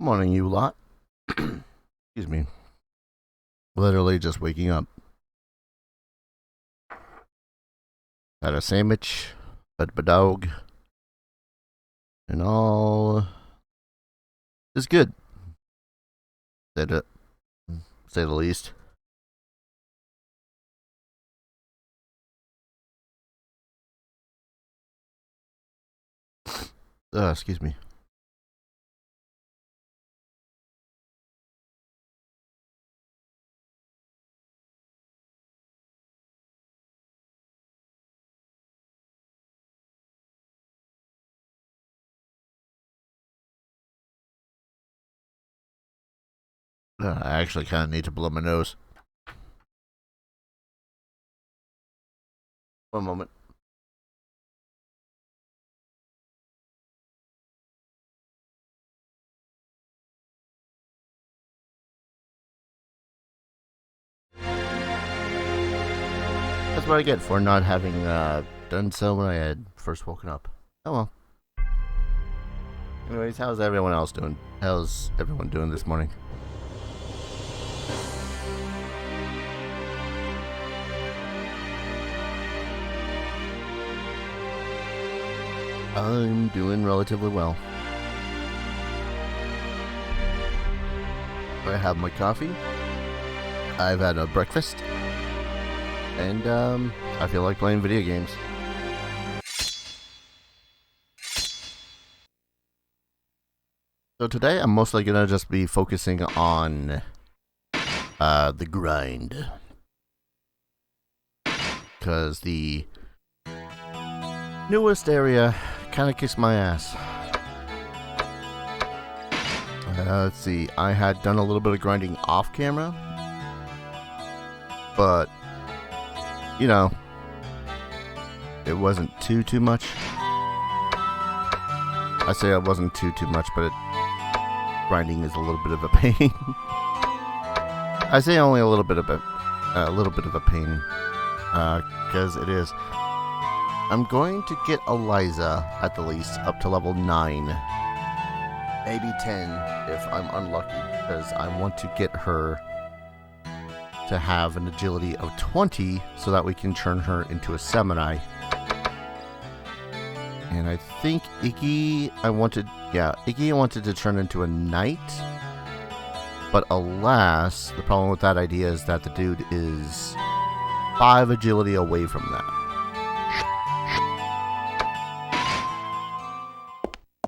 Morning, you lot. Excuse me. Literally just waking up. Had a sandwich, fed my dog, and all is good. Say the least. Excuse me. I actually kind of need to blow my nose. One moment. That's what I get for not having done so when I had first woken up. Oh well. Anyways, how's everyone else doing? How's everyone doing this morning? I'm doing relatively well. I have my coffee. I've had a breakfast. And, I feel like playing video games. So today I'm mostly gonna just be focusing on, the grind. Because the newest area kind of kicks my ass. Let's see, I had done a little bit of grinding off camera. But, you know, it wasn't too much. I say it wasn't too much, but grinding is a little bit of a pain. I say only a little bit of a pain, because it is. I'm going to get Eliza at the least up to level 9, maybe 10 if I'm unlucky, because I want to get her to have an agility of 20 so that we can turn her into a samurai. And I think Iggy I wanted to turn into a knight. But alas, the problem with that idea is that the dude is 5 agility away from that.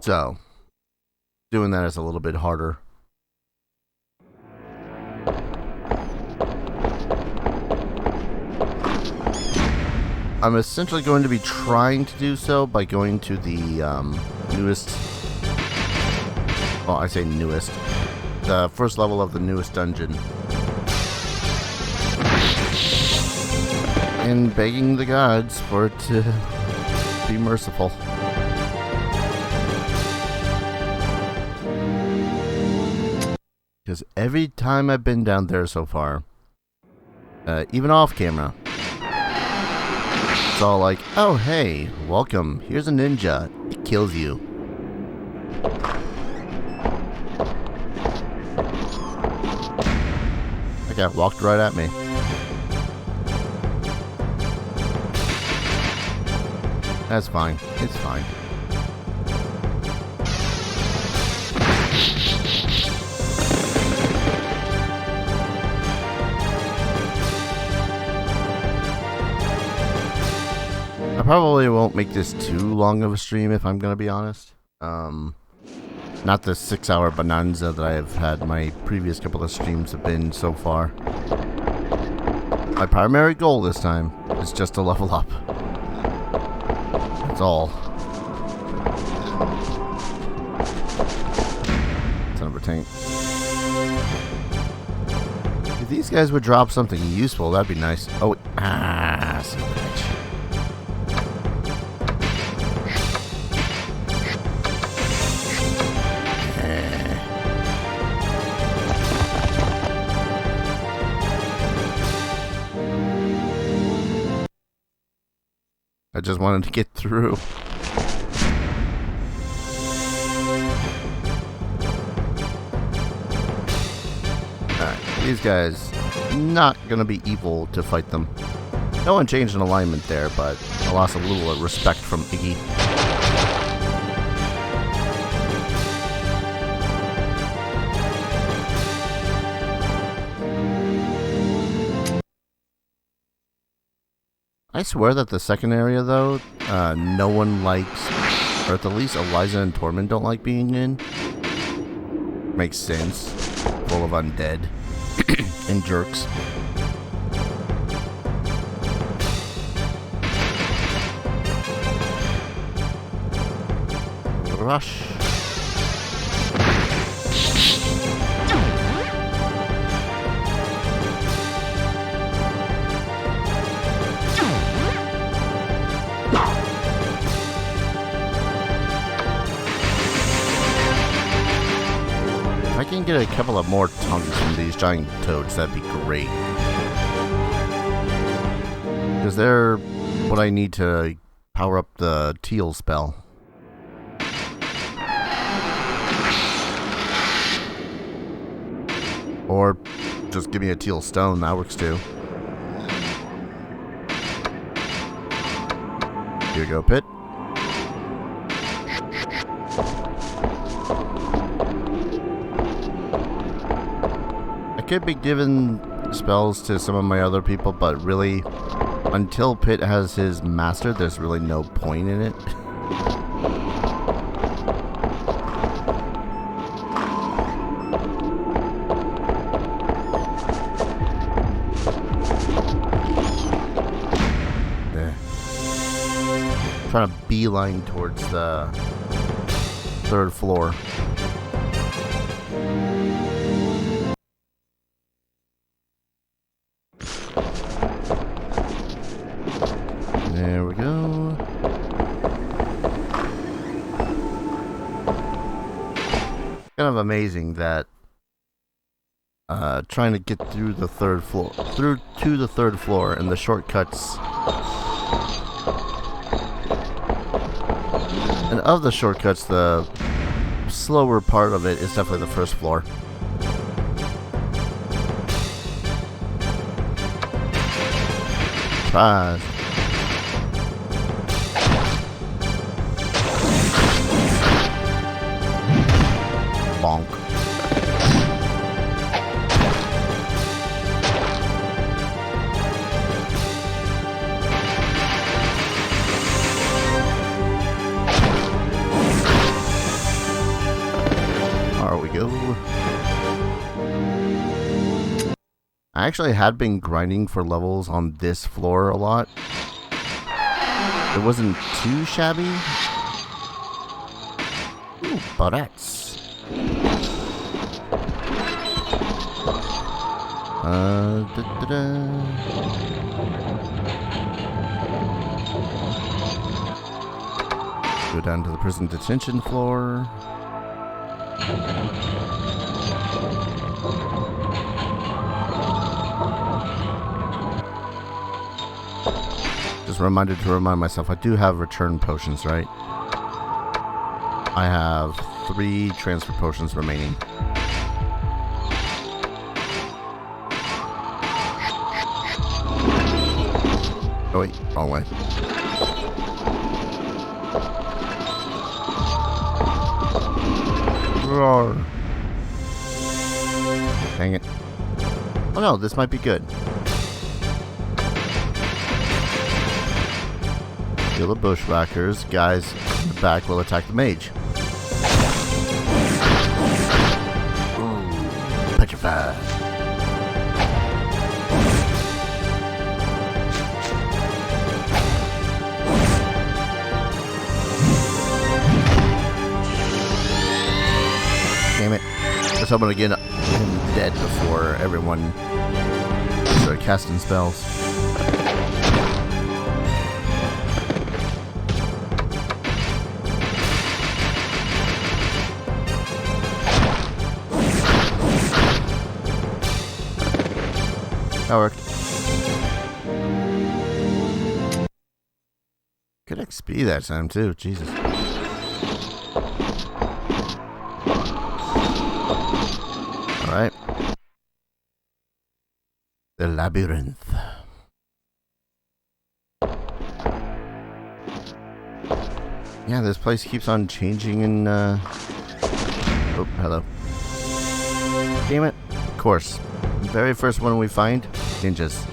So, doing that is a little bit harder. I'm essentially going to be trying to do so by going to the newest, well, I say newest, the first level of the newest dungeon, and begging the gods for it to be merciful. Because every time I've been down there so far, even off camera, it's all like, oh hey, welcome, here's a ninja, it kills you. That guy walked right at me. That's fine, it's fine. I probably won't make this too long of a stream if I'm gonna be honest. Not the 6-hour bonanza that I have had my previous couple of streams have been so far. My primary goal this time is just to level up. That's all. Son of a tank. If these guys would drop something useful, that'd be nice. Oh, son of a bitch. I just wanted to get through. These guys, not gonna be evil to fight them. No one changed an alignment there, but I lost a little respect from Iggy. I swear that the second area, though, no one likes, or at the least Eliza and Tormund don't like being in. Makes sense. Full of undead and jerks. Rush. If I can get a couple of more tongues from these giant toads, that'd be great. Because they're what I need to power up the teal spell. Or just give me a teal stone, that works too. Here you go, Pit. I could be giving spells to some of my other people, but really, until Pit has his master, there's really no point in it. Trying to beeline towards the third floor. There we go. Kind of amazing that trying to get through the third floor, through to the third floor, and the shortcuts. And of the shortcuts, the slower part of it is definitely the first floor. Surprise. Bonk. I actually had been grinding for levels on this floor a lot. It wasn't too shabby. Ooh, buttocks. Go down to the prison detention floor. Just reminded to remind myself, I do have return potions, right? I have 3 transfer potions remaining. Oh wait, wrong way. Roar. Dang it. Oh no, this might be good. Kill the bushwhackers. Guys in the back will attack the mage. Ooh, petrified. Damn it. Let's hope I'm gonna get him dead before everyone started casting spells. That worked. Good XP that time too, Jesus. Alright. Labyrinth. Yeah, this place keeps on changing and, oh, hello. Damn it. Of course. The very first one we find, ninjas.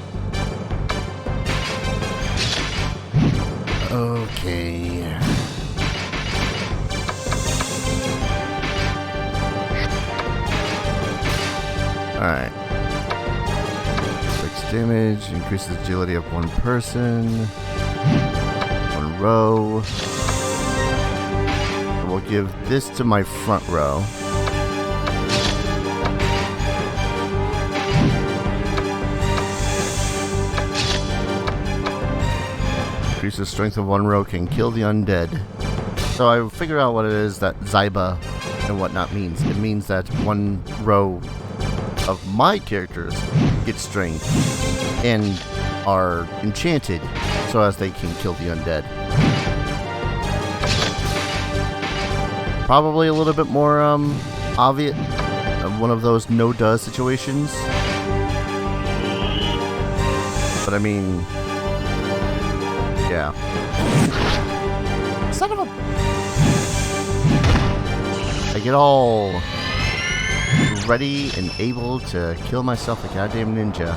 Okay. Alright. 6 damage, increases agility of one person. One row. We'll give this to my front row. Increases strength of one row, can kill the undead. So I figured out what it is that Zyba and whatnot means. It means that one row of my characters get strength and are enchanted so as they can kill the undead. Probably a little bit more obvious, one of those no-duh situations. But I mean, yeah. Son of a... I get all ready and able to kill myself a goddamn ninja.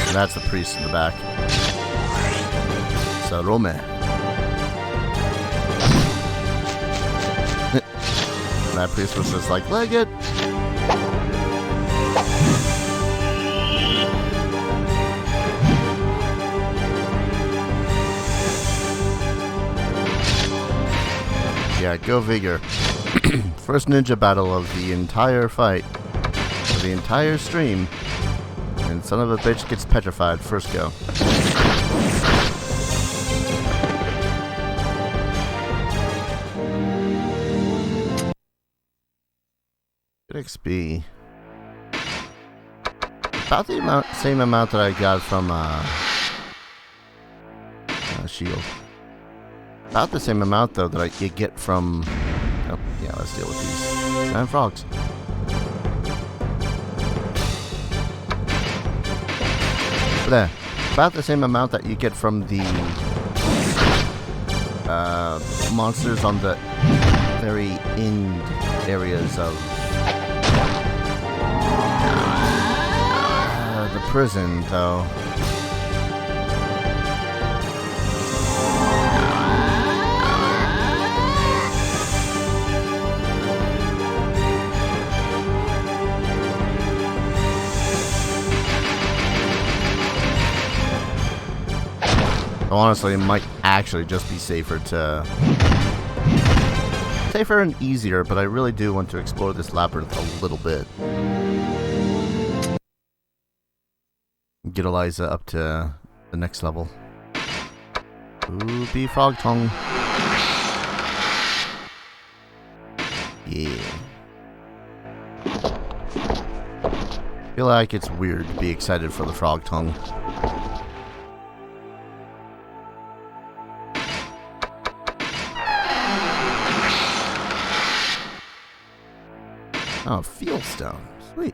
And that's the priest in the back. So Rome. That priest was just like, leg it. Yeah, go figure. First ninja battle of the entire fight. Of the entire stream. And son of a bitch gets petrified. First go. Good XP. About the same amount that I got from shield. About the same amount though that you get from. Oh yeah, let's deal with these 9 frogs. But there, about the same amount that you get from the monsters on the very end areas of the prison, though. Honestly, it might actually just be safer and easier, but I really do want to explore this labyrinth a little bit. Get Eliza up to the next level. Ooh, be frog tongue. Yeah. Feel like it's weird to be excited for the frog tongue. Oh, field stone. Sweet.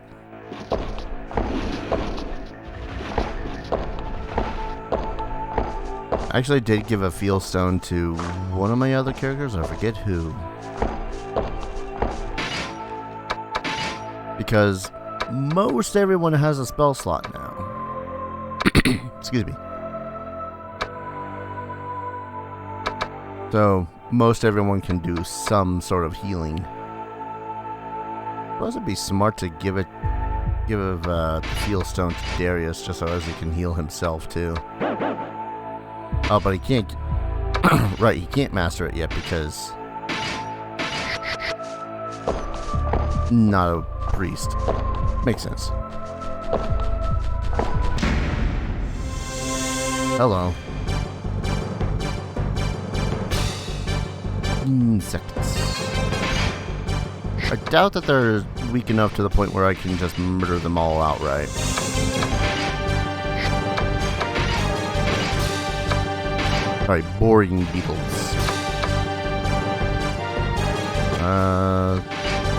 I actually did give a field stone to one of my other characters. I forget who. Because most everyone has a spell slot now. Excuse me. So, most everyone can do some sort of healing. Suppose it'd be smart to give the field stone to Darius just so as he can heal himself too. Oh, but he can't. Right, he can't master it yet because not a priest. Makes sense. Hello. Insects. I doubt that they're weak enough to the point where I can just murder them all outright. Sorry, boring beetles.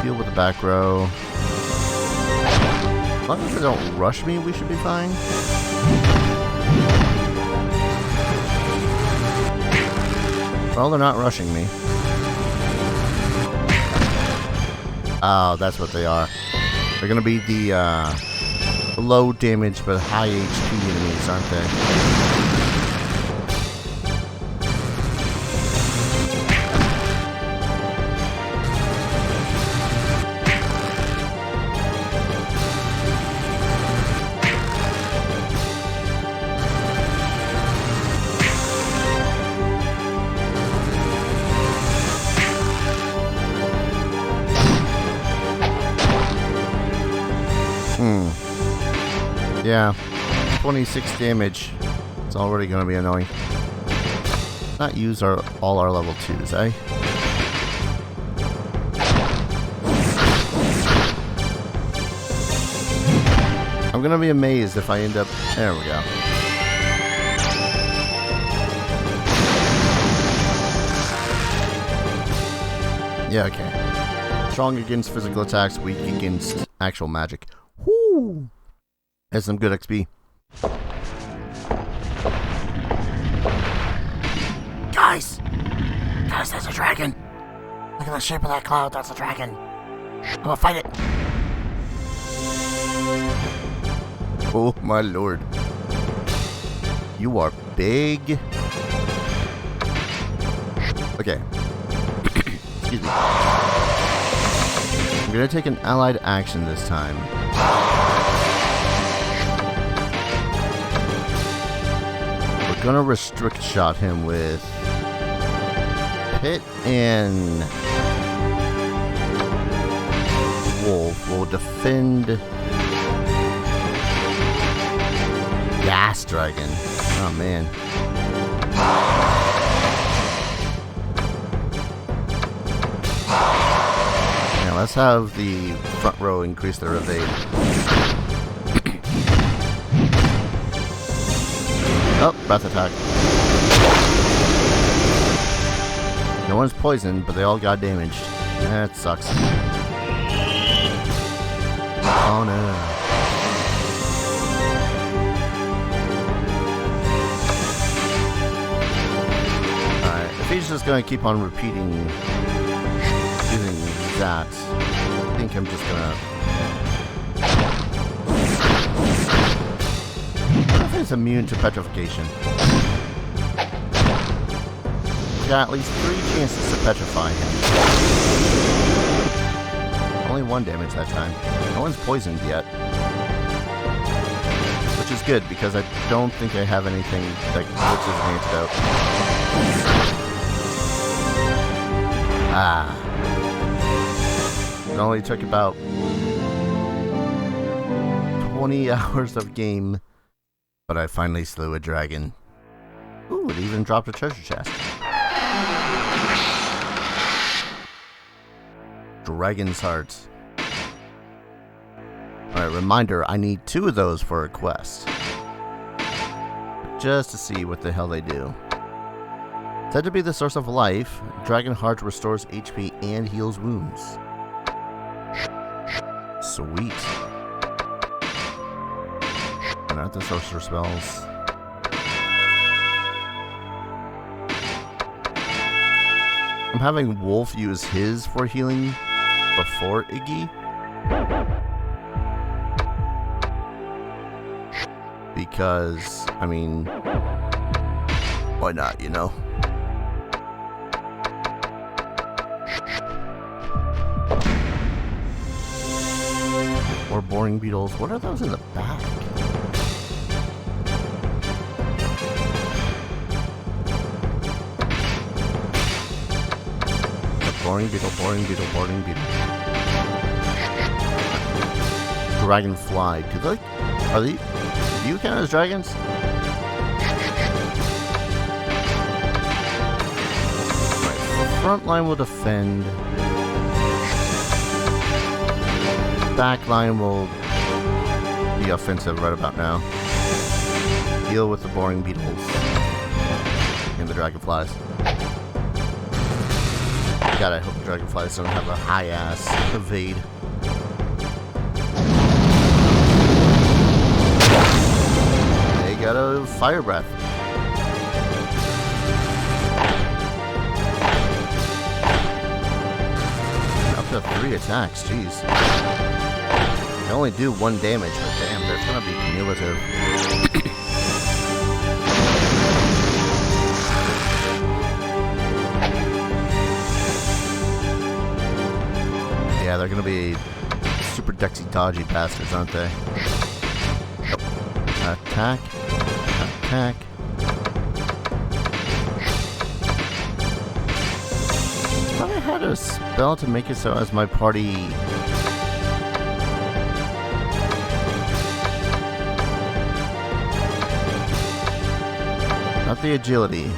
Deal with the back row. As long as they don't rush me, we should be fine. Well, they're not rushing me. Oh, that's what they are. They're gonna be the low damage but high HP enemies, aren't they? Yeah, 26 damage. It's already going to be annoying. Not use all our level 2s, eh? I'm going to be amazed if I end up... There we go. Yeah, okay. Strong against physical attacks, weak against actual magic. Whoo! That's some good XP. Guys! Guys, there's a dragon! Look at the shape of that cloud, that's a dragon! I'm gonna fight it! Oh my lord. You are big. Okay. Excuse me. I'm gonna take an allied action this time. Gonna restrict shot him with Pit and Wolf. Will defend Gas Dragon. Oh man. Now let's have the front row increase their evade. Oh, breath attack. No one's poisoned, but they all got damaged. That sucks. Oh no. Alright, if he's just gonna keep on repeating using that, I think I'm just gonna... Is immune to petrification. Got at least 3 chances to petrify him. Only 1 damage that time. No one's poisoned yet. Which is good, because I don't think I have anything that glitches an antidote. Ah. It only took about 20 hours of game. But I finally slew a dragon. Ooh, it even dropped a treasure chest. Dragon's Heart. Alright, reminder, I need 2 of those for a quest. Just to see what the hell they do. Said to be the source of life, Dragon Heart restores HP and heals wounds. Sweet. Not the sorcerer spells. I'm having Wolf use his for healing before Iggy. Because, I mean, why not, you know? Or boring beetles. What are those in the back? Boring beetle, boring beetle, boring beetle. Dragonfly. Do you count as dragons? Right, the front line will defend. Back line will be offensive right about now. Deal with the boring beetles. And the dragonflies. God, I hope the dragonflies don't have a high-ass evade. They got a fire breath. Up to 3 attacks, jeez. They only do 1 damage, but damn, that's gonna be cumulative. Yeah, they're gonna be super dexy dodgy bastards, aren't they? Attack. Attack. I thought I had a spell to make it so as my party... Not the agility.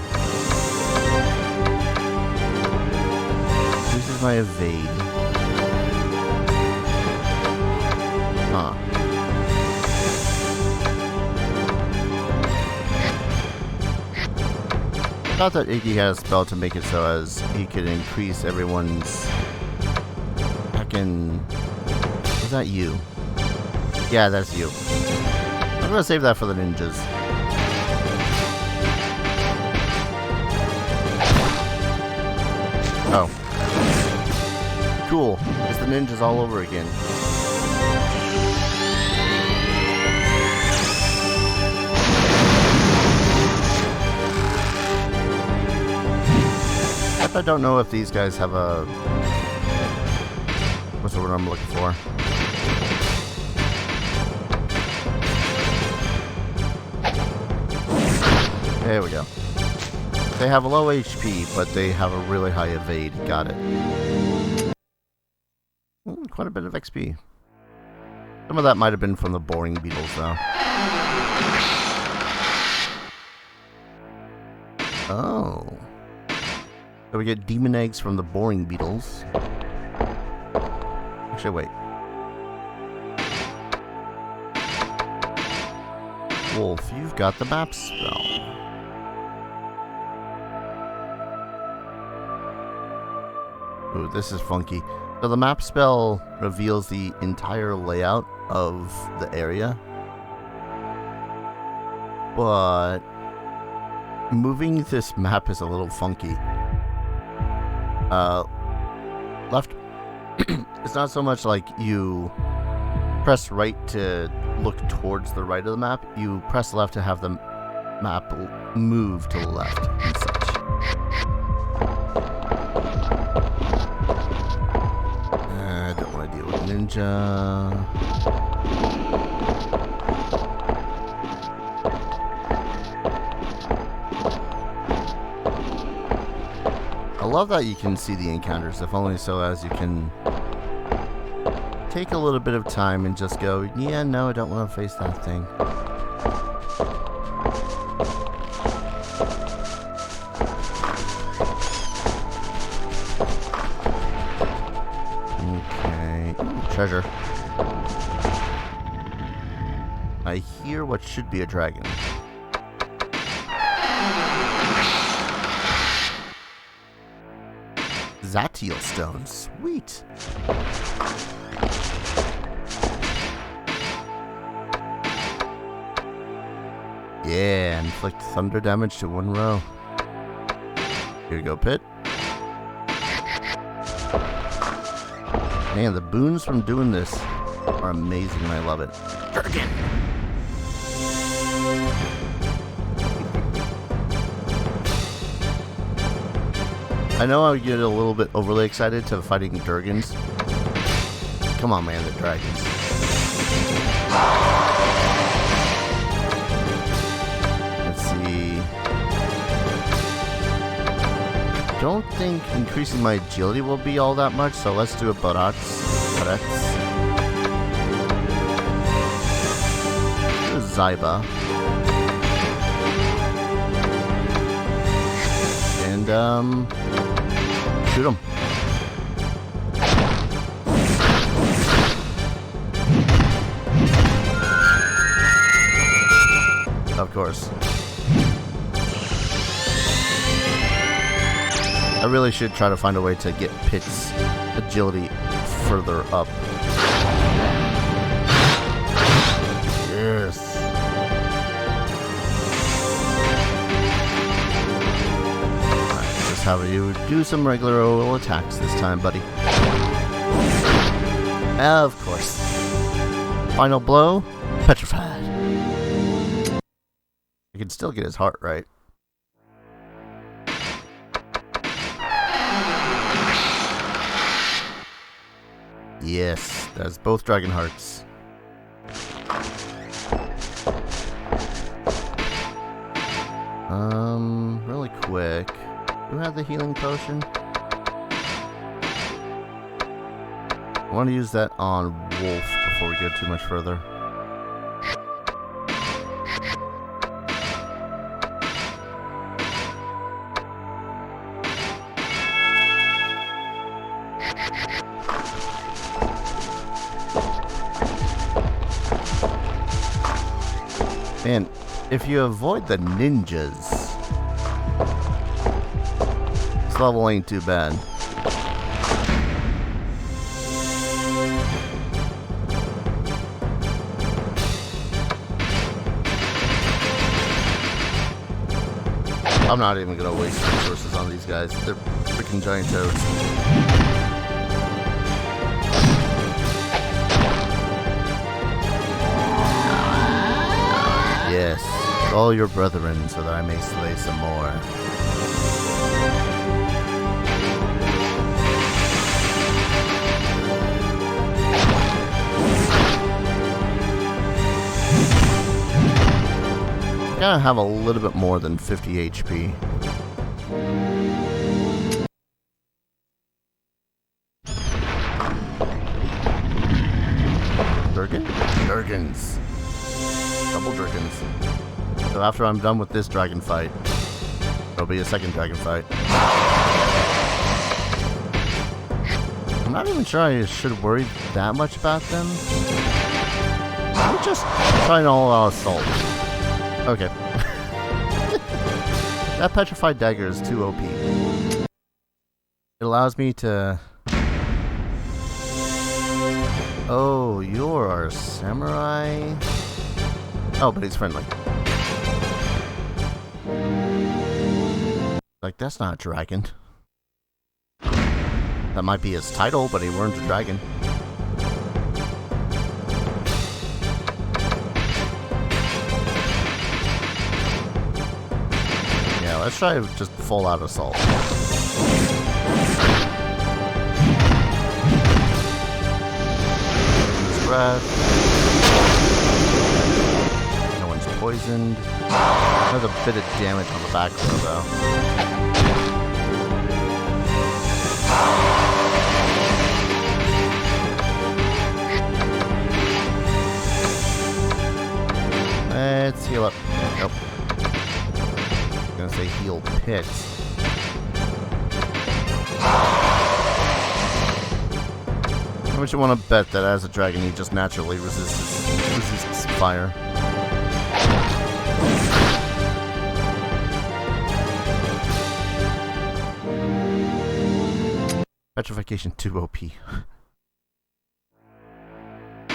This is my evade. Huh. I thought that Iggy had a spell to make it so as he could increase everyone's... Heckin'... Was that you? Yeah, that's you. I'm gonna save that for the ninjas. Oh. Cool. It's the ninjas all over again. I don't know if these guys have a... What's the word I'm looking for? There we go. They have a low HP, but they have a really high evade. Got it. Quite a bit of XP. Some of that might have been from the boring beetles, though. Oh. So we get demon eggs from the boring beetles. Actually, wait. Wolf, you've got the map spell. Ooh, this is funky. So the map spell reveals the entire layout of the area. But moving this map is a little funky. Left. It's not so much like you press right to look towards the right of the map. You press left to have the map move to the left and such. I don't want to deal with ninja. I love that you can see the encounters, if only so as you can take a little bit of time and just go, yeah, no, I don't want to face that thing. Okay. Ooh, treasure. I hear what should be a dragon. Zatiel stone, sweet. Yeah, inflict thunder damage to 1 row. Here you go, Pit. Man, the boons from doing this are amazing. I love it. Durgan. I know I get a little bit overly excited to fighting Durgans. Come on, man, the dragons. Let's see. Don't think increasing my agility will be all that much, so let's do a Barats. Zyba. And, shoot him. Of course. I really should try to find a way to get Pit's agility further up. Yes. Alright, just have you do some regular old attacks this time, buddy. Of course. Final blow, petrified. I can still get his heart right. Yes, that's both dragon hearts. Really quick. Do we have the healing potion? I want to use that on Wolf before we go too much further. And if you avoid the ninjas, this level ain't too bad. I'm not even gonna waste resources on these guys. They're freaking giant toads. Yes, all your brethren, so that I may slay some more. I gotta have a little bit more than 50 HP. Durgan? Durgans. Double Durgans. So after I'm done with this dragon fight, there'll be a second dragon fight. I'm not even sure I should worry that much about them. I'm just trying all-out assault. Okay. That petrified dagger is too OP. It allows me to... Oh, you're our samurai? Oh, but he's friendly. Like, that's not a dragon. That might be his title, but he weren't a dragon. Yeah, let's try just full out assault. Breath. No one's poisoned. There's a bit of damage on the back row, though. Let's heal up. Nope. I'm gonna say heal pits. How much you want to bet that as a dragon he just naturally resists fire? Petrification 2 OP.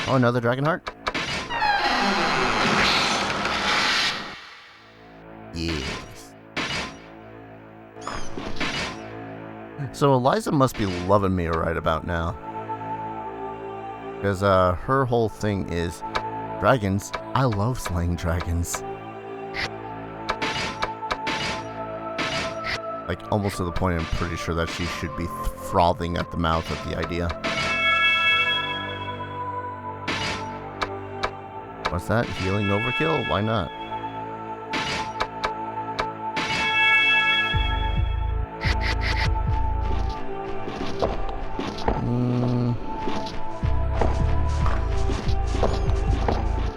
Oh, another dragon heart? Yes. So Eliza must be loving me right about now. Because her whole thing is dragons. I love slaying dragons. Like, almost to the point I'm pretty sure that she should be frothing at the mouth at the idea. What's that? Healing overkill? Why not?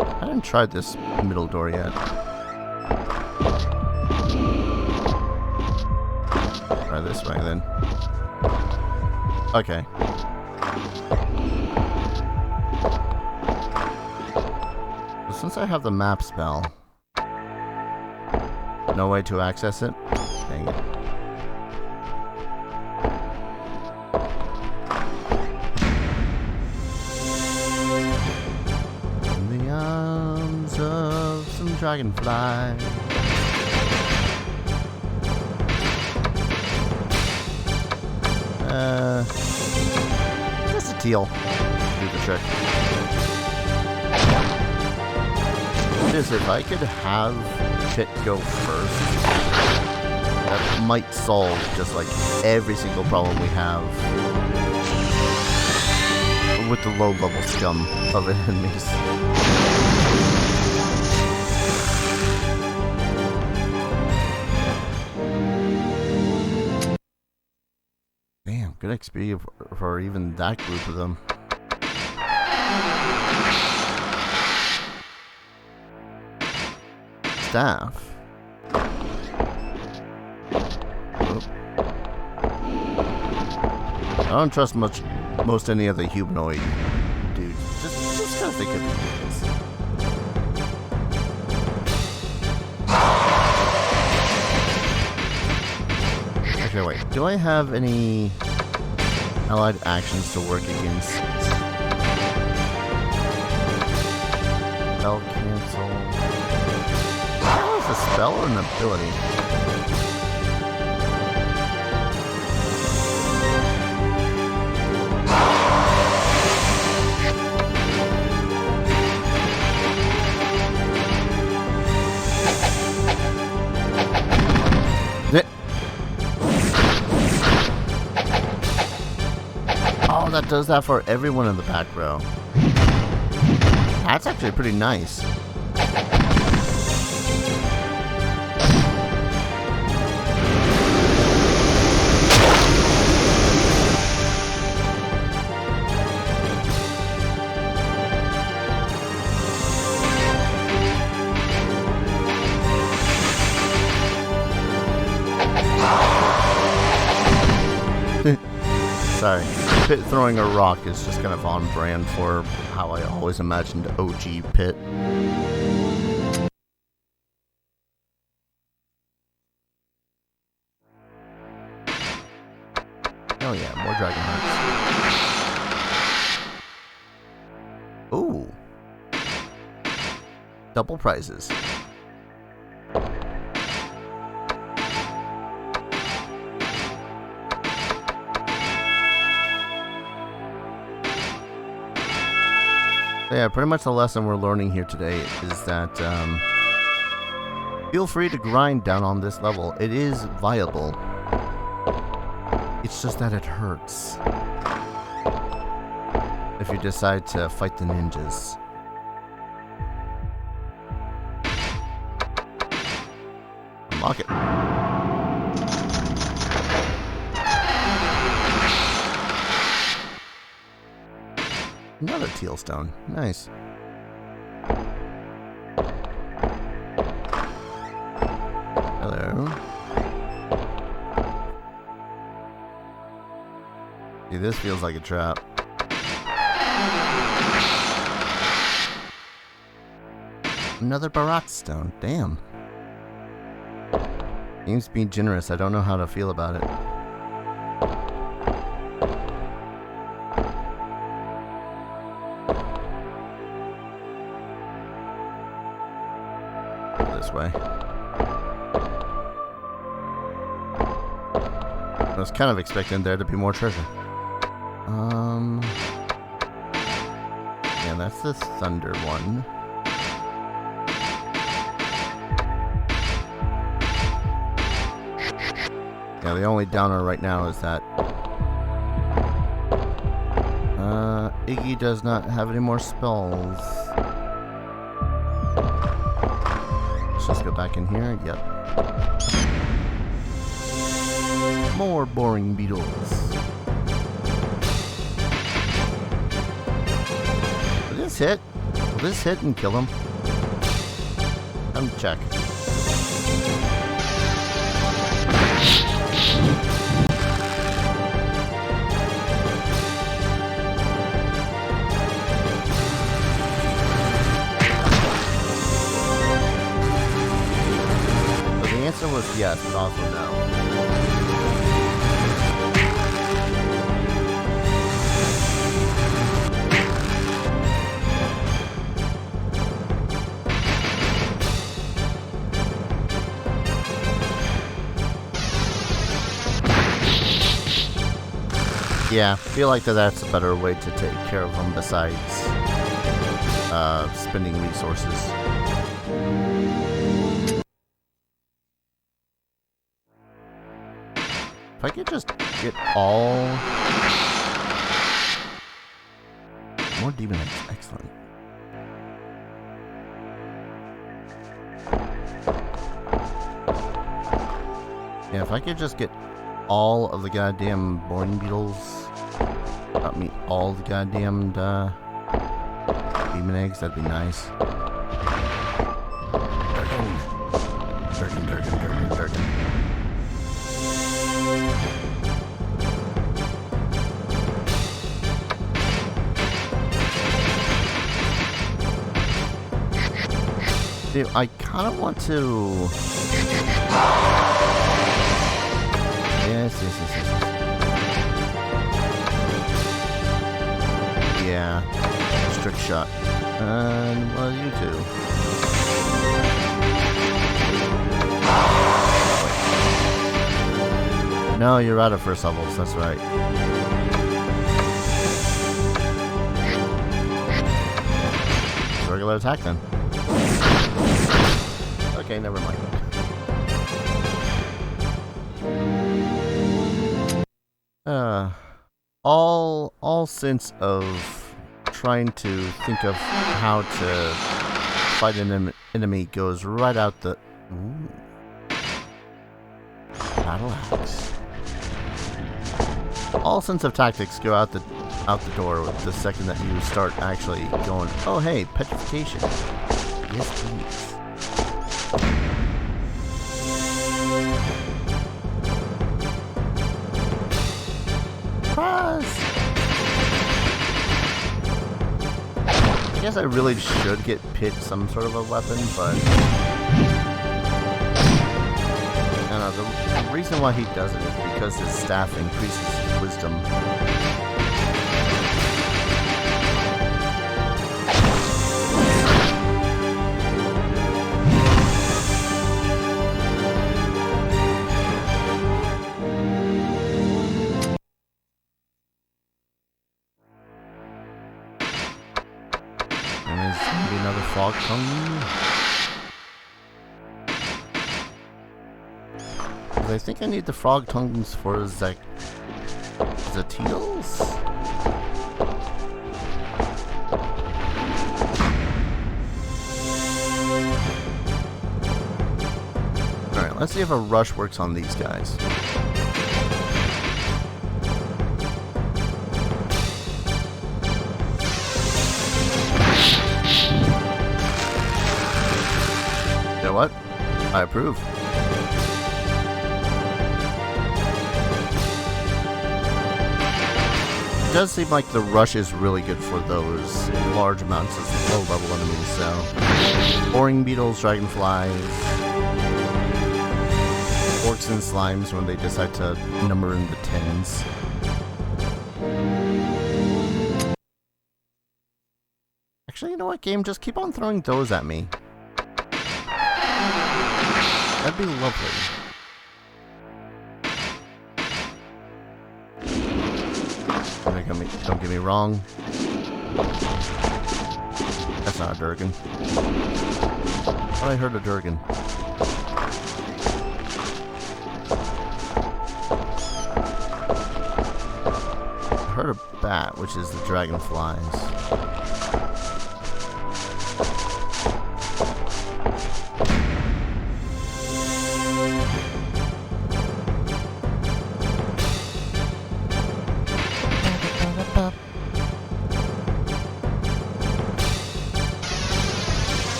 I haven't tried this middle door yet. Try this way then. Okay. Well, since I have the map spell, no way to access it? Dang it. dragonfly. Just a teal. Do the trick. Just if I could have Pit go first, that might solve just like every single problem we have with the low level scum of enemies. Damn, good XP for even that group of them. Staff. Oh. I don't trust most any other humanoid dudes. Just because they could be humans. Okay, wait. Do I have any allied actions to work against? Spell cancel. That was a spell or an ability? Oh, that does that for everyone in the back row. That's actually pretty nice. Sorry. Pit throwing a rock is just kind of on brand for how I always imagined OG Pit. Oh yeah, more dragon hearts. Ooh. Double prizes. Yeah, pretty much the lesson we're learning here today is that feel free to grind down on this level. It is viable. It's just that it hurts if you decide to fight the ninjas. Unlock it. Another teal stone. Nice. Hello. See, this feels like a trap. Another Barat stone. Damn. Seems to be generous. I don't know how to feel about it. This way. I was kind of expecting there to be more treasure. Yeah, that's the thunder one. Yeah, the only downer right now is that Iggy does not have any more spells. Let's just go back in here. Yep. More boring beetles. Will this hit? Will this hit and kill him? Let me check. The answer was yes, but also no. Yeah, feel like that's a better way to take care of them besides spending resources. If I could just get all... More demon eggs, excellent. Yeah, if I could just get all of the goddamn boring beetles, not me, all the goddamn demon eggs, that'd be nice. Durkin. Dude, I kind of want to... Yes. Yeah. Strict shot. Well, you too. No, you're out of first levels, that's right. Regular attack then. Okay, never mind. All sense of trying to think of how to fight an enemy goes right out the... Ooh. Battle axe. All sense of tactics go out the door the second that you start actually going, oh hey, petrification. Yes, please. I guess I really should get Pit some sort of a weapon, but I don't know, the reason why he doesn't is because his staff increases his wisdom. Frog tongue. I think I need the frog tongues for Zatiels. Alright, let's see if a rush works on these guys. What? I approve. It does seem like the rush is really good for those large amounts of low-level enemies, so... Boring beetles, dragonflies... Orcs and slimes when they decide to number in the tens. Actually, you know what, game? Just keep on throwing those at me. That'd be lovely. Don't get me wrong. That's not a Durgan. Oh, I heard a Durgan. I heard a bat, which is the dragonflies.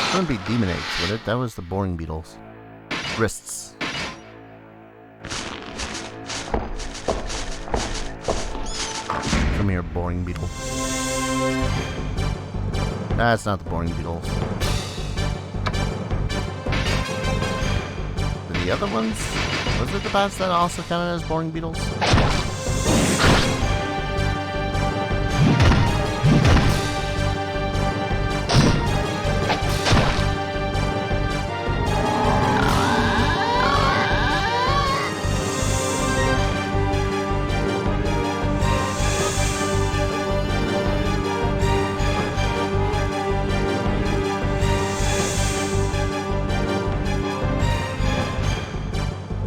It wouldn't be demon eggs, would it? That was the boring beetles. Wrists. Come here, boring beetle. That's not the boring beetles. The other ones? Was it the bats that also counted as boring beetles?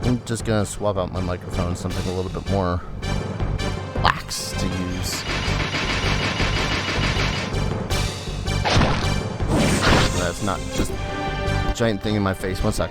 I'm just gonna swap out my microphone, something a little bit more lax to use. That's not just a giant thing in my face. 1 sec.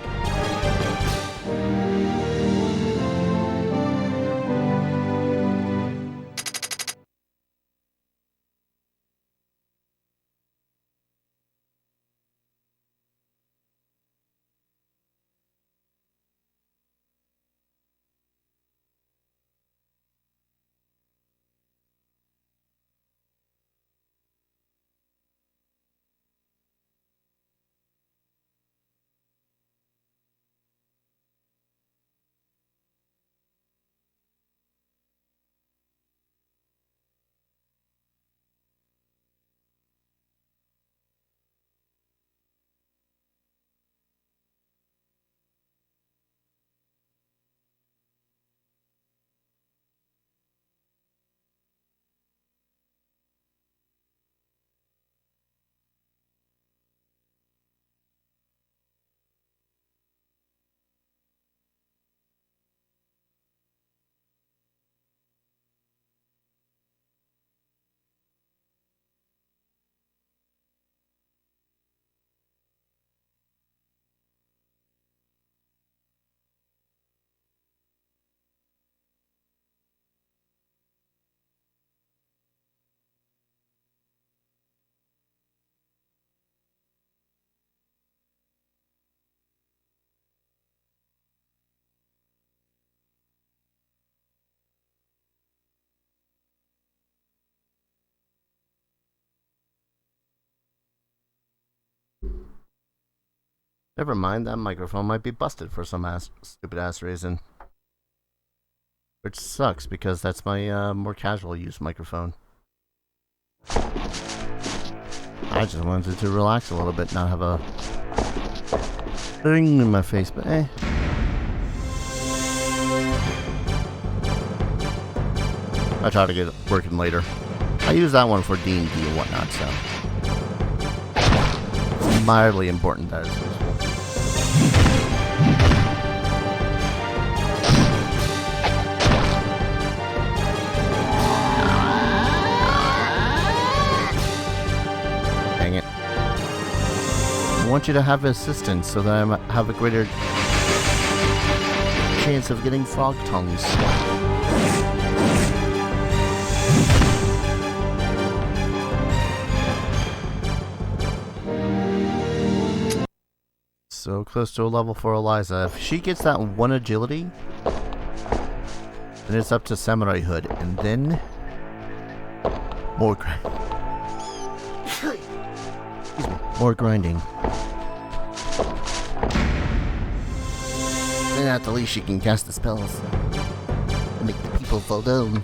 Never mind, that microphone might be busted for some stupid ass reason. Which sucks because that's my more casual use microphone. I just wanted to relax a little bit, not have a thing in my face, but eh. I try to get it working later. I use that one for D&D and whatnot, so it's mildly important that it's useful. Dang it. I want you to have assistance so that I have a greater chance of getting frog tongues. So close to a level 4 Eliza. If she gets that 1 agility, then it's up to Samurai Hood, and then more more grinding. Then at the least she can cast the spells and make the people fall down.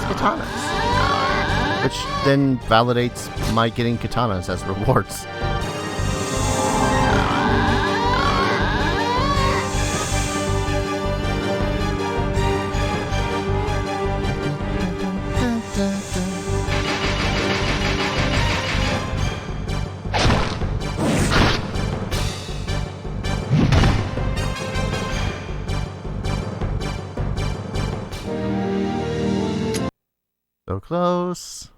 Katanas, which then validates my getting katanas as rewards. So close.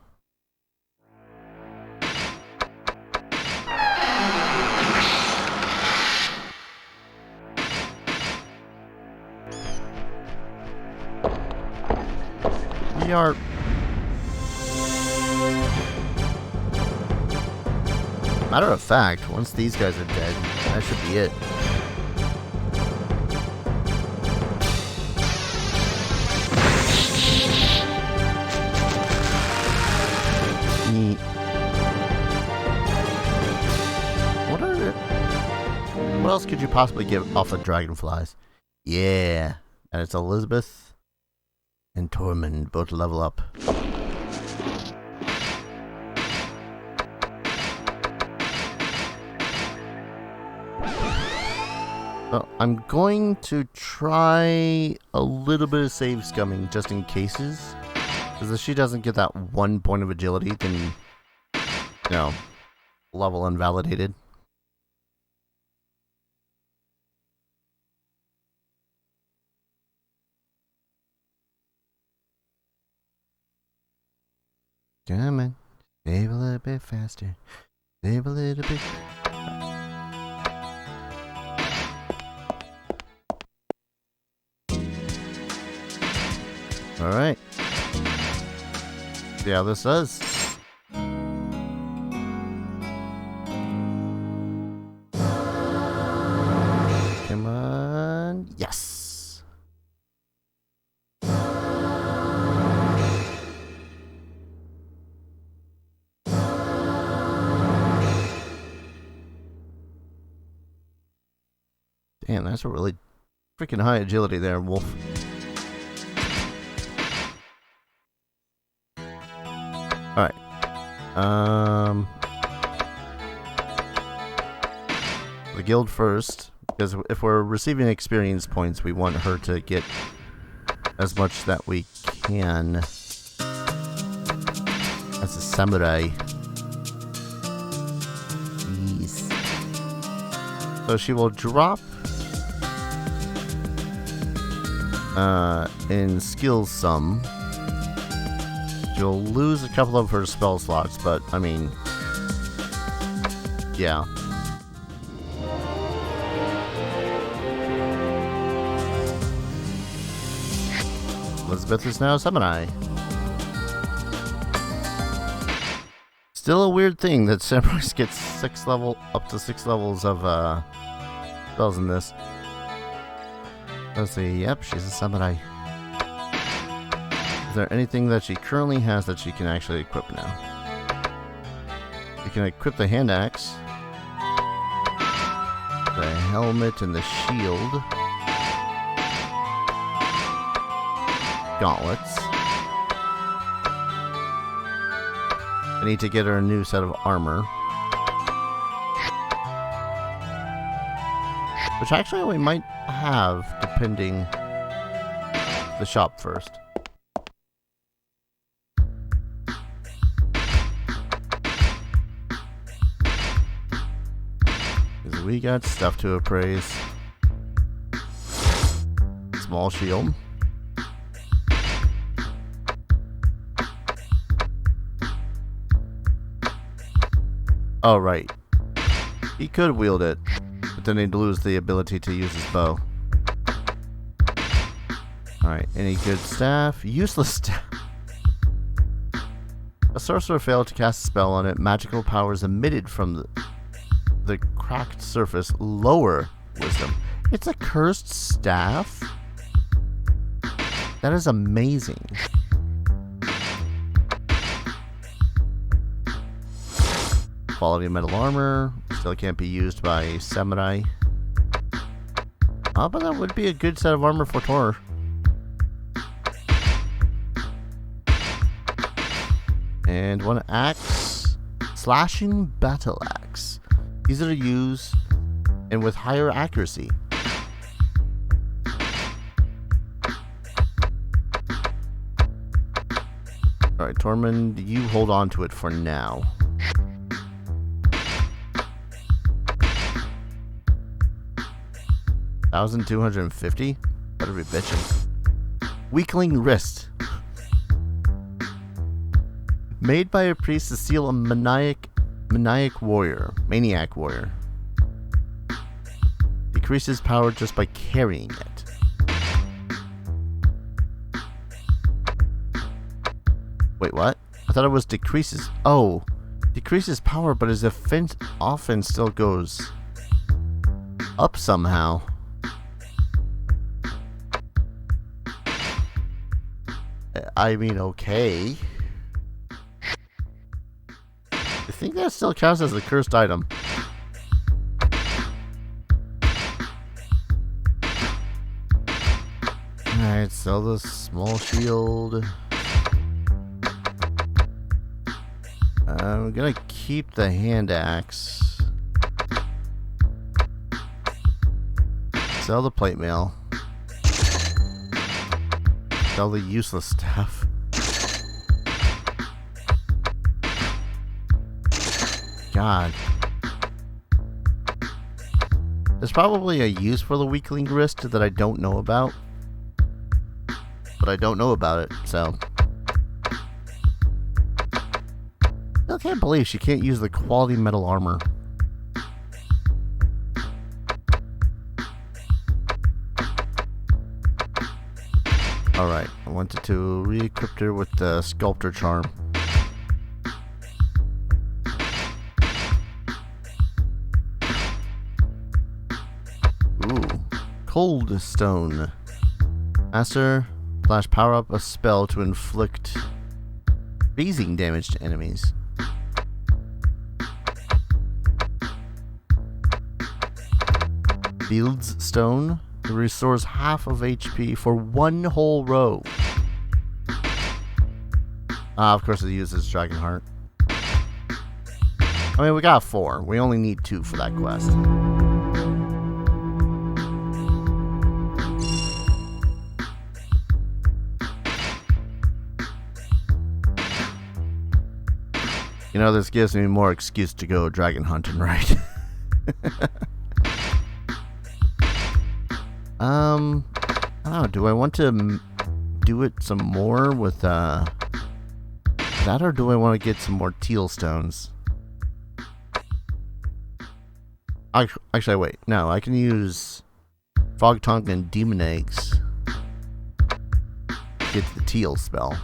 We are matter of fact, once these guys are dead, that should be it. else could you possibly get off the dragonflies? Yeah. And it's Elizabeth and Tormund both level up. So I'm going to try a little bit of save scumming just in cases. Because if she doesn't get that 1 point of agility, then, you know, level invalidated. Come on, save a little bit faster. Save a little bit. Alright. See how this does. Come on. Yes. Damn, that's a really freaking high agility there, Wolf. Alright. The guild first, because if we're receiving experience points, we want her to get as much that we can as a samurai. Yes. So she will drop in skills some. She'll lose a couple of her spell slots, but I mean, yeah. Elizabeth is now a samurai. Still a weird thing that samurais get up to 6 levels of spells in this. Let's see. Yep, she's a samurai. Is there anything that she currently has that she can actually equip now? You can equip the hand axe, the helmet, and the shield. Gauntlets. I need to get her a new set of armor. Which actually we might have, depending the shop first. Because we got stuff to appraise. Small shield. Oh, right. He could wield it, but then he'd lose the ability to use his bow. Alright, any good staff? Useless staff. A sorcerer failed to cast a spell on it. Magical powers emitted from the cracked surface lower wisdom. It's a cursed staff? That is amazing. Quality metal armor. Still can't be used by samurai. Oh, but that would be a good set of armor for Tor. And one axe. Slashing battle axe. Easy to use and with higher accuracy. Alright, Tormund, you hold on to it for now. $1,250? Better be bitchin'. Weakling wrist. Made by a priest to seal a maniac warrior. Decreases power just by carrying it. Wait, what? I thought it was decreases. Oh, decreases power, but his offense still goes up somehow. I mean, okay. I think that still counts as a cursed item. Alright, sell the small shield. I'm gonna keep the hand axe. Sell the plate mail. Sell the useless stuff. God. There's probably a use for the weakling wrist that I don't know about. But I don't know about it, so. I can't believe she can't use the quality metal armor. Alright, I wanted to re-equip her with the sculptor charm. Ooh. Cold stone. Master / power up a spell to inflict freezing damage to enemies. Fields stone restores half of HP for 1 whole row. Of course it uses Dragon Heart. I mean, we got 4. We only need 2 for that quest. You know, this gives me more excuse to go dragon hunting, right? I don't know, do I want to do it some more with, that, or do I want to get some more teal stones? Actually, wait, no, I can use Frog Tongue and Demon Eggs to get the teal spell.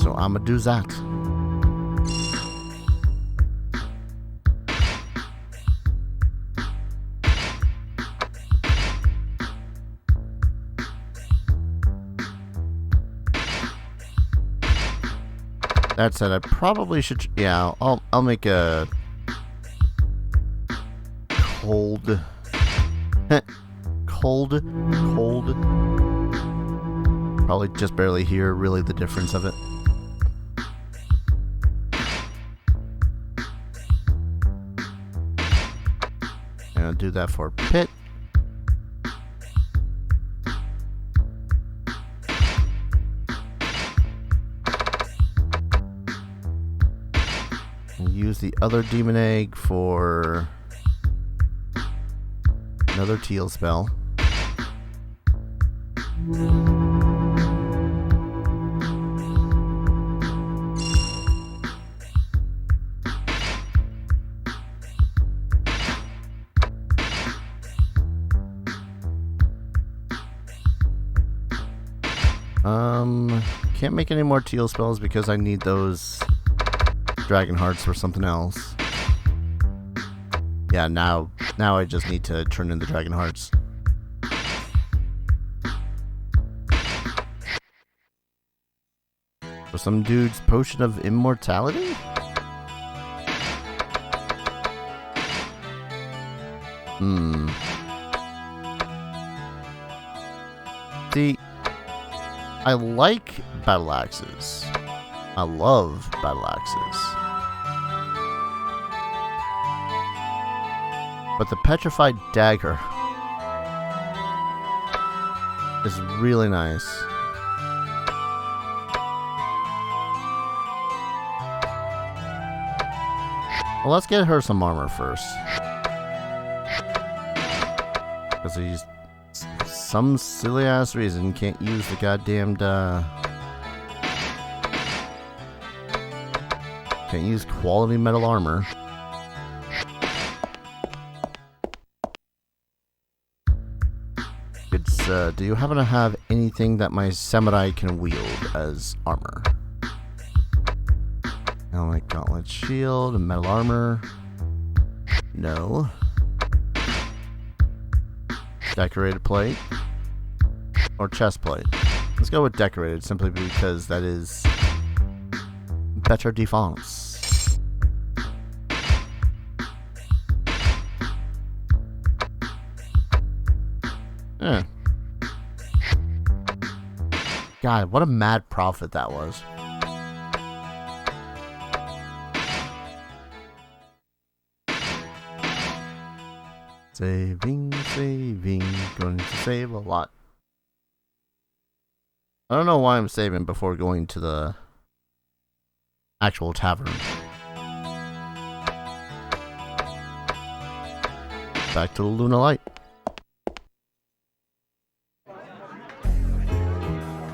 So I'm gonna do that. That said, I probably should. Yeah, I'll make a cold. cold. Probably just barely hear really the difference of it. And I'll do that for Pit. Use the other demon egg for another teal spell. Can't make any more teal spells because I need those Dragon Hearts for something else. Yeah, now I just need to turn in the Dragon Hearts. For some dude's potion of immortality? See, I like battle axes. I love battle axes. But the petrified dagger is really nice. Well, let's get her some armor first. Because he's some silly ass reason can't use the goddamned can't use quality metal armor. It's do you happen to have anything that my samurai can wield as armor? Helmet, gauntlet, shield, and metal armor. No. Decorated plate. Or chest plate. Let's go with decorated simply because that is better defense. Eh. God, what a mad prophet that was. Saving, going to save a lot. I don't know why I'm saving before going to the actual tavern. Back to the Luna Light.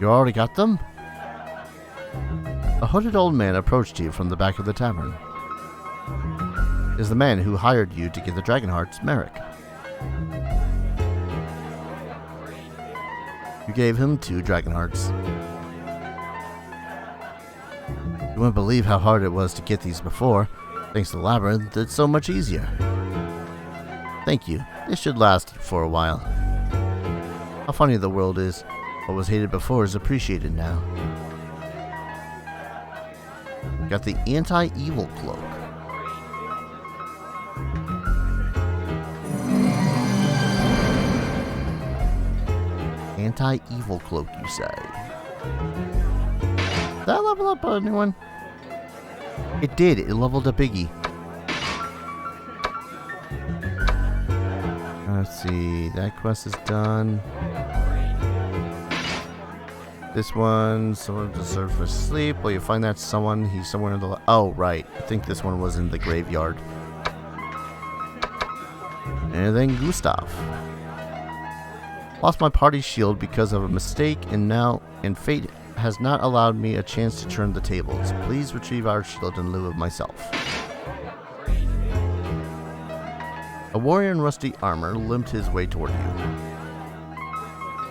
You already got them? A hooded old man approached you from the back of the tavern. It is the man who hired you to get the dragon hearts, Merrick. You gave him 2 dragon hearts. You wouldn't believe how hard it was to get these before. Thanks to the Labyrinth, it's so much easier. Thank you. This should last for a while. How funny the world is. What was hated before is appreciated now. Got the anti-evil cloak. Anti-evil cloak, you say? Did that level up anyone? It did. It leveled up Iggy. Let's see. That quest is done. This one, someone deserves for sleep. Well, you find that someone. He's somewhere in the... Oh, right. I think this one was in the graveyard. And then Gustav. Lost my party shield because of a mistake, and fate has not allowed me a chance to turn the tables. Please retrieve our shield in lieu of myself. A warrior in rusty armor limped his way toward you.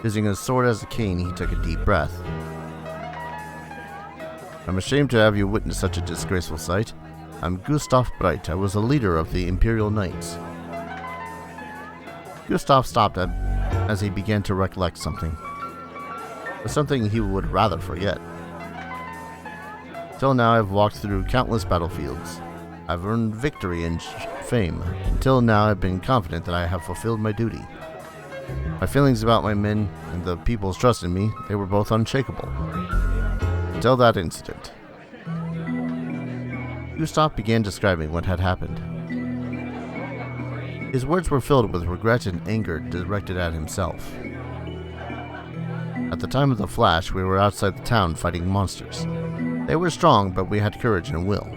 Using his sword as a cane, he took a deep breath. I'm ashamed to have you witness such a disgraceful sight. I'm Gustav Bright. I was a leader of the Imperial Knights. Gustav stopped as he began to recollect something. But something he would rather forget. Till now I've walked through countless battlefields. I've earned victory and fame. Until now I've been confident that I have fulfilled my duty. My feelings about my men and the people's trust in me, they were both unshakable. Until that incident. Gustav began describing what had happened. His words were filled with regret and anger directed at himself. At the time of the flash, we were outside the town fighting monsters. They were strong, but we had courage and will.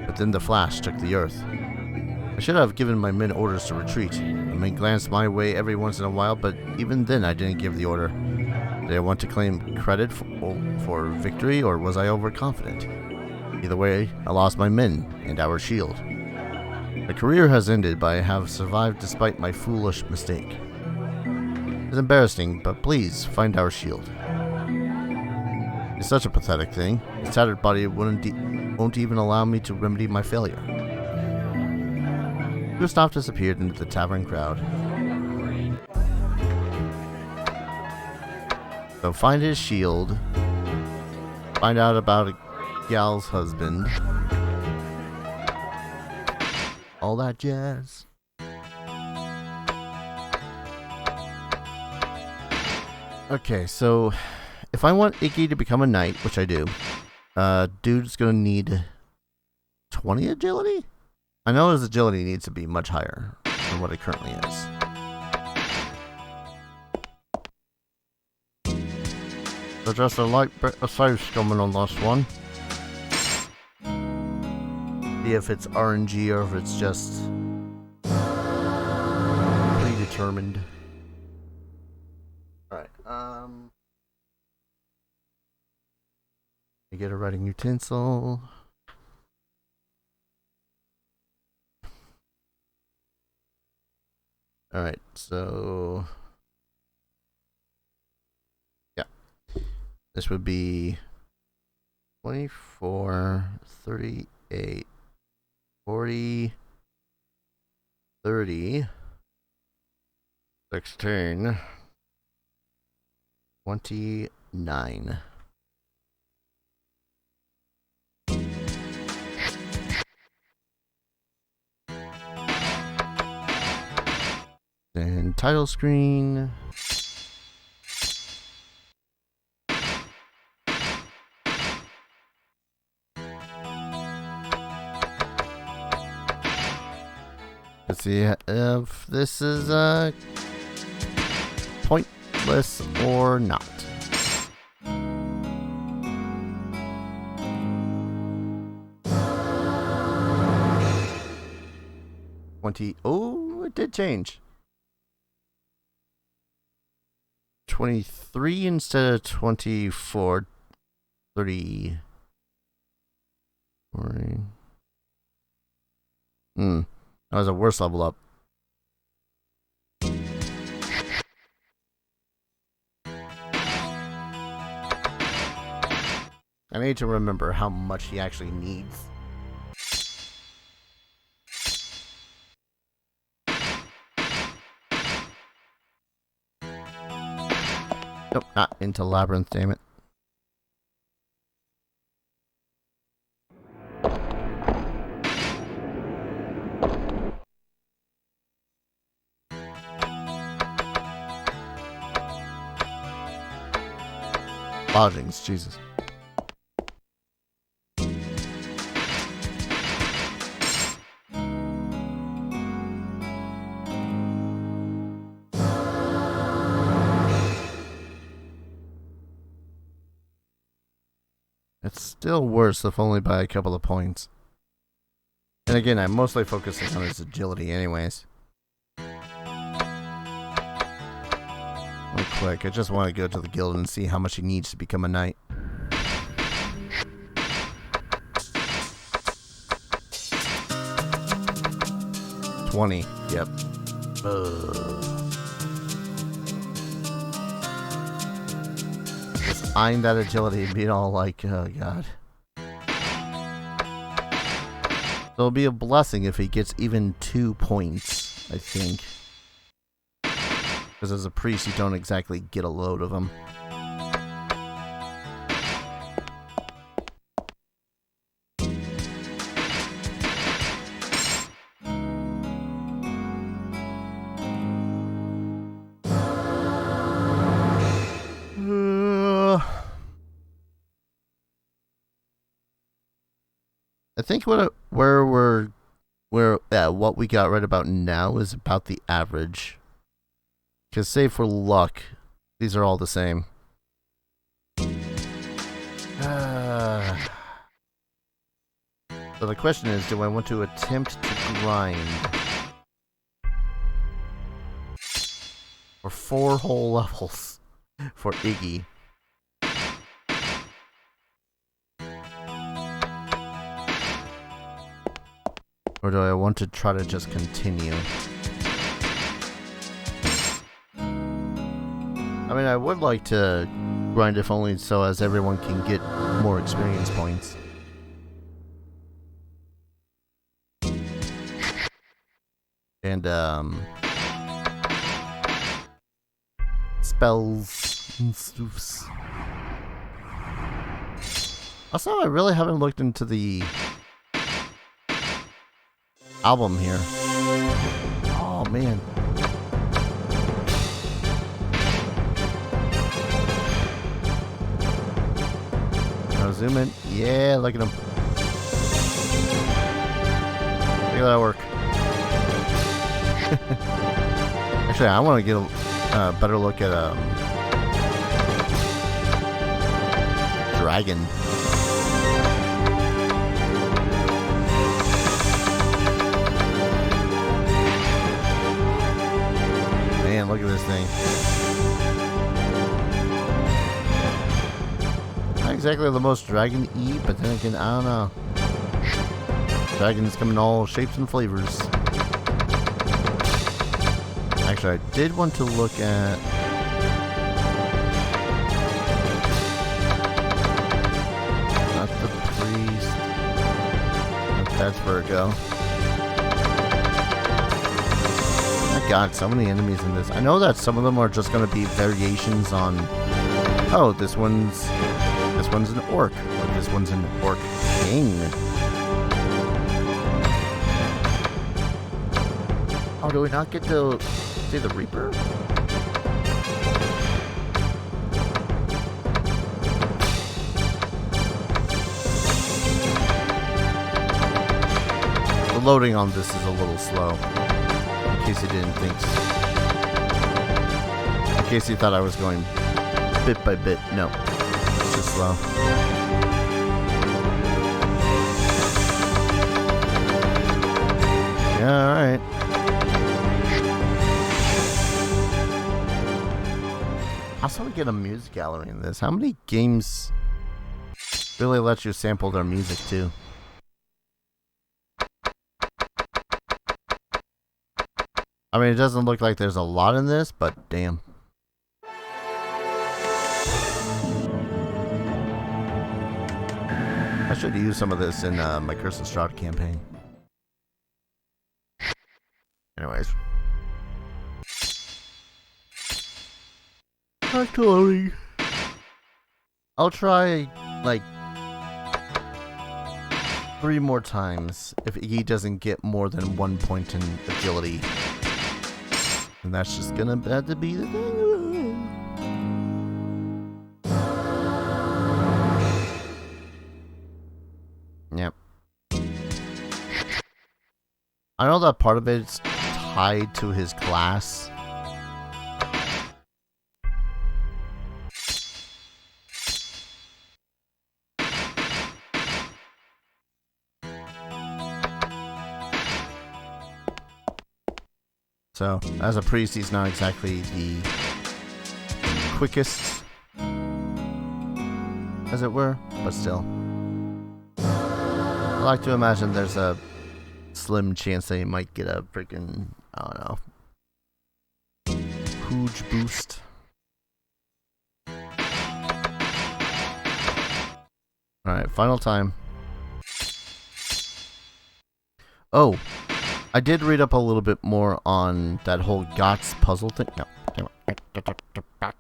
But then the flash took the earth. I should have given my men orders to retreat. The men glanced my way every once in a while, but even then I didn't give the order. Did I want to claim credit for victory, or was I overconfident? Either way, I lost my men and our shield. My career has ended, but I have survived despite my foolish mistake. It's embarrassing, but please find our shield. It's such a pathetic thing. His tattered body won't even allow me to remedy my failure. Gustav disappeared into the tavern crowd. So find his shield. Find out about a gal's husband. All that jazz. Okay, so if I want Iggy to become a knight, which I do, dude's gonna need 20 agility? I know his agility needs to be much higher than what it currently is. So just a light bit of sauce coming on this one. See if it's RNG or if it's just predetermined. Alright, I get a writing utensil. Alright, so yeah. This would be 24, 38, 40, 30, 16, 29. And title screen. Let's see if this is pointless or not. 20. Oh, it did change. 23 instead of 24. 30. 40. That was a worse level up. I need to remember how much he actually needs. Nope, not into Labyrinth, damn it. Lodgings, Jesus. It's still worse, if only by a couple of points. And again, I'm mostly focusing on his agility anyways. Real quick, I just want to go to the guild and see how much he needs to become a knight. $20, yep. Just eyeing that agility and being all like, oh god. So it'll be a blessing if he gets even 2 points, I think. Because as a priest, you don't exactly get a load of them. I think what we got right about now is about the average. Because save for luck, these are all the same. So the question is, do I want to attempt to grind for 4 whole levels for Iggy? Or do I want to try to just continue? I mean, I would like to grind if only so as everyone can get more experience points. And, spells and stuffs. Also, I really haven't looked into the album here. Oh, man. Zoom in. Yeah, look at him. Look at that work. Actually, I want to get a better look at dragon. Man, look at this thing. Exactly the most dragon-y, but then again, I don't know. Dragons come in all shapes and flavors. Actually, I did want to look at... Not the priest. That's Virgo. My god, so many enemies in this. I know that some of them are just going to be variations on... Oh, this one's an orc, but this one's an orc king. Oh, do we not get to See the Reaper? The loading on this is a little slow. In case you didn't think so. In case you thought I was going bit by bit. No. It's just slow. Yeah, alright. How do we get a music gallery in this? How many games really let you sample their music too? I mean, it doesn't look like there's a lot in this, but damn. I should use some of this in my Curse of Strahd campaign. Anyways. Actually, I'll try, like, 3 more times if he doesn't get more than 1 point in agility. And that's just gonna have to be the thing. Yep. I know that part of it's tied to his class. So, as a priest, he's not exactly the quickest, as it were, but still. I like to imagine there's a slim chance that he might get a freaking, I don't know, huge boost. Alright, final time. Oh! I did read up a little bit more on that whole GOTS puzzle thing. No. Back.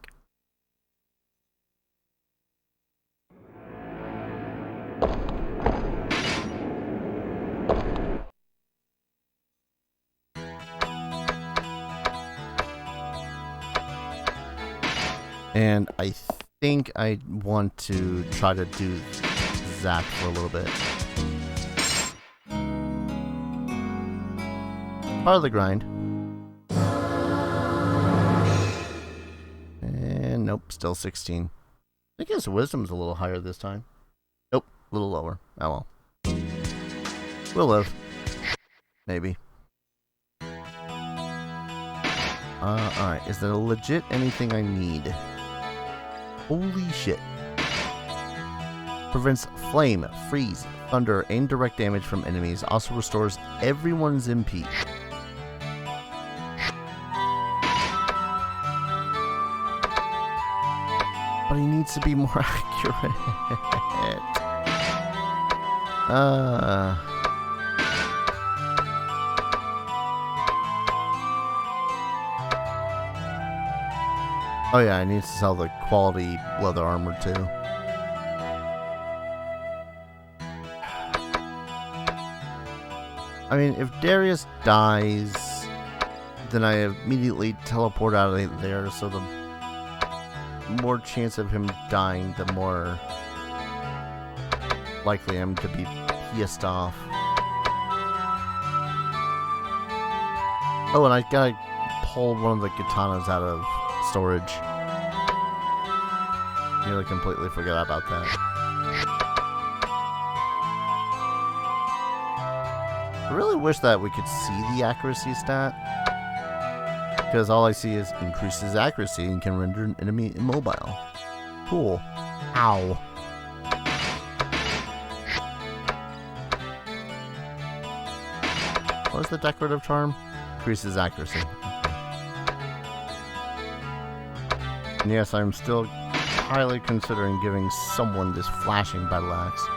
And I think I want to try to do that for a little bit. Part of the grind. And nope, still 16. I guess wisdom's a little higher this time. Nope, a little lower. Oh well. We'll live. Maybe. Alright, is there legit anything I need? Holy shit. Prevents flame, freeze, thunder, and direct damage from enemies. Also restores everyone's MP. But he needs to be more accurate. Oh yeah, I need to sell the quality leather armor too. I mean, if Darius dies, then I immediately teleport out of there, so the more chance of him dying, the more likely I am to be pissed off. Oh, and I gotta pull one of the katanas out of storage. Nearly completely forgot about that. I really wish that we could see the accuracy stat, because all I see is increases accuracy and can render an enemy immobile. Cool. Ow. What was the decorative charm? Increases accuracy. And yes, I'm still highly considering giving someone this flashing battle axe.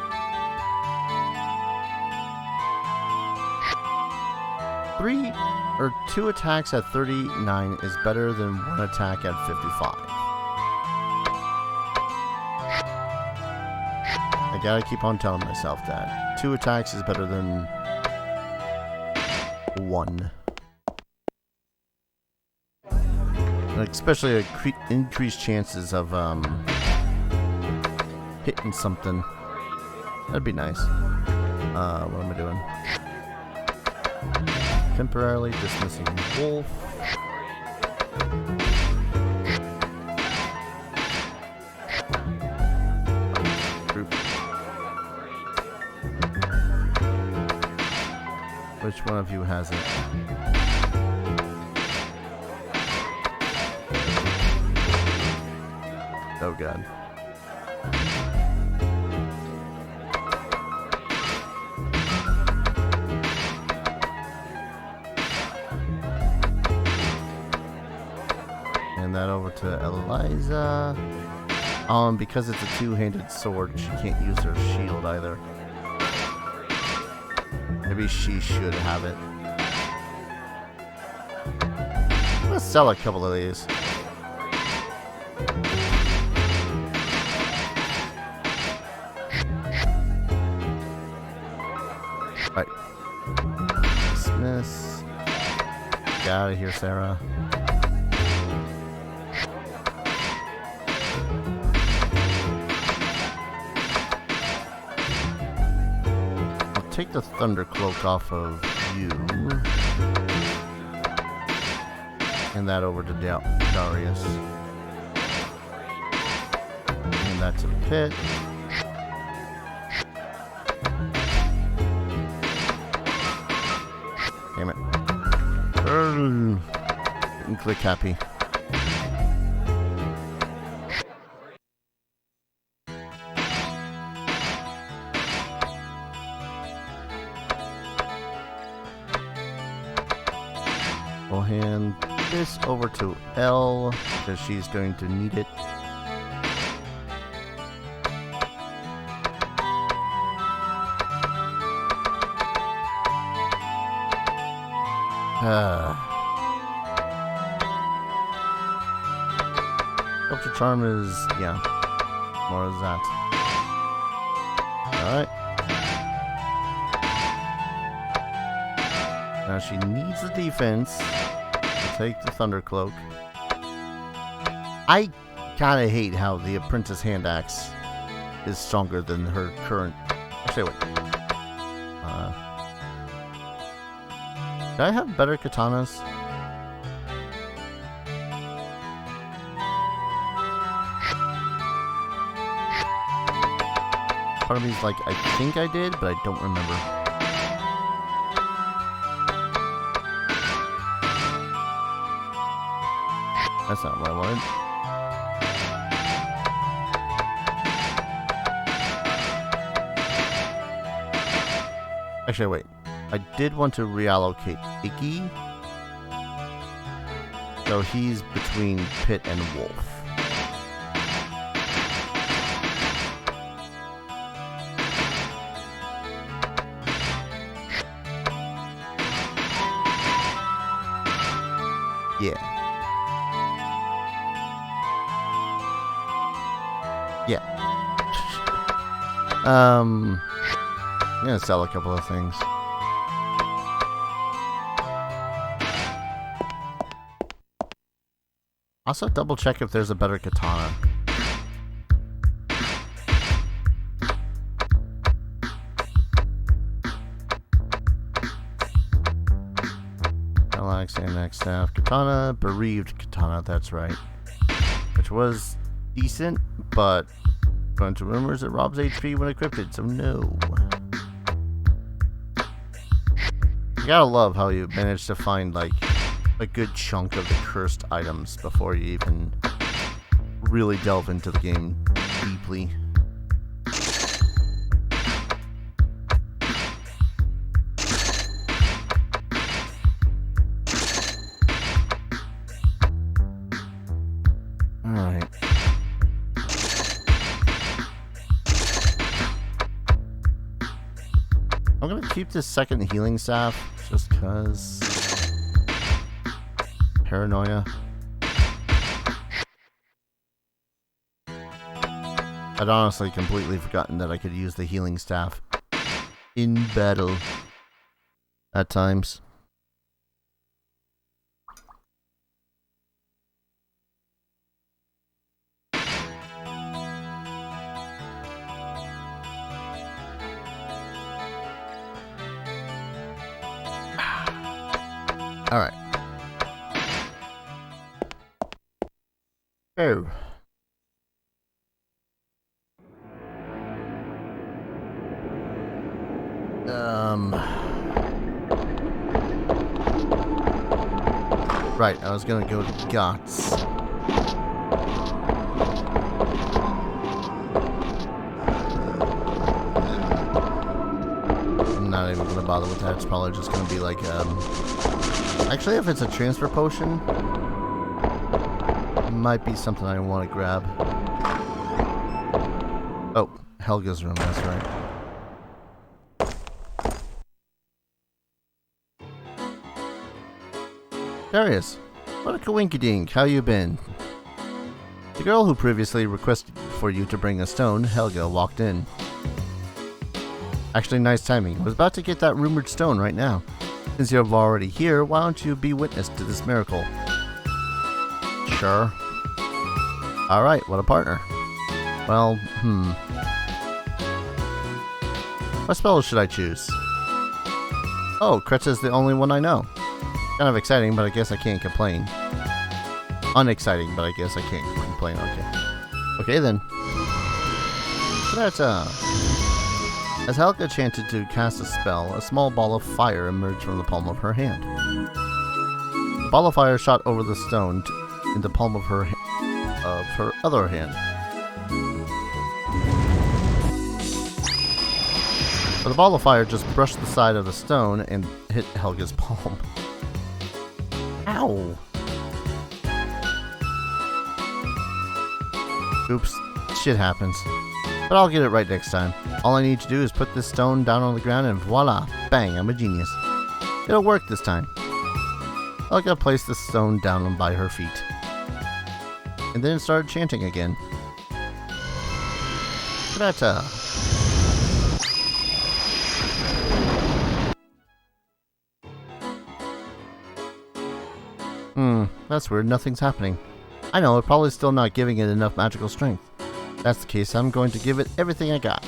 Two attacks at 39 is better than 1 attack at 55. I gotta keep on telling myself that. 2 attacks is better than 1. especially increased chances of hitting something. That'd be nice. What am I doing? Temporarily dismissing wolf. Group. Which one of you has it? Oh god. Hand that over to Eliza. And because it's a two-handed sword, she can't use her shield either. Maybe she should have it. I'm gonna sell a couple of these. Right. Dismiss. Get out of here, Sarah. I'll take the Thunder Cloak off of you. And that over to Darius. And that to the pit. Damn it. And click happy. We'll hand this over to Elle because she's going to need it. Sculpture Charm is, yeah, more of that. Alright. Now she needs the defense to take the Thunder Cloak. I kind of hate how the Apprentice Hand Axe is stronger than her current... Actually, wait. Do I have better katanas? Part of me's like, I think I did, but I don't remember. That's not what I wanted. Actually, wait. I did want to reallocate Iggy. So he's between Pit and Wolf. Yeah. Yeah. I'm gonna sell a couple of things. Also, double check if there's a better katana. Alex and next staff katana, bereaved katana. That's right. Which was decent, but according to rumors, it robs HP when equipped. So no. You gotta love how you managed to find like a good chunk of the cursed items before you even really delve into the game deeply. Alright. I'm gonna keep this second healing staff just because paranoia. I'd honestly completely forgotten that I could use the healing staff in battle at times. Oh. Right, I was gonna go to Guts. I'm not even gonna bother with that. It's probably just gonna be like, actually, if it's a transfer potion, it might be something I want to grab. Oh, Helga's room, that's right. Darius, what a coinkydink, how you been? The girl who previously requested for you to bring a stone, Helga, walked in. Actually, nice timing. I was about to get that rumored stone right now. Since you're already here, why don't you be witness to this miracle? Sure. Alright, what a partner. Well, what spell should I choose? Oh, Kreta's the only one I know. Kind of exciting, but I guess I can't complain. Unexciting, but I guess I can't complain. Okay then. As Helga chanted to cast a spell, a small ball of fire emerged from the palm of her hand. The ball of fire shot over the stone in the palm of her other hand. But the ball of fire just brushed the side of the stone and hit Helga's palm. Ow! Oops, shit happens. But I'll get it right next time. All I need to do is put this stone down on the ground and voila! Bang, I'm a genius. It'll work this time. Helga placed the stone down by her feet. And then started chanting again. Kreta! That's weird, nothing's happening. I know, I'm probably still not giving it enough magical strength. If that's the case, I'm going to give it everything I got.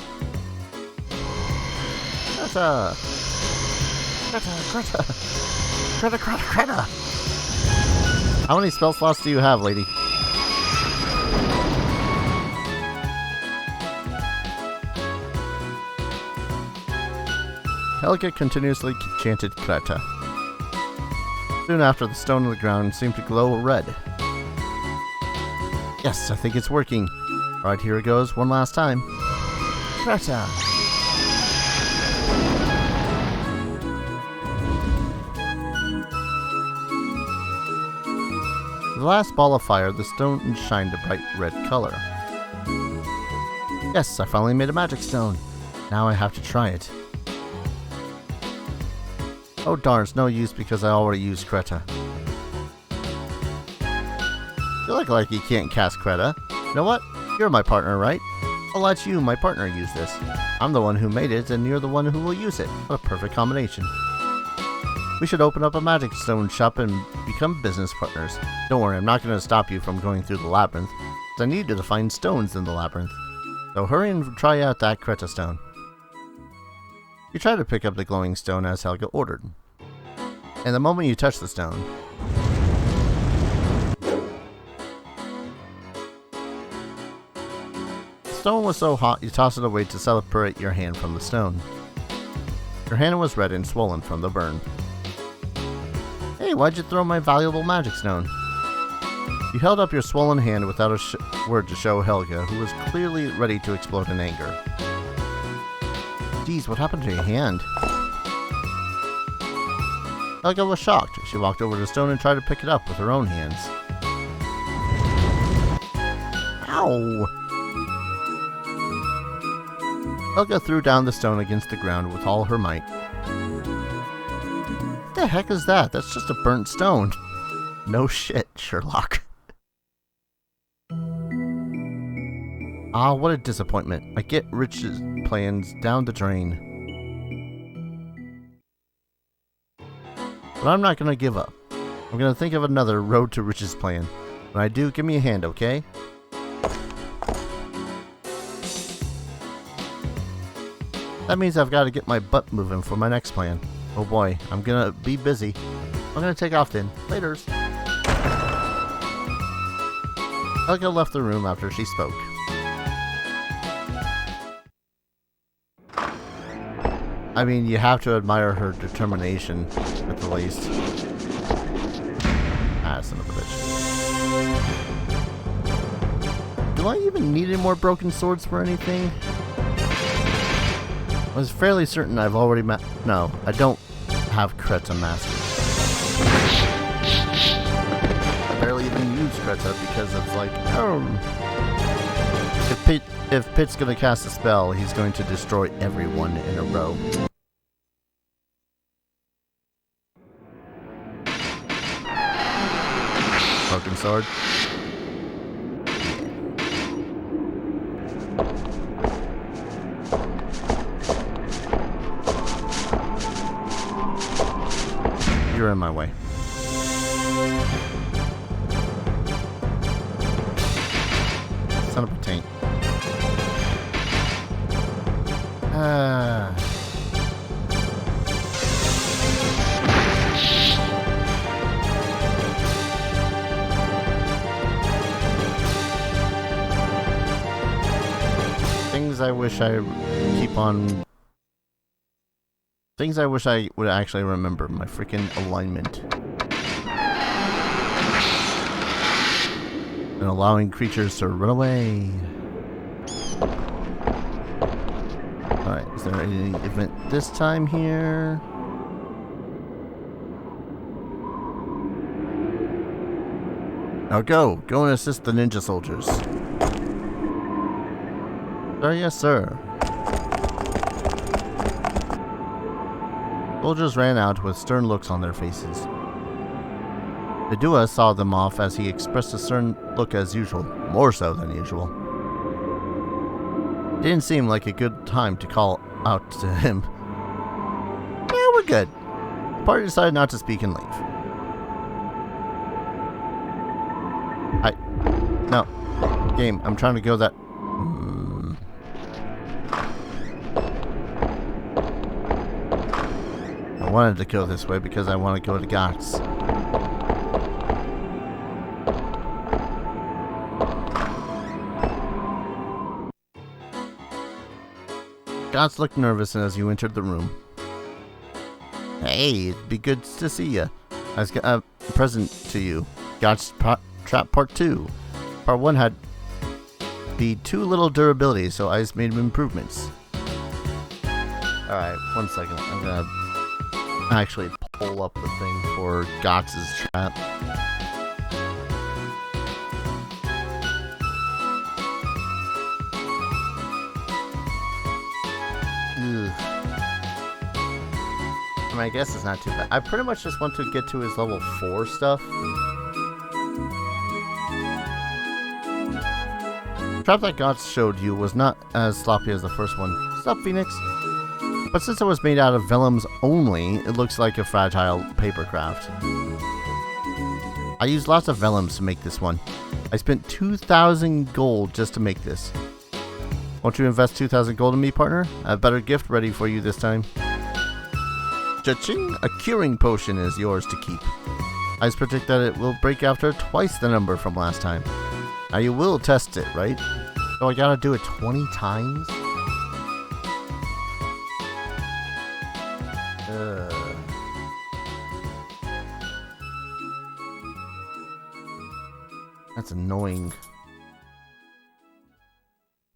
Kreta! Kreta! How many spell slots do you have, lady? Helga continuously chanted Kreta. Soon after, the stone on the ground seemed to glow red. Yes, I think it's working. Alright, here it goes, one last time. Kreta! With the last ball of fire, the stone shined a bright red color. Yes, I finally made a magic stone. Now I have to try it. Oh darn, it's no use because I already used Kreta. You look like you can't cast Kreta. You know what? You're my partner, right? I'll let you, my partner, use this. I'm the one who made it, and you're the one who will use it. What a perfect combination. We should open up a magic stone shop and become business partners. Don't worry, I'm not going to stop you from going through the labyrinth, because I need you to find stones in the labyrinth. So hurry and try out that Kreta stone. You try to pick up the glowing stone as Helga ordered. And the moment you touch the stone, the stone was so hot you toss it away to separate your hand from the stone. Your hand was red and swollen from the burn. Hey, why'd you throw my valuable magic stone? You held up your swollen hand without a word to show Helga, who was clearly ready to explode in anger. Geez, what happened to your hand? Helga was shocked. She walked over to the stone and tried to pick it up with her own hands. Ow! Helga threw down the stone against the ground with all her might. What the heck is that? That's just a burnt stone. No shit, Sherlock. Ah, what a disappointment. My get rich plans down the drain. But I'm not going to give up. I'm going to think of another road to riches plan. When I do, give me a hand, okay? That means I've got to get my butt moving for my next plan. Oh boy, I'm going to be busy. I'm going to take off then. Laters. Helga left the room after she spoke. I mean, you have to admire her determination, at the least. Ah, son of a bitch. Do I even need any more broken swords for anything? I was fairly certain I've already no, I don't have Kreta mastered. I barely even use Kreta because it's like, oh... If Pit's gonna cast a spell, he's going to destroy everyone in a row. Broken sword. You're in my way. Son of a taint. Things I wish I keep on. Things I wish I would actually remember. My freaking alignment. And allowing creatures to run away. Alright, is there any event this time here? Now go! Go and assist the ninja soldiers. Sir, yes, sir. Soldiers ran out with stern looks on their faces. The Dua saw them off as he expressed a stern look as usual, more so than usual. It didn't seem like a good time to call out to him. Yeah, we're good. The party decided not to speak and leave. No. Game, I'm trying to go that... I wanted to go this way because I want to go to Gots. Gots looked nervous as you entered the room. Hey, it'd be good to see you. I've got a present to you. Gots Trap Part 2. Part 1 had the too little durability, so I just made improvements. Alright, 1 second. I'm gonna actually pull up the thing for Gots' trap. I mean, I guess it's not too bad. I pretty much just want to get to his level 4 stuff. The trap that Gots showed you was not as sloppy as the first one. Sup, Phoenix? But since it was made out of vellums only, it looks like a fragile paper craft. I used lots of vellums to make this one. I spent 2,000 gold just to make this. Won't you invest 2,000 gold in me, partner? I have a better gift ready for you this time. Cha-ching! A curing potion is yours to keep. I just predict that it will break after twice the number from last time. Now you will test it, right? So I gotta do it 20 times? That's annoying.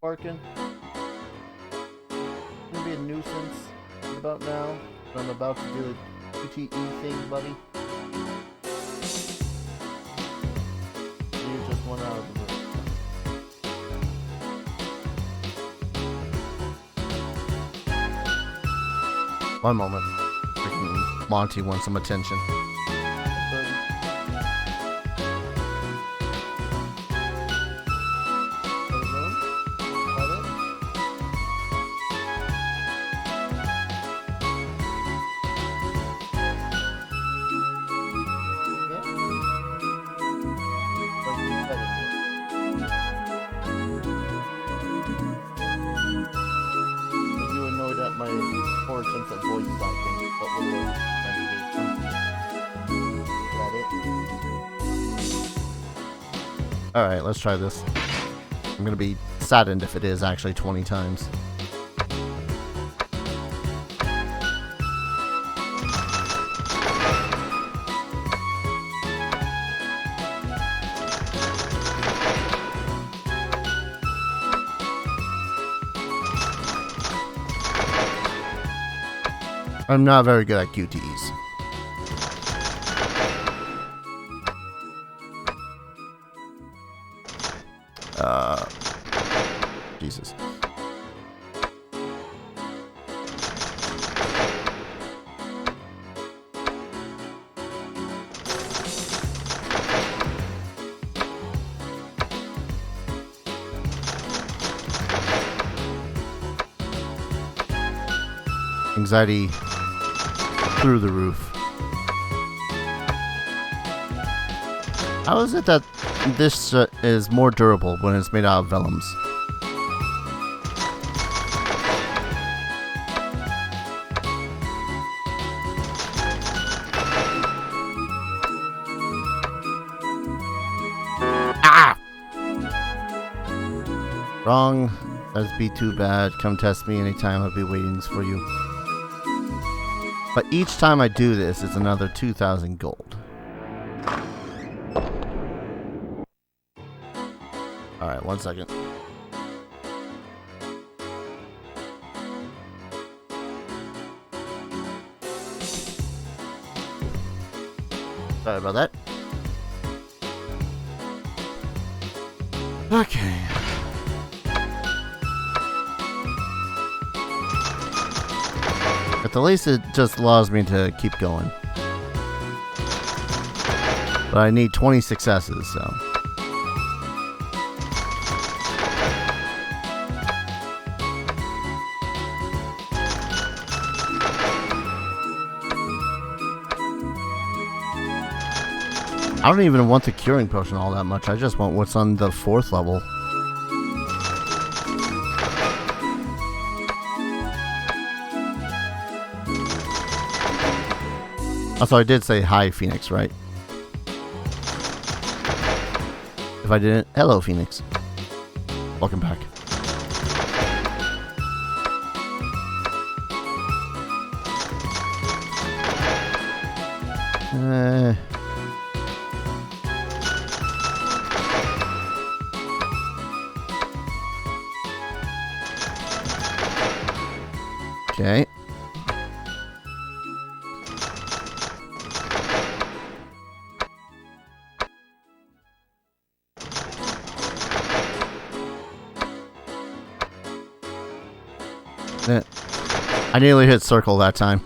Barking. Gonna be a nuisance about now. I'm about to do a QTE thing, buddy. You just went out of the room. One moment. Freaking Monty wants some attention. Alright, let's try this. I'm gonna be saddened if it is actually 20 times. I'm not very good at QTEs. Jesus. Anxiety through the roof. How is it that this is more durable when it's made out of vellums? Ah! Wrong. That'd be too bad. Come test me anytime. I'll be waiting for you. But each time I do this, it's another 2,000 gold. Alright, 1 second. Sorry about that. Okay. At the least it just allows me to keep going. But I need 20 successes, so. I don't even want the curing potion all that much. I just want what's on the 4th level. Also, I did say hi, Phoenix, right? If I didn't, hello, Phoenix. Welcome back. Okay. I nearly hit circle that time.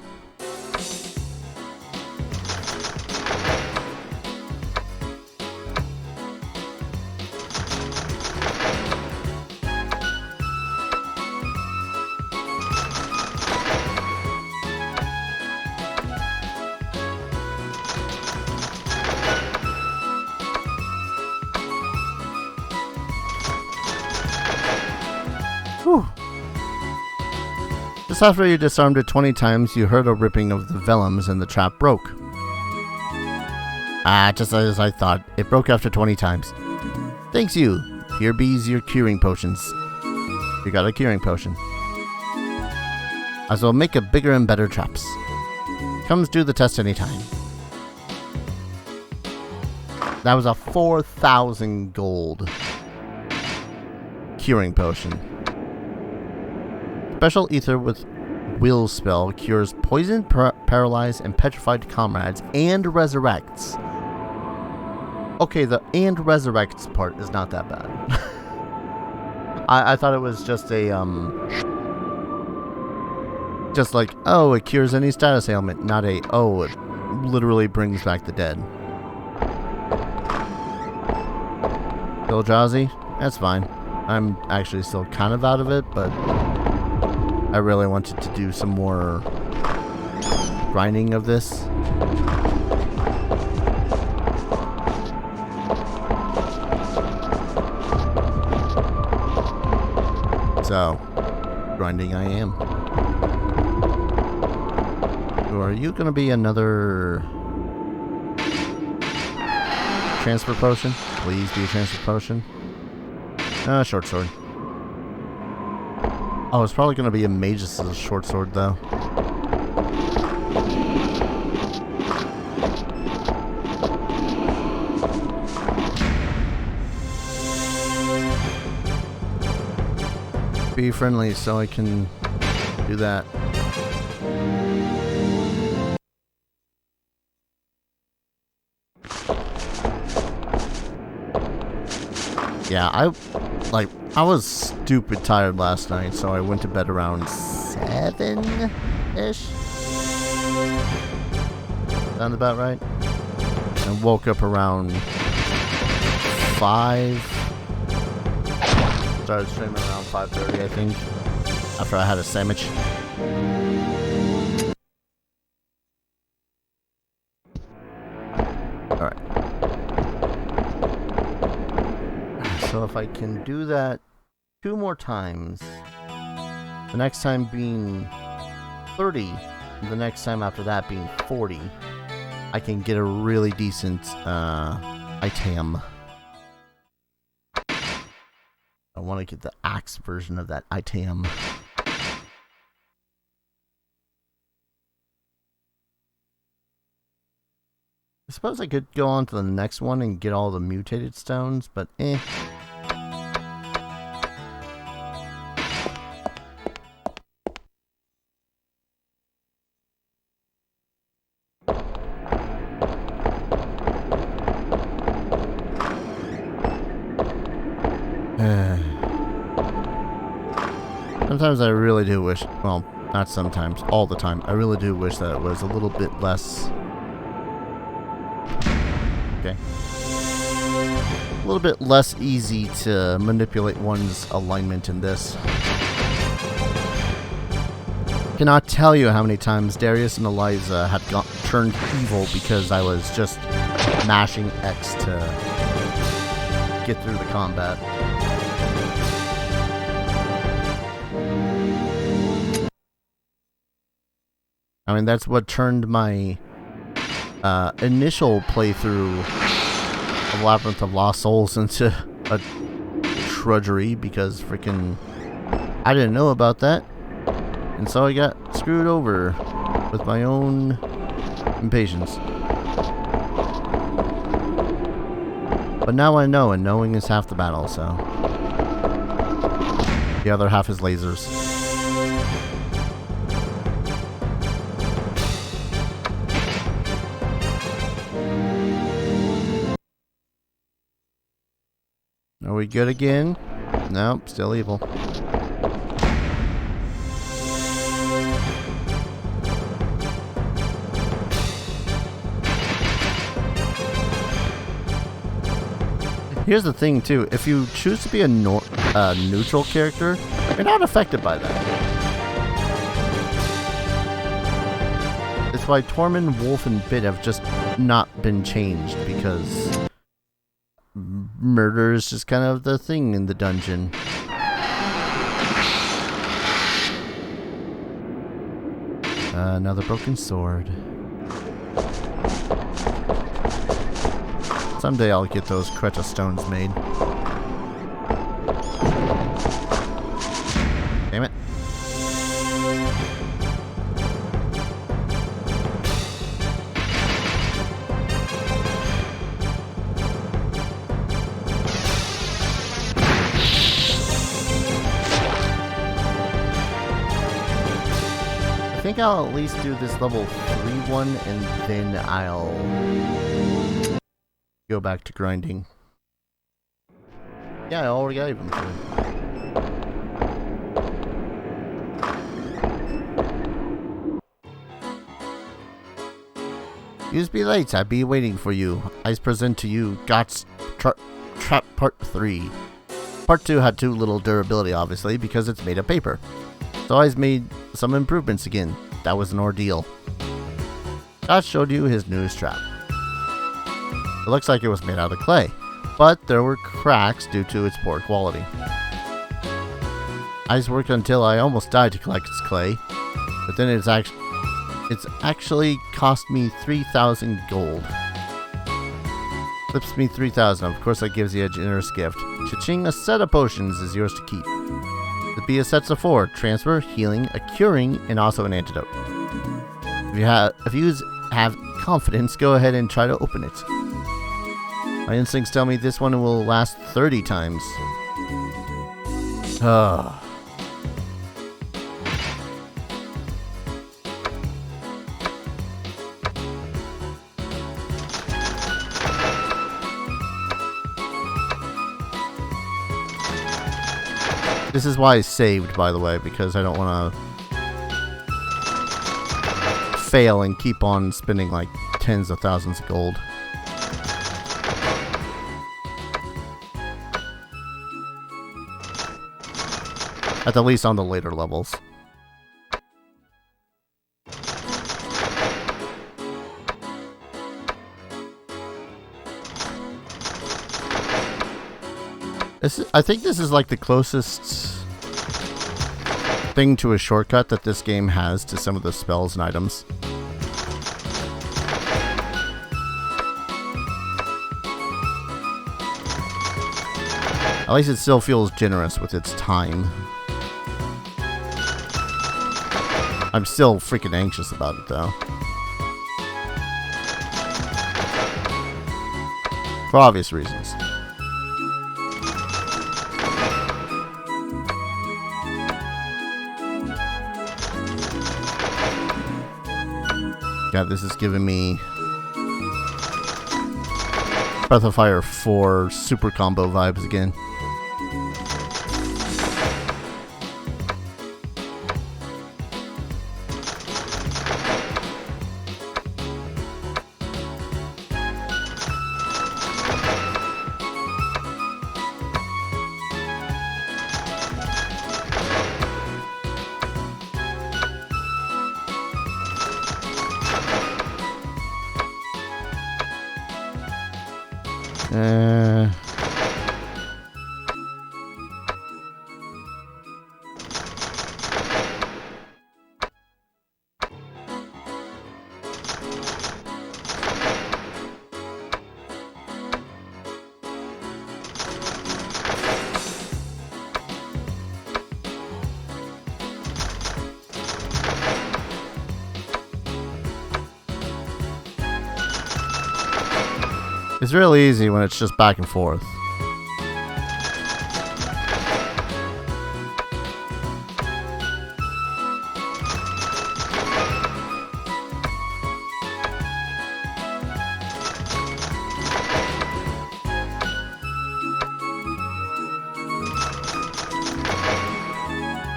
Whew. Just after you disarmed it 20 times, you heard a ripping of the vellums and the trap broke. Ah, just as I thought. It broke after 20 times. Thanks you. Here bees your curing potions. You got a curing potion. As well make a bigger and better traps. Comes do the test anytime. That was a 4,000 gold curing potion. Special ether with will spell cures poisoned, paralyzed, and petrified comrades and resurrects. Okay, the and resurrects part is not that bad. I thought it was just a just like, oh, it cures any status ailment, not a, oh, it literally brings back the dead. Still drowsy? That's fine. I'm actually still kind of out of it, but I really wanted to do some more grinding of this. So, grinding I am. So are you going to be another transfer potion? Please be a transfer potion. Short sword. Oh, it's probably going to be a mage's short sword, though. Be friendly so I can do that. Yeah, I was stupid tired last night, so I went to bed around 7-ish. Sound about right? And woke up around 5. Started streaming around 5:30, I think, after I had a sandwich. Alright. So if I can do that 2 more times, the next time being 30, and the next time after that being 40, I can get a really decent item. I want to get the axe version of that item. I suppose I could go on to the next one and get all the mutated stones, but eh. Sometimes I really do wish, well, not sometimes, all the time, I really do wish that it was a little bit less, okay, a little bit less easy to manipulate one's alignment in this. Cannot tell you how many times Darius and Eliza had turned evil because I was just mashing X to get through the combat. I mean, that's what turned my initial playthrough of Labyrinth of Lost Souls into a trudgery, because freaking I didn't know about that. And so I got screwed over with my own impatience. But now I know, and knowing is half the battle, so the other half is lasers. Are we good again? Nope, still evil. Here's the thing, too. If you choose to be a neutral character, you're not affected by that. It's why Tormund, Wolf, and Bit have just not been changed, because murder is just kind of the thing in the dungeon. Another broken sword. Someday I'll get those Kreta stones made. Damn it. I think I'll at least do this level 3 one, and then I'll go back to grinding. Yeah, I already got even for it. Use be late, I be waiting for you. I present to you Got's Trap Part 3. Part 2 had too little durability, obviously, because it's made of paper. So I's made some improvements again. That was an ordeal. God showed you his newest trap. It looks like it was made out of clay, but there were cracks due to its poor quality. I's worked until I almost died to collect its clay, but then it's actually cost me 3,000 gold. Flips me 3,000. Of course, that gives you a generous gift. Cha-ching, a set of potions is yours to keep. It'd be a set of 4. Transfer, healing, a curing, and also an antidote. If you have confidence, go ahead and try to open it. My instincts tell me this one will last 30 times. This is why I saved, by the way, because I don't want to fail and keep on spending like tens of thousands of gold. At the least on the later levels. I think this is like the closest thing to a shortcut that this game has to some of the spells and items. At least it still feels generous with its time. I'm still freaking anxious about it though. For obvious reasons. God, this is giving me Breath of Fire 4 super combo vibes again. It's really easy when it's just back and forth.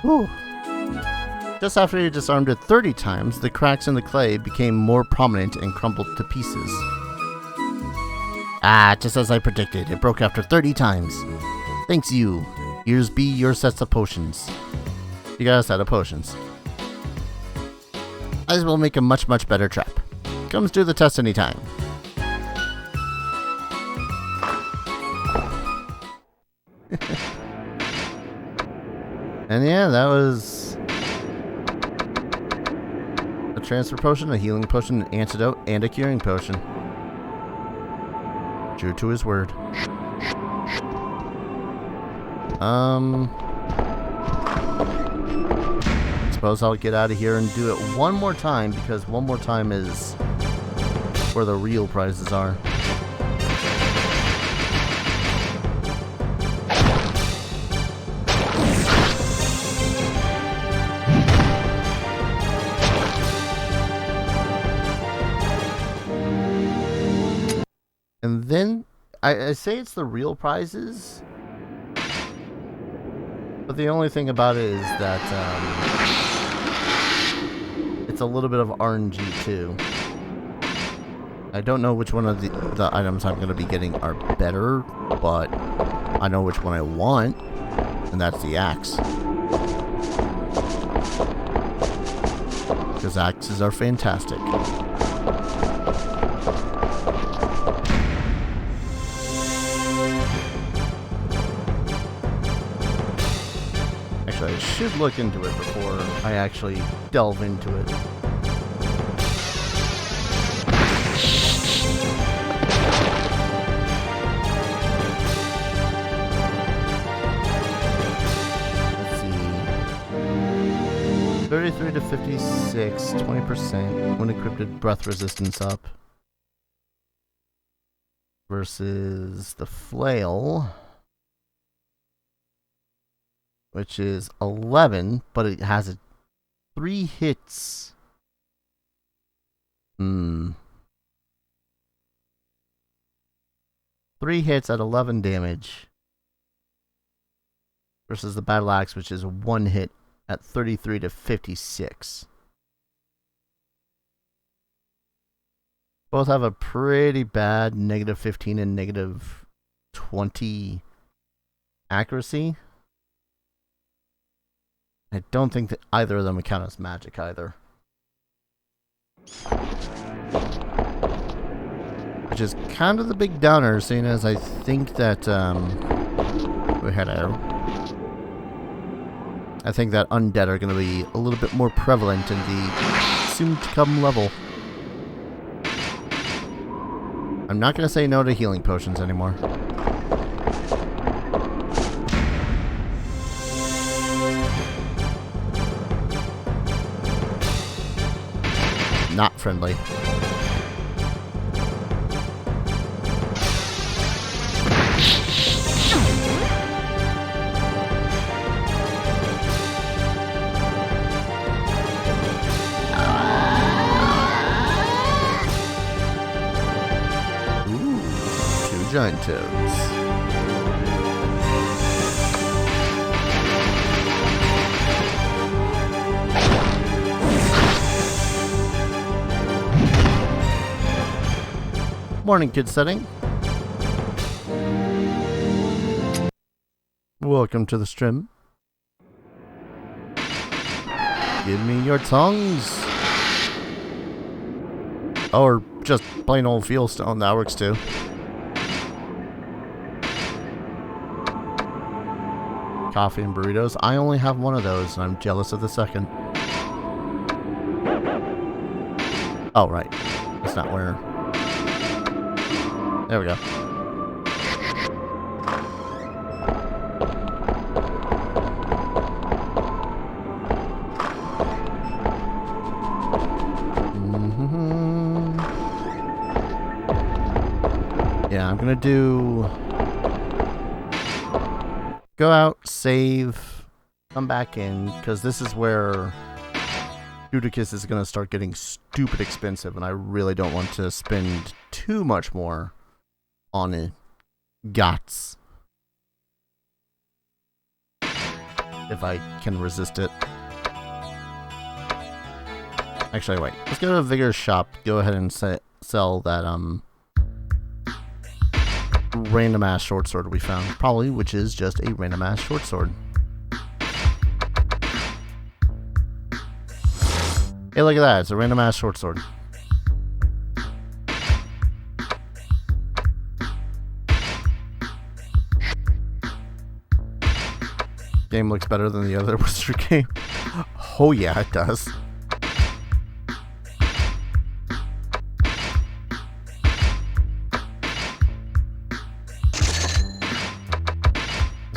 Whew. Just after you disarmed it 30 times, the cracks in the clay became more prominent and crumbled to pieces. Ah, just as I predicted, it broke after 30 times. Thanks you. Here's be your sets of potions. You got a set of potions. As will make a much, much better trap. Comes do the test anytime. And yeah, that was a transfer potion, a healing potion, an antidote, and a curing potion. True to his word. Suppose I'll get out of here and do it one more time, because one more time is where the real prizes are. And then, I say it's the real prizes, but the only thing about it is that it's a little bit of RNG too. I don't know which one of the items I'm going to be getting are better, but I know which one I want, and that's the axe. Because axes are fantastic. I should look into it before I actually delve into it. 33 to 56, 20% when encrypted breath resistance up. Versus the flail, which is 11, but it has 3 hits. 3 hits at 11 damage. Versus the battle axe, which is 1 hit at 33 to 56. Both have a pretty bad -15 and -20 accuracy. I don't think that either of them would count as magic either. Which is kind of the big downer, seeing as I think that I think that undead are going to be a little bit more prevalent in the soon-to-come level. I'm not going to say no to healing potions anymore. Not friendly. Giant toads. Morning, kid setting. Welcome to the stream. Give me your tongues. Or just plain old fieldstone, that works too. Coffee and burritos. I only have one of those, and I'm jealous of the second. Oh, right. That's not where... There we go. Yeah, I'm gonna do... Go out, save, come back in, because this is where Judicus is going to start getting stupid expensive, and I really don't want to spend too much more on it. Gots. If I can resist it. Actually, wait. Let's go to a Vigor's shop, go ahead and sell that, random ass short sword we found, probably, which is just a random ass short sword. Hey, look at that, it's a random ass short sword. Game looks better than the other Wizardry game. Oh yeah, it does.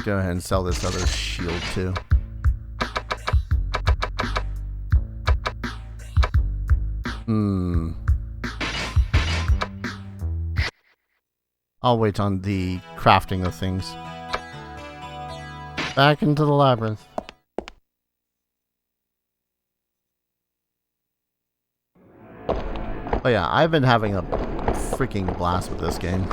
Go ahead and sell this other shield too. I'll wait on the crafting of things. Back into the labyrinth. Oh yeah, I've been having a freaking blast with this game.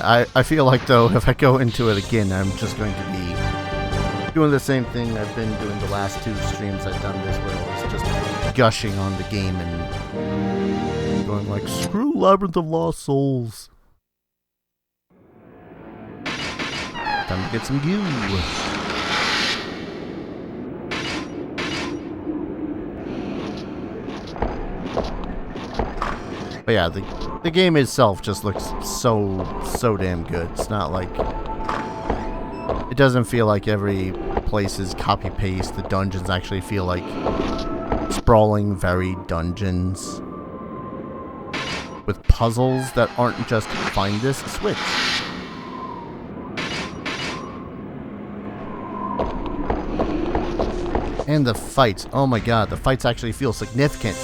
I feel like, though, if I go into it again, I'm just going to be doing the same thing I've been doing the last 2 streams I've done this, where I was just gushing on the game and going like, screw Labyrinth of Lost Souls. Time to get some goo. But yeah, the game itself just looks so damn good. It's not like... It doesn't feel like every place is copy-paste. The dungeons actually feel like sprawling, varied dungeons with puzzles that aren't just find this switch. And the fights. Oh my god, the fights actually feel significant.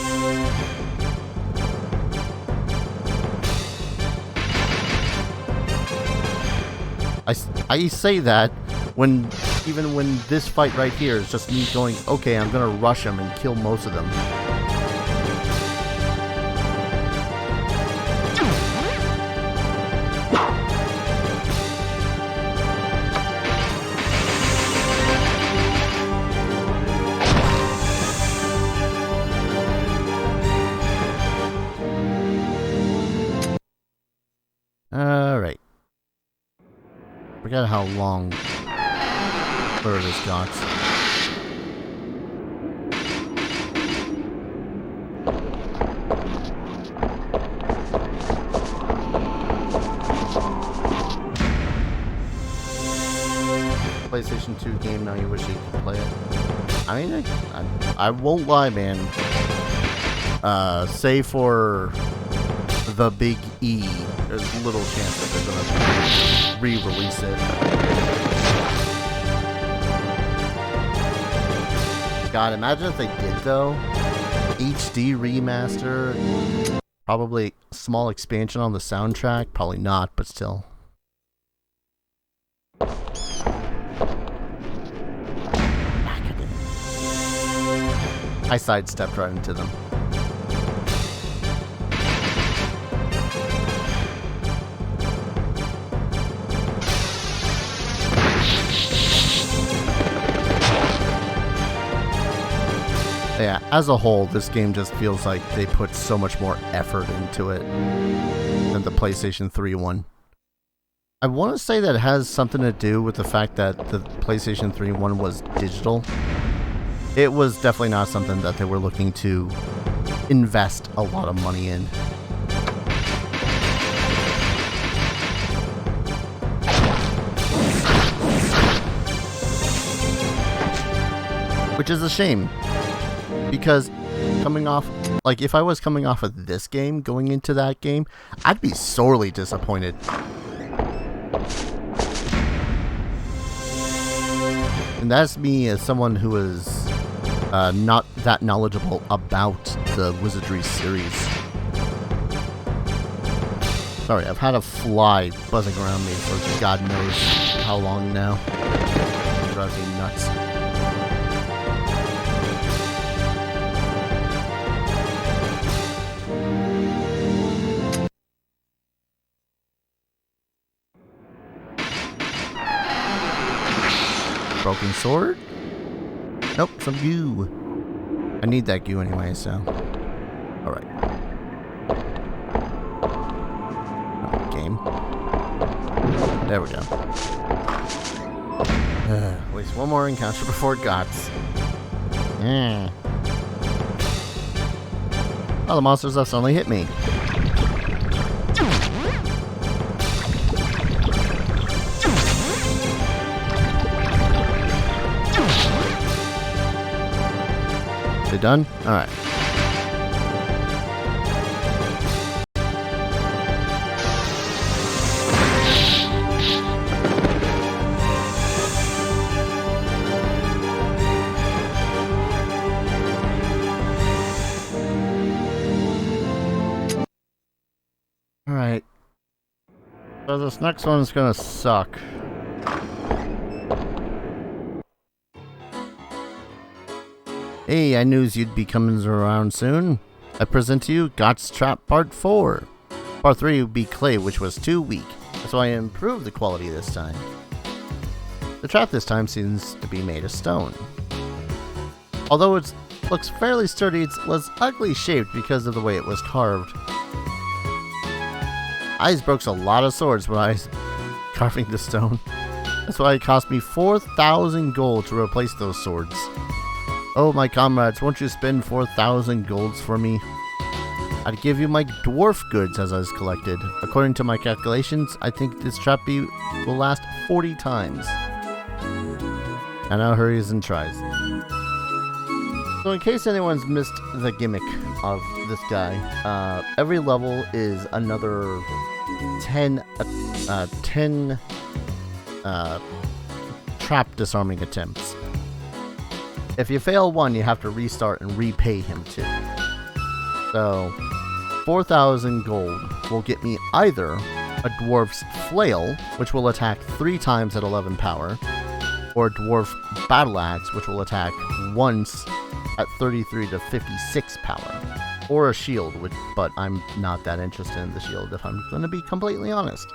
I say that when even when this fight right here is just me going, okay, I'm gonna rush him and kill most of them. Alright. Forget how long this got. PlayStation 2 game, now you wish you could play it. I mean, I won't lie, man. Save for the Big E, there's little chance that they're gonna re-release it. God, imagine if they did though. HD remaster, probably small expansion on the soundtrack, probably not, but still. I sidestepped right into them. Yeah, as a whole, this game just feels like they put so much more effort into it than the PlayStation 3 one. I want to say that it has something to do with the fact that the PlayStation 3 one was digital. It was definitely not something that they were looking to invest a lot of money in. Which is a shame. Because coming off, like if I was coming off of this game, going into that game, I'd be sorely disappointed. And that's me as someone who is not that knowledgeable about the Wizardry series. Sorry, I've had a fly buzzing around me for God knows how long now. It drives me nuts. Broken sword? Nope, some goo. I need that goo anyway, so. Alright. Game. There we go. At least one more encounter before it gots. Yeah. Oh, the monsters have suddenly hit me. They done? Alright. Alright. So this next one's gonna suck. Hey, I knew you'd be coming around soon. I present to you Got's Trap Part 4. Part 3 would be clay, which was too weak. That's why I improved the quality this time. The trap this time seems to be made of stone. Although it looks fairly sturdy, it was ugly shaped because of the way it was carved. I broke a lot of swords when I was carving the stone. That's why it cost me 4,000 gold to replace those swords. Oh, my comrades, won't you spend 4,000 golds for me? I'd give you my dwarf goods as I was collected. According to my calculations, I think this trap will last 40 times. And now hurries and tries. So in case anyone's missed the gimmick of this guy, every level is another 10 trap disarming attempts. If you fail one, you have to restart and repay him 2. So 4,000 gold will get me either a dwarf's flail, which will attack 3 times at 11 power, or a dwarf battle axe, which will attack once at 33 to 56 power, or a shield, but I'm not that interested in the shield if I'm going to be completely honest.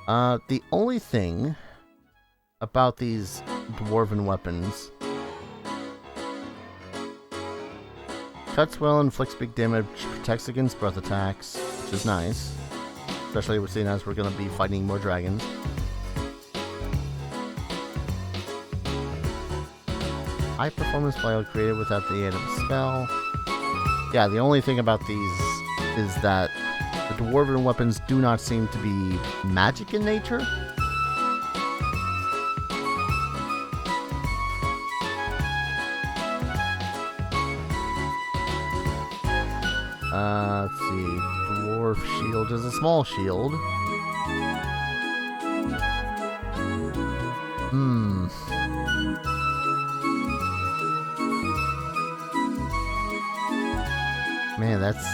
The only thing about these dwarven weapons: cuts well, inflicts big damage, protects against breath attacks, which is nice, especially seeing as we're going to be fighting more dragons. High performance flail created without the aid of a spell. Yeah, the only thing about these is that the dwarven weapons do not seem to be magic in nature. Let's see. Dwarf shield is a small shield. Man, that's...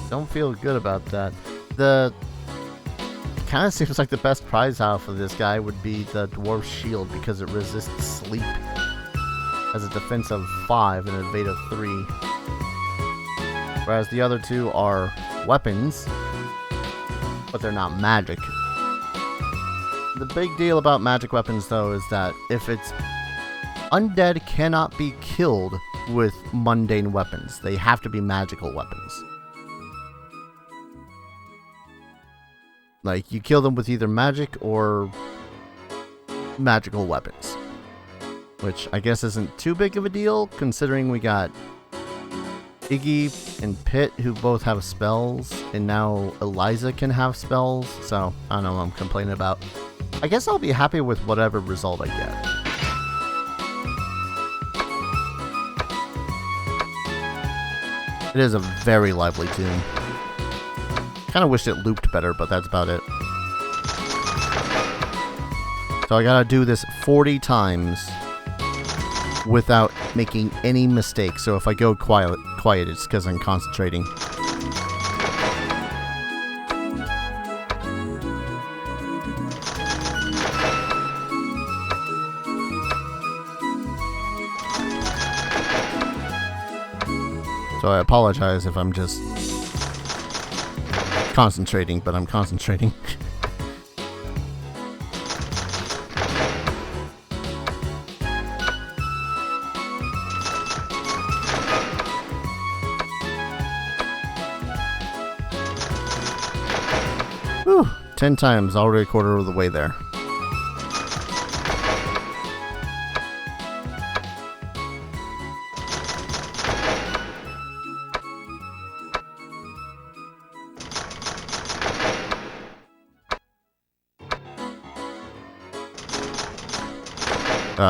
Don't feel good about that. Kind of seems like the best prize out for this guy would be the dwarf shield because it resists sleep. Has a defense of 5 and an evade of 3. Whereas the other two are weapons, but they're not magic. The big deal about magic weapons, though, is that if it's... Undead cannot be killed with mundane weapons. They have to be magical weapons. Like, you kill them with either magic or magical weapons. Which I guess isn't too big of a deal, considering we got Iggy and Pitt, who both have spells, and now Eliza can have spells, so I don't know what I'm complaining about. I guess I'll be happy with whatever result I get. It is a very lively tune. Kind of wish it looped better, but that's about it. So I gotta do this 40 times without making any mistakes. So if I go quiet it's because I'm concentrating. So I apologize if I'm just concentrating, but I'm concentrating. Whew, 10 times, already a quarter of the way there.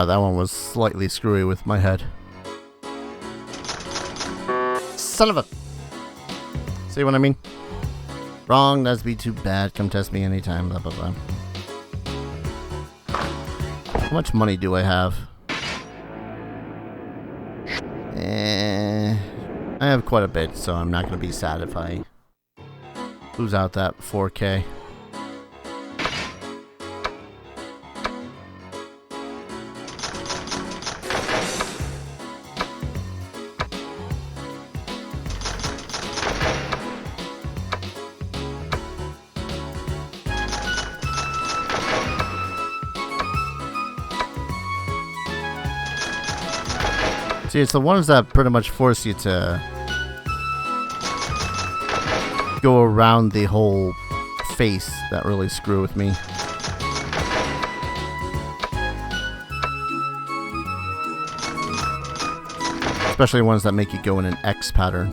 That one was slightly screwy with my head. Son of a... See what I mean? Wrong, that'd be too bad. Come test me anytime, blah blah blah. How much money do I have? I have quite a bit, so I'm not going to be sad if I lose out that 4K. See, it's the ones that pretty much force you to go around the whole face that really screw with me. Especially ones that make you go in an X pattern.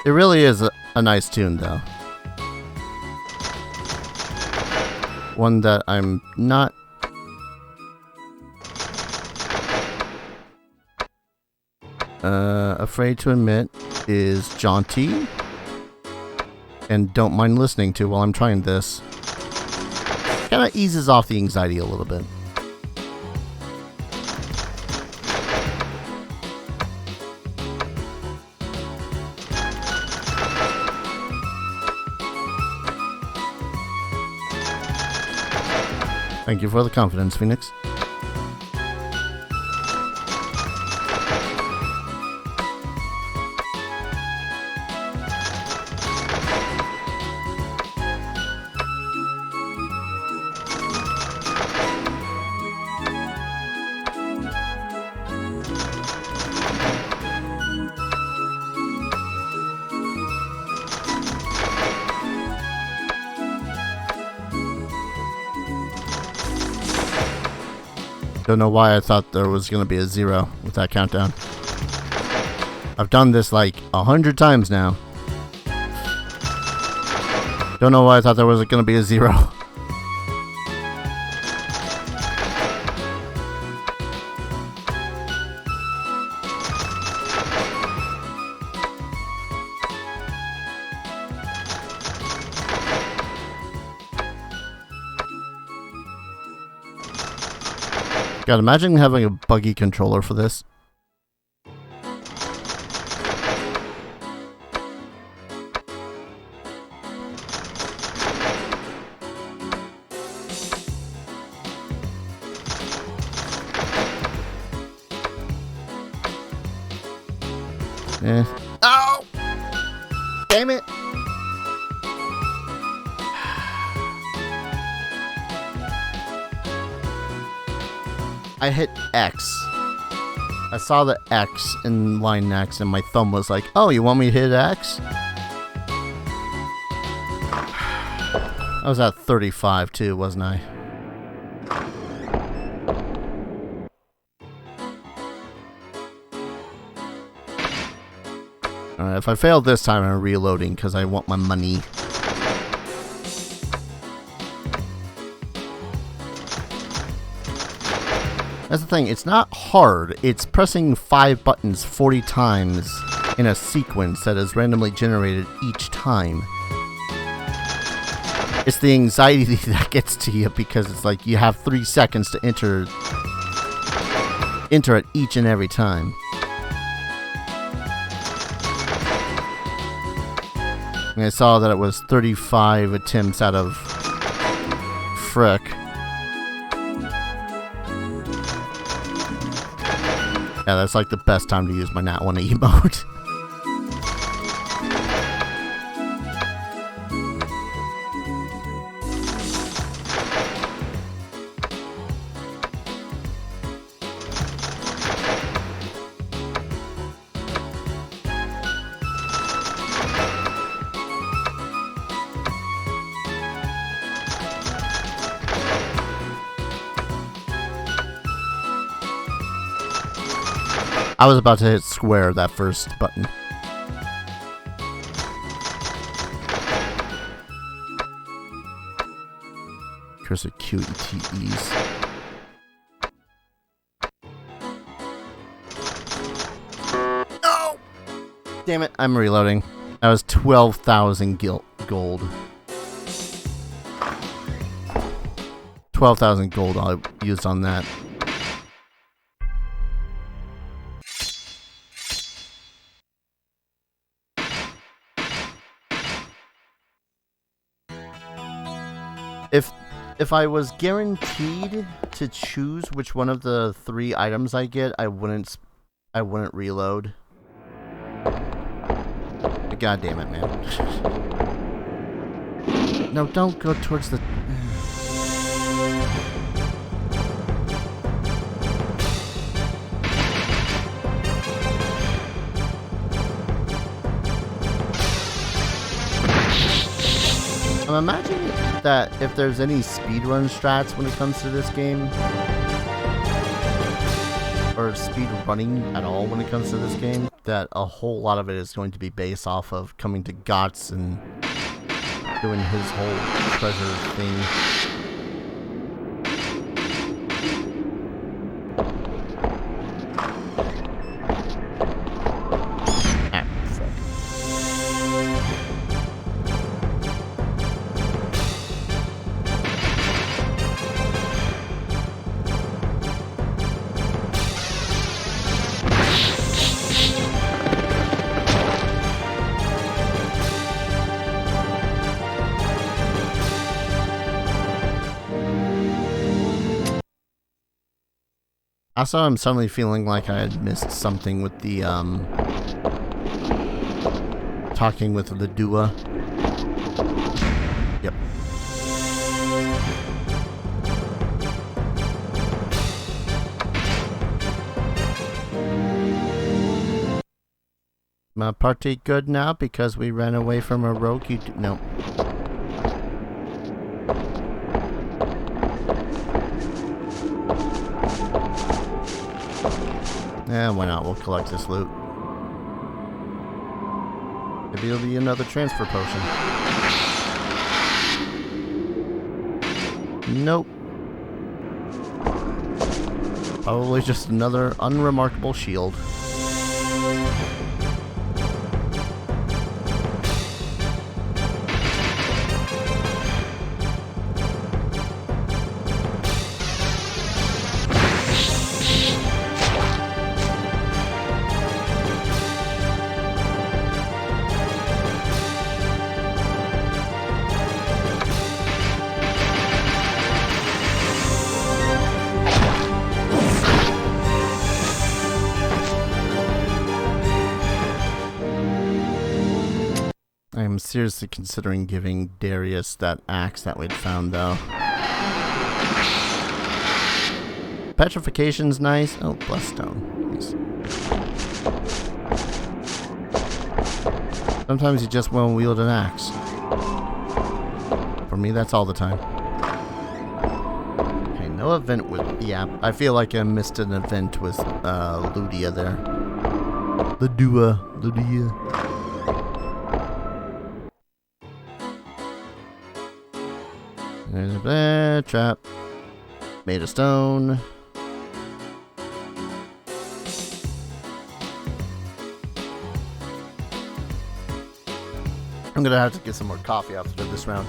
It really is a nice tune, though. One that I'm not afraid to admit is jaunty and don't mind listening to while I'm trying this. Kind of eases off the anxiety a little bit. Thank you for the confidence, Phoenix. Don't know why I thought there was going to be a 0 with that countdown. I've done this like 100 times now. Don't know why I thought there was going to be a 0. God, imagine having a buggy controller for this. Eh. Oh! Damn it! I hit X. I saw the X in line next and my thumb was like, oh, you want me to hit X? I was at 35 too, wasn't I? Alright, if I fail this time, I'm reloading because I want my money. That's the thing, it's not hard. It's pressing 5 buttons 40 times in a sequence that is randomly generated each time. It's the anxiety that gets to you because it's like you have 3 seconds to enter it each and every time. And I saw that it was 35 attempts out of frick. Yeah, that's like the best time to use my Nat 1 emote. I was about to hit square, that first button. Cursor QETEs. No! Damn it, I'm reloading. That was 12,000 gold. 12,000 gold I used on that. If I was guaranteed to choose which one of the 3 items I get, I wouldn't reload. God damn it, man. No, don't go towards the... I'm imagining that if there's any speedrun strats when it comes to this game, or speed running at all when it comes to this game, that a whole lot of it is going to be based off of coming to Gots and doing his whole treasure thing. Also, I'm suddenly feeling like I had missed something with the, talking with the Dua. Yep. My party good now because we ran away from a rogue? No. Yeah, why not? We'll collect this loot. Maybe it'll be another transfer potion. Nope. Probably just another unremarkable shield. I'm seriously considering giving Darius that axe that we'd found, though. Petrification's nice. Oh, Bloodstone. Nice. Sometimes you just won't wield an axe. For me, that's all the time. Okay, no event with... Yeah, I feel like I missed an event with Ludia there. The Dua. Ludia. There's a bad trap. Made of stone. I'm gonna have to get some more coffee after this round.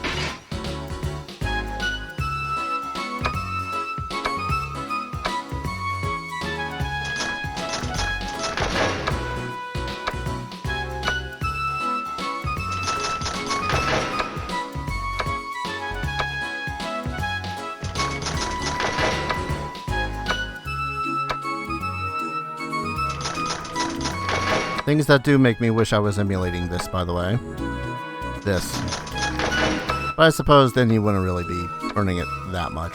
Things that do make me wish I was emulating this, by the way. This. But I suppose then you wouldn't really be earning it that much.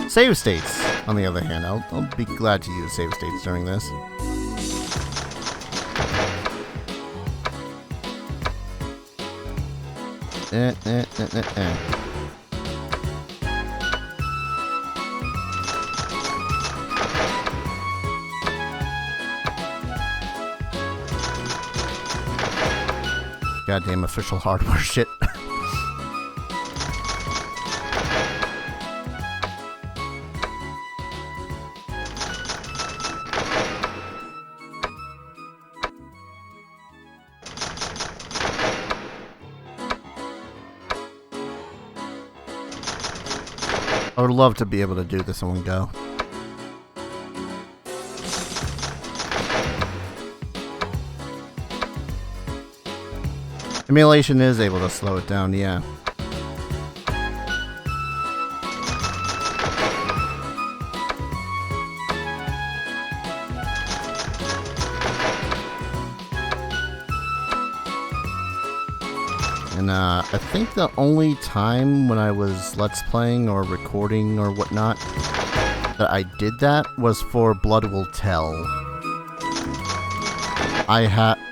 Save states, on the other hand. I'll be glad to use save states during this. Goddamn official hardware shit. I would love to be able to do this in one go. Emulation is able to slow it down, yeah. And I think the only time when I was Let's Playing or recording or whatnot that I did that was for Blood Will Tell.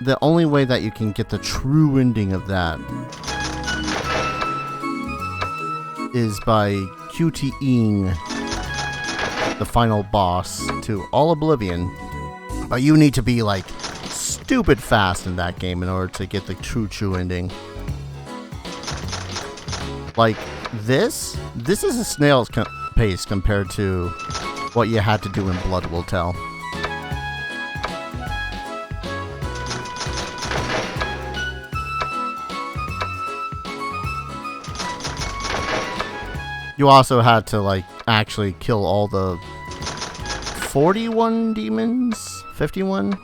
The only way that you can get the true ending of that is by QTEing the final boss to all oblivion. But you need to be like stupid fast in that game in order to get the true ending. Like, this is a snail's pace compared to what you had to do in Blood Will Tell. You also had to, like, actually kill all the 41 demons? 51?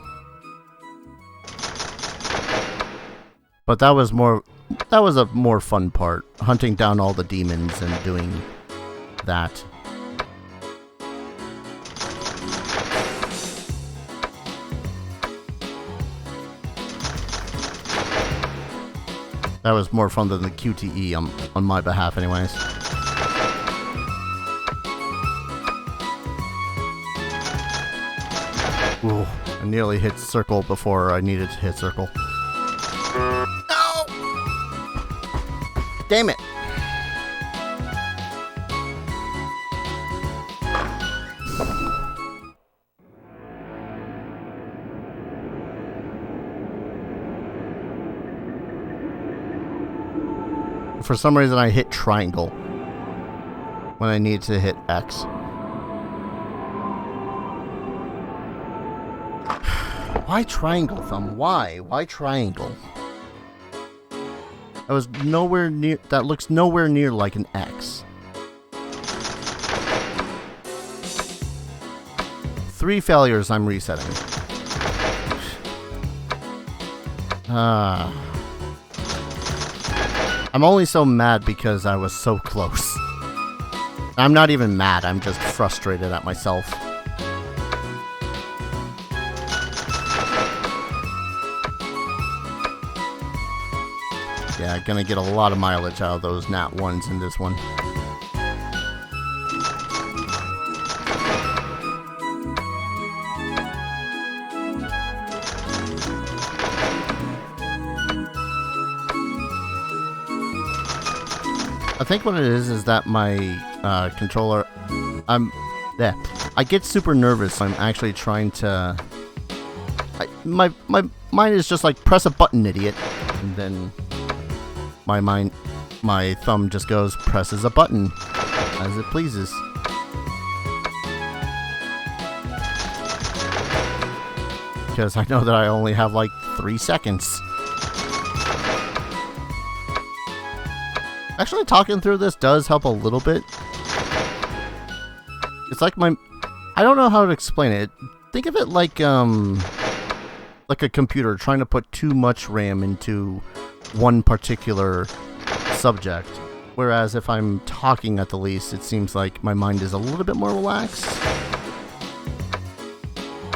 But that was a more fun part. Hunting down all the demons and doing that. That was more fun than the QTE on my behalf anyways. Ooh, I nearly hit circle before I needed to hit circle. No! Damn it! For some reason I hit triangle when I need to hit X. Why triangle, Thumb? Why? Why triangle? That was nowhere near. That looks nowhere near like an X. 3 failures. I'm resetting. I'm only so mad because I was so close. I'm not even mad. I'm just frustrated at myself. Yeah, gonna get a lot of mileage out of those nat 1s in this one. I think what it is that my controller, I get super nervous. I'm actually trying to. My mind is just like press a button, idiot, and then my thumb just goes presses a button as it pleases. Because I know that I only have like 3 seconds. Actually, talking through this does help a little bit. It's like I don't know how to explain it. Think of it like a computer trying to put too much RAM into one particular subject. Whereas if I'm talking at the least, it seems like my mind is a little bit more relaxed.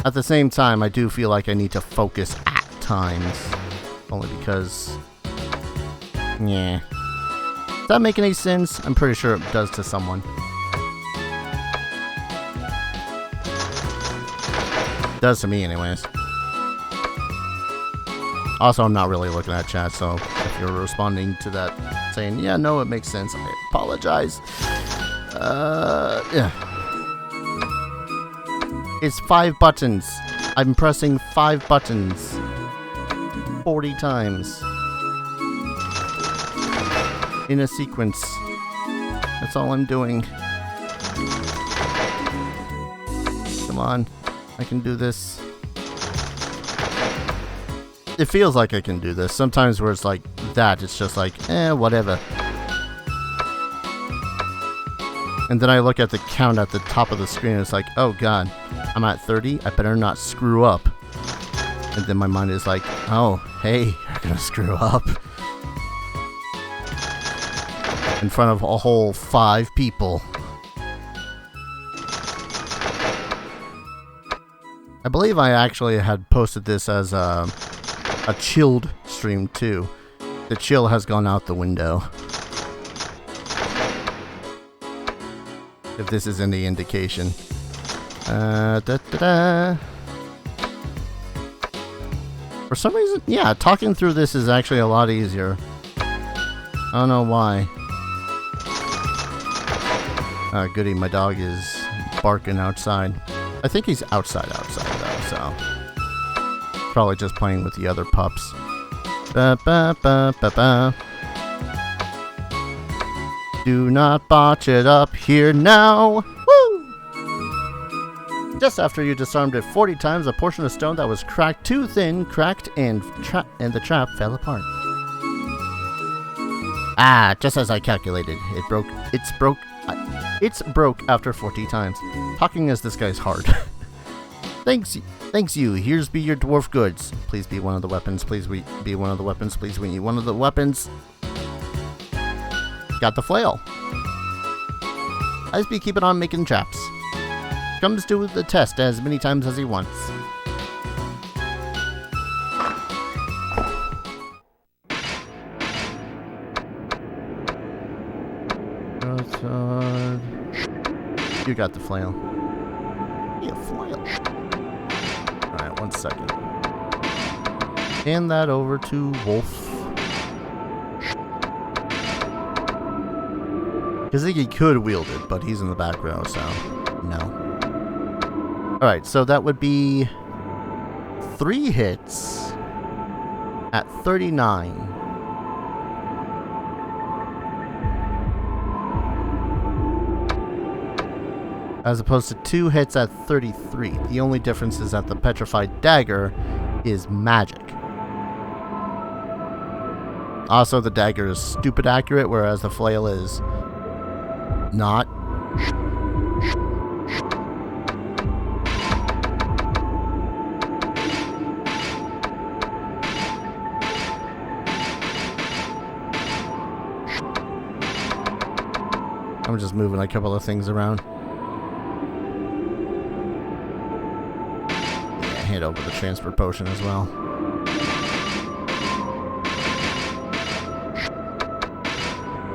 At the same time, I do feel like I need to focus at times. Only because... yeah. Does that make any sense? I'm pretty sure it does to someone. It does to me anyways. Also, I'm not really looking at chat, so if you're responding to that saying, yeah, no, it makes sense, I apologize. Yeah. It's 5 buttons. I'm pressing 5 buttons 40 times in a sequence. That's all I'm doing. Come on, I can do this. It feels like I can do this. Sometimes where it's like that, it's just like, whatever. And then I look at the count at the top of the screen and it's like, oh god, I'm at 30, I better not screw up. And then my mind is like, oh, hey, you're gonna screw up. In front of a whole 5 people. I believe I actually had posted this as a chilled stream too. The chill has gone out the window. If this is any indication. For some reason, yeah, talking through this is actually a lot easier. I don't know why. Goody, my dog is barking outside. I think he's outside though, so. probably just playing with the other pups. Ba, ba, ba, ba, ba. Do not botch it up here now. Woo! Just after you disarmed it 40 times, a portion of stone that was cracked too thin cracked and the trap fell apart. Ah, just as I calculated. It's broke after 40 times. Talking as this guy's hard. Thanks you. Here's be your dwarf goods. Please be one of the weapons. Please be one of the weapons. Please be one of the weapons. Got the flail. I'll be keeping on making traps. Comes to the test as many times as he wants. You got the flail. Yeah, flail. Alright, 1 second. Hand that over to Wolf. Because he could wield it, but he's in the back row, so no. Alright, so that would be 3 hits at 39. As opposed to 2 hits at 33. The only difference is that the petrified dagger is magic. Also, the dagger is stupid accurate, whereas the flail is not. I'm just moving a couple of things around. Hand over the transfer potion as well.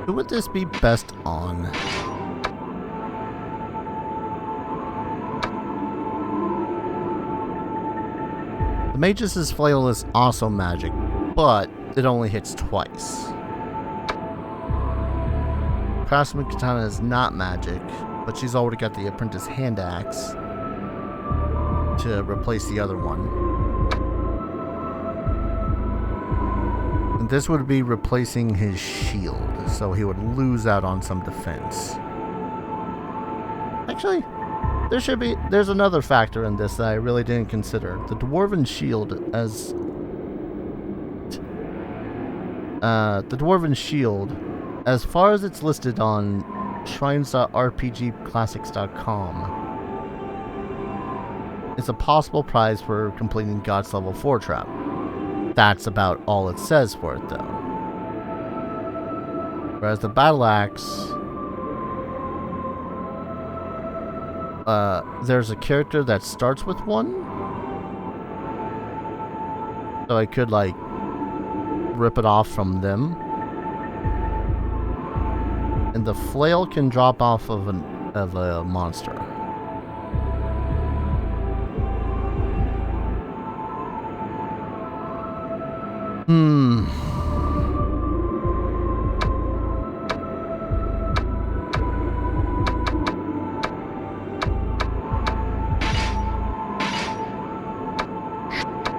Who would this be best on? The Mage's flail is also magic, but it only hits twice. Craftsman Katana is not magic, but she's already got the Apprentice Hand Axe to replace the other one. And this would be replacing his shield, so he would lose out on some defense. Actually, there's another factor in this that I really didn't consider. The Dwarven Shield as far as it's listed on shrines.rpgclassics.com, it's a possible prize for completing God's Level 4 trap. That's about all it says for it, though. Whereas the Battle Axe, there's a character that starts with 1. So I could, like, rip it off from them. And the flail can drop off of a monster.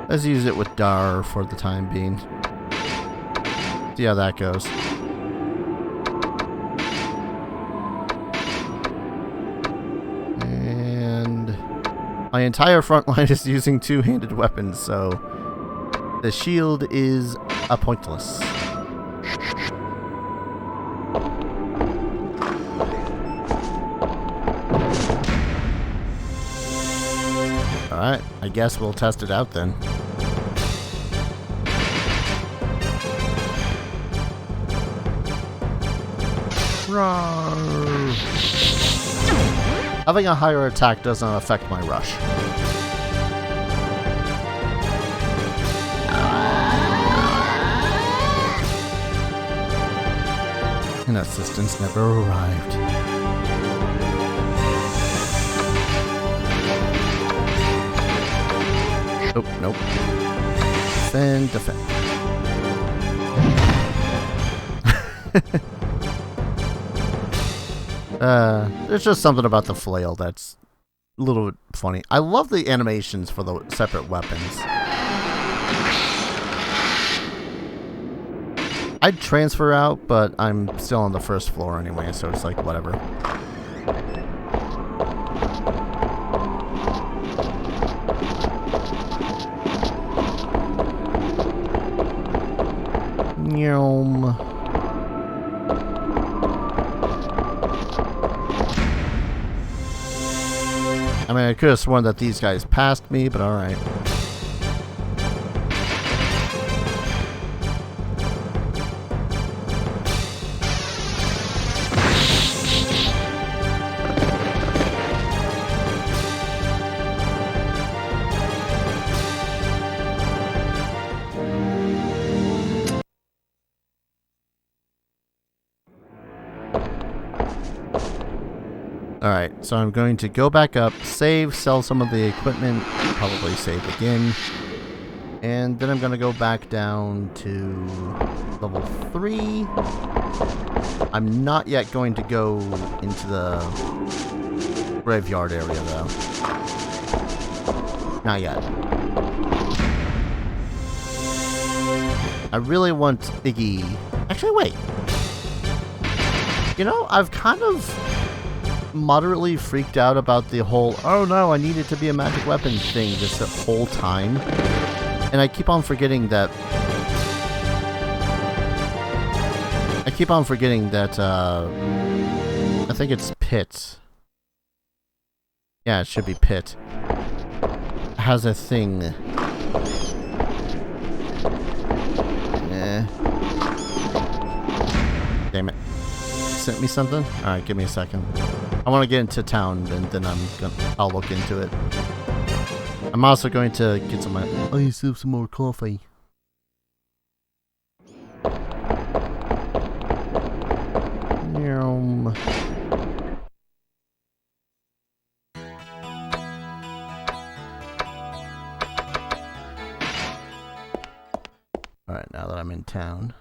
Let's use it with Dar for the time being. See how that goes. And my entire front line is using 2-handed weapons, so the shield is a pointless. Alright, I guess we'll test it out then. Roar. Having a higher attack doesn't affect my rush. And assistance never arrived. Oh, nope. Defend, defend. There's just something about the flail that's a little bit funny. I love the animations for the separate weapons. I'd transfer out, but I'm still on the first floor anyway, so it's like, whatever. Yum. I mean, I could have sworn that these guys passed me, but alright. Alright, so I'm going to go back up, save, sell some of the equipment, probably save again, and then I'm going to go back down to level 3. I'm not yet going to go into the graveyard area though. Not yet. I really want Iggy. Actually, wait. You know, I've kind of moderately freaked out about the whole, oh no, I need it to be a magic weapon thing this whole time. And I keep on forgetting that... I think it's Pit. Yeah, it should be Pit. Has a thing. Damn it. Sent me something? Alright, give me a second. I want to get into town, and then I'll look into it. I'm also going to get some... I used to have some more coffee. Alright, now that I'm in town.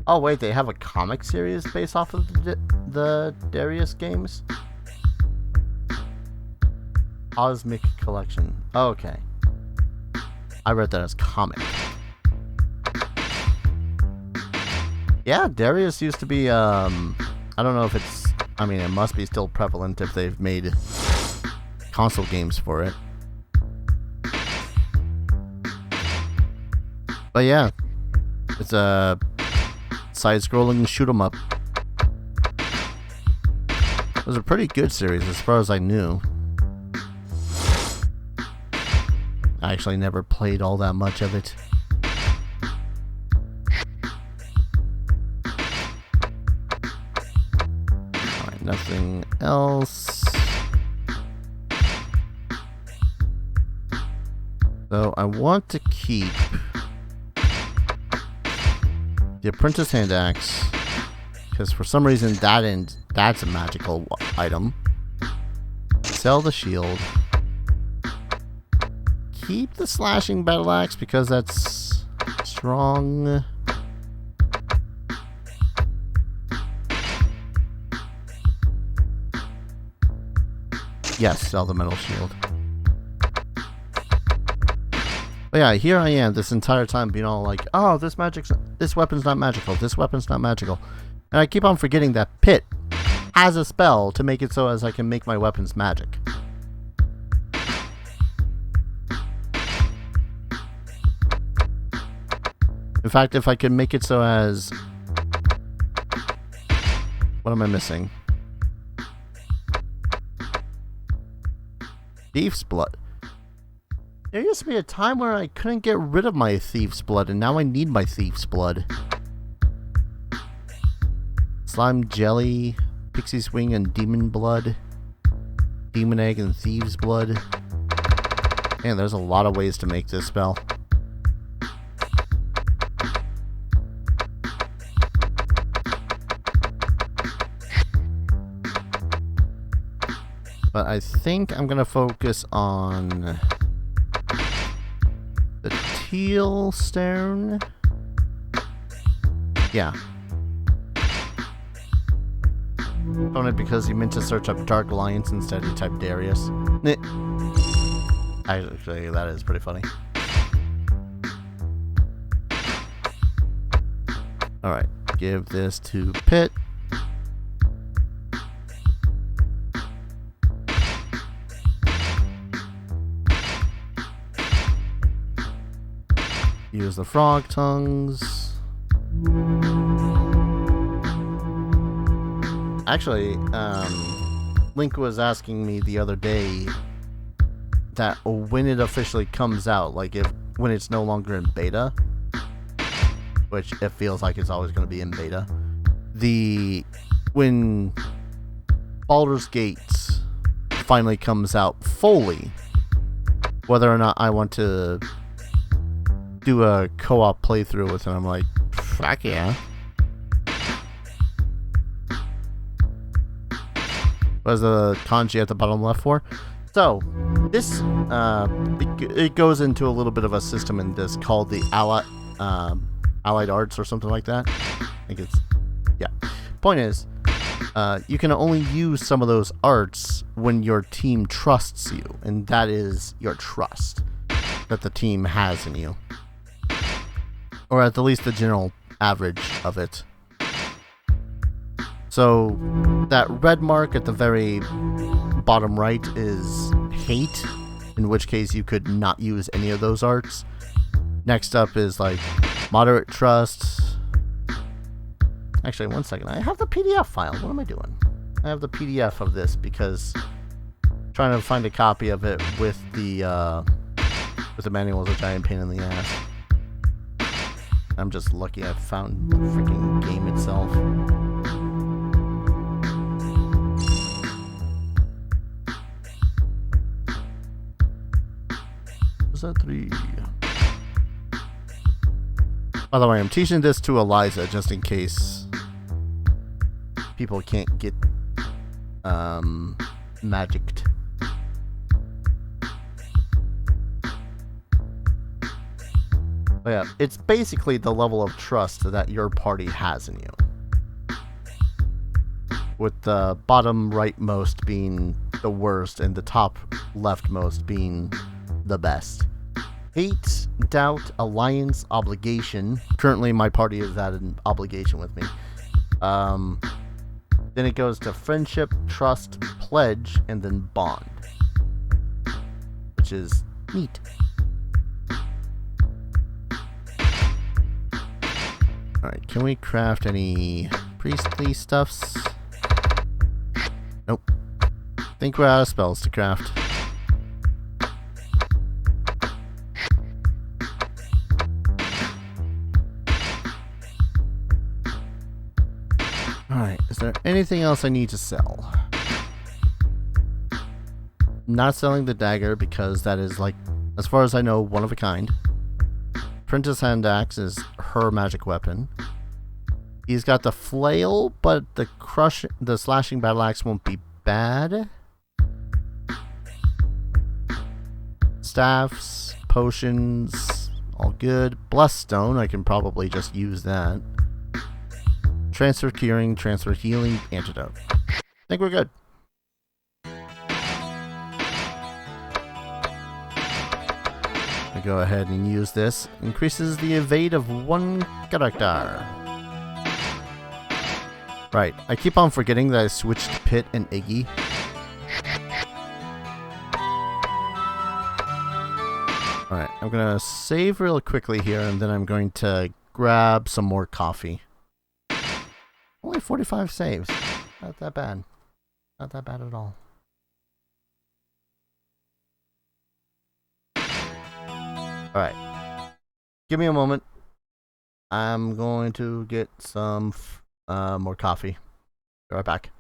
Oh wait, they have a comic series based off of the Darius games? Cosmic Collection. Oh, okay. I read that as comic. Yeah, Darius used to be, I don't know if it's... I mean, it must be still prevalent if they've made console games for it. But yeah. It's a side-scrolling shoot-'em-up. It was a pretty good series as far as I knew. I actually never played all that much of it. Alright, nothing else. So I want to keep the Apprentice Hand Axe, because for some reason that's a magical item. Sell the shield. Keep the Slashing Battle Axe because that's strong. Yes, sell the Metal Shield. But yeah, here I am this entire time being all like, oh, this weapon's not magical, this weapon's not magical. And I keep on forgetting that Pit has a spell to make it so as I can make my weapons magic. In fact, if I could make it so as... What am I missing? Thief's Blood. There used to be a time where I couldn't get rid of my Thief's Blood, and now I need my Thief's Blood. Slime Jelly, Pixie's Wing, and Demon Blood. Demon Egg and Thieves' Blood. Man, there's a lot of ways to make this spell. But I think I'm gonna focus on the teal stone. Yeah. Only because he meant to search up Dark Alliance instead he typed Darius. Actually, that is pretty funny. Alright, give this to Pit. Use the frog tongues. Actually, Link was asking me the other day that when it officially comes out, like when it's no longer in beta, which it feels like it's always going to be in beta, when Baldur's Gate finally comes out fully, whether or not I want to do a co-op playthrough with it. I'm like, fuck yeah. What is the kanji at the bottom left for? So, this, it goes into a little bit of a system in this called the Allied Arts or something like that. I think it's, yeah. Point is, you can only use some of those arts when your team trusts you, and that is your trust that the team has in you. Or at the least the general average of it. So, that red mark at the very bottom right is hate, in which case you could not use any of those arts. Next up is like moderate trust. Actually, one second. I have the PDF file. What am I doing? I have the PDF of this because trying to find a copy of it with the manual is a giant pain in the ass. I'm just lucky I found the freaking game itself. Was that 3? By the way, I'm teaching this to Eliza just in case people can't get magicked. But yeah, it's basically the level of trust that your party has in you. With the bottom rightmost being the worst and the top leftmost being the best. Hate, doubt, alliance, obligation. Currently my party is at an obligation with me. Then it goes to friendship, trust, pledge, and then bond. Which is neat. Alright, can we craft any priestly stuffs? Nope. Think we're out of spells to craft. Alright, is there anything else I need to sell? Not selling the dagger because that is, like, as far as I know, one of a kind. Prentice Hand Axe is her magic weapon. He's got the flail, but the slashing battle axe won't be bad. Staffs, potions, all good. Blessstone, I can probably just use that. Transfer curing, transfer healing, antidote. I think we're good. I go ahead and use this. Increases the evade of 1 character. Right, I keep on forgetting that I switched Pit and Iggy. Alright, I'm gonna save real quickly here and then I'm going to grab some more coffee. Only 45 saves. Not that bad. Not that bad at all. Alright. Give me a moment. I'm going to get some more coffee. Be right back.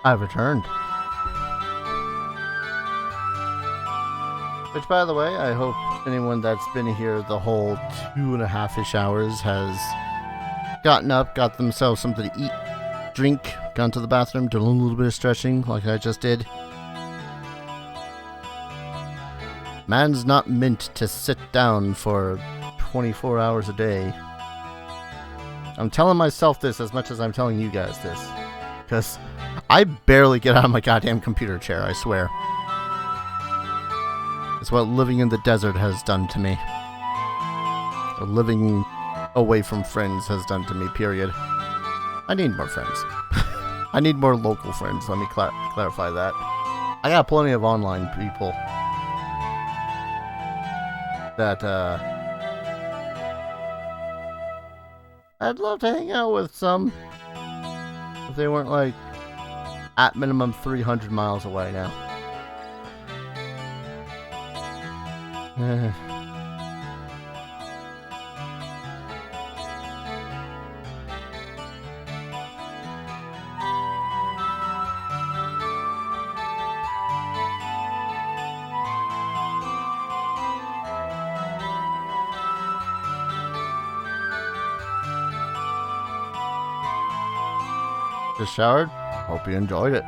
I've returned. Which, by the way, I hope anyone that's been here the whole 2.5-ish hours has gotten up, got themselves something to eat, drink, gone to the bathroom, done a little bit of stretching like I just did. Man's not meant to sit down for 24 hours a day. I'm telling myself this as much as I'm telling you guys this. Because I barely get out of my goddamn computer chair, I swear. It's what living in the desert has done to me. Or living away from friends has done to me, period. I need more friends. I need more local friends, let me clarify that. I got plenty of online people that, I'd love to hang out with some. If they weren't, like, at minimum 300 miles away now. Just showered. Hope you enjoyed it.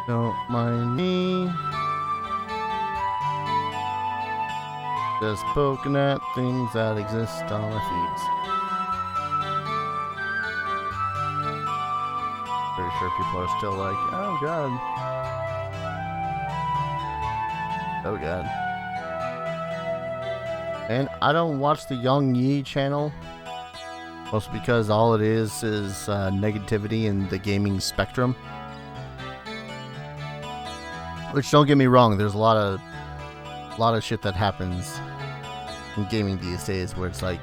Don't mind me. Just poking at things that exist on my feeds. Pretty sure people are still like, oh god. Oh god. And I don't watch the Young Yi channel. Mostly because all it is negativity in the gaming spectrum. Which, don't get me wrong, there's a lot of shit that happens in gaming these days where it's like,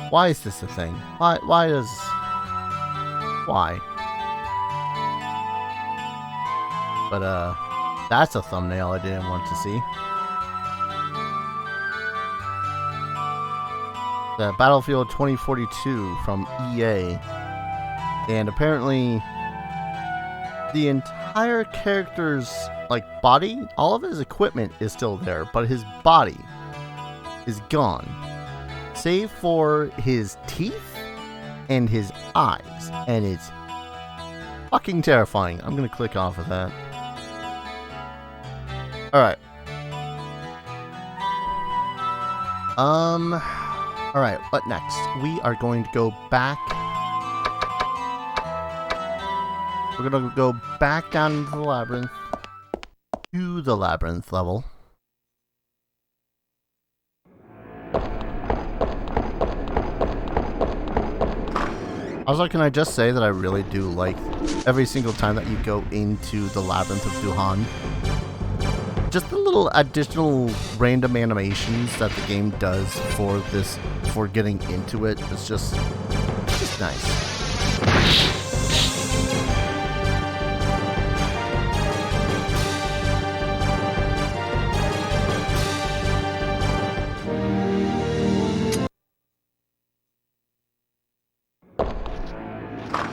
why is this a thing? Why? But that's a thumbnail I didn't want to see. The Battlefield 2042 from EA, and apparently the entire character's like body, all of his equipment is still there, but his body is gone, save for his teeth and his eyes, and it's fucking terrifying. I'm gonna click off of that. Alright. Alright, what next? We are going to go back. We're gonna go back down into the labyrinth. To the labyrinth level. Also, can I just say that I really do like every single time that you go into the labyrinth of Duhan. Just the little additional random animations that the game does for getting into it. It's just nice.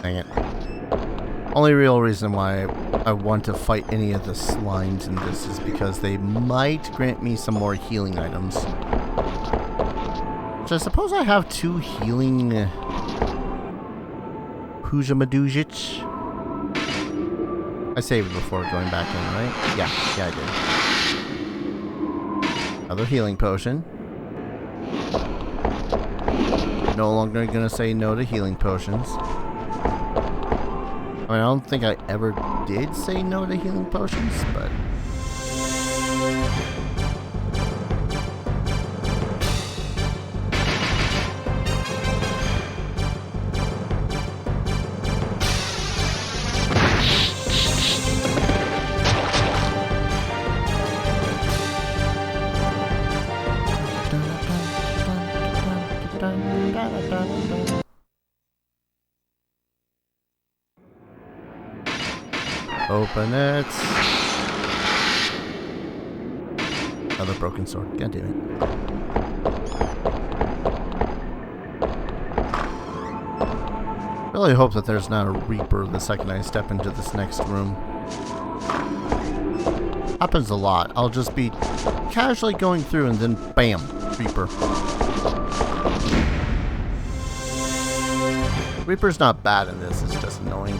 Dang it. Only real reason why I want to fight any of the slimes in this is because they might grant me some more healing items. So I suppose I have 2 healing Hujamadujich. I saved before going back in, right? Yeah, I did. Another healing potion. No longer gonna say no to healing potions. I mean, I don't think I ever did say no to healing potions, but... Open it. Another broken sword. God damn it. Really hope that there's not a Reaper the second I step into this next room. Happens a lot. I'll just be casually going through and then bam, Reaper. Reaper's not bad in this, it's just annoying.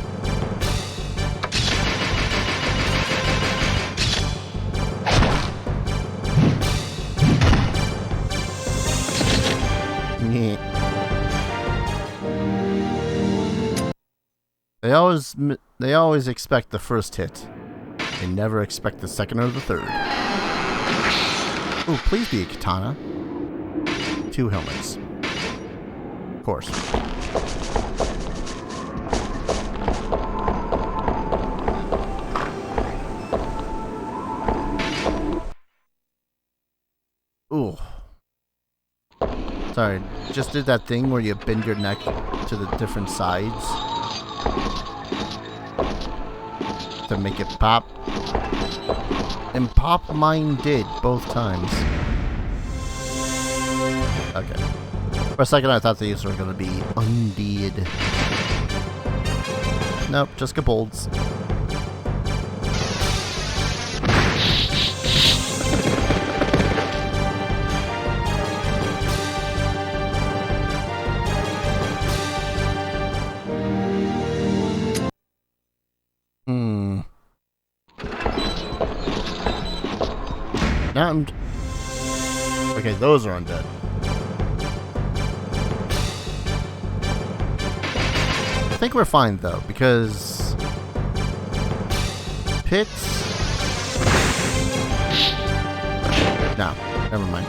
They always expect the first hit. They never expect the second or the third. Ooh, please be a katana. 2 helmets. Of course. Ooh. Sorry, just did that thing where you bend your neck to the different sides to make it pop. And pop mine did both times. Okay. For a second I thought these were gonna be undead. Nope, just kobolds. Now I'm... Okay, those are undead. I think we're fine though, because pits. No, never mind.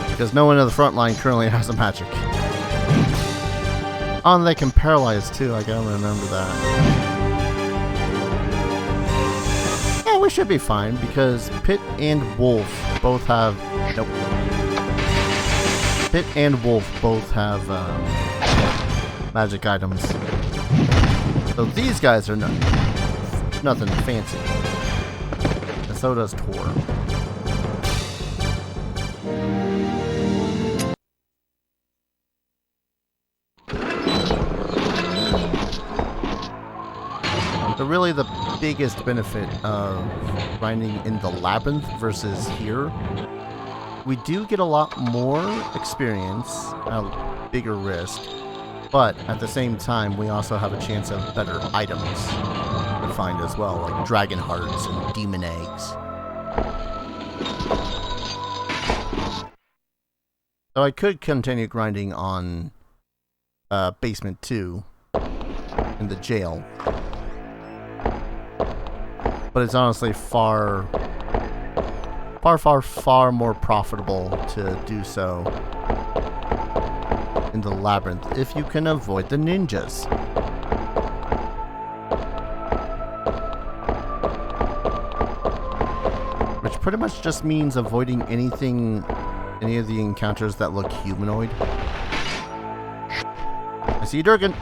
Because no one in the front line currently has a magic. Oh, and they can paralyze too. I gotta remember that. Yeah, we should be fine because Pit and Wolf both have. Nope. Pit and Wolf both have magic items. So these guys are nothing fancy. And so does Tor. But really the biggest benefit of grinding in the Labyrinth versus here, we do get a lot more experience, a bigger risk, but at the same time we also have a chance of better items to find as well, like dragon hearts and demon eggs. So I could continue grinding on Basement 2 in the jail. But it's honestly far more profitable to do so in the Labyrinth if you can avoid the ninjas. Which pretty much just means avoiding any of the encounters that look humanoid. I see Durgan!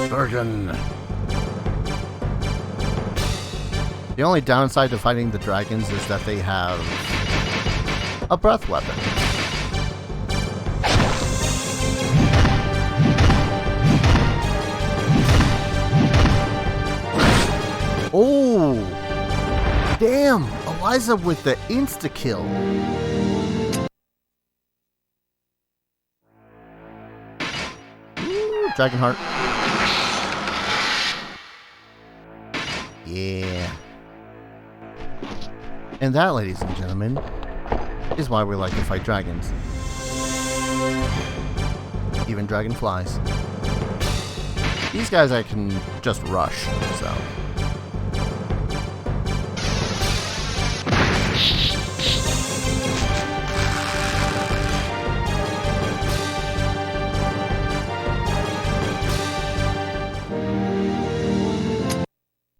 Durgan! The only downside to fighting the dragons is that they have a breath weapon. Oh! Damn! Eliza with the insta-kill. Ooh, Dragon Heart. Yeah. And that, ladies and gentlemen, is why we like to fight dragons. Even dragonflies. These guys I can just rush, so...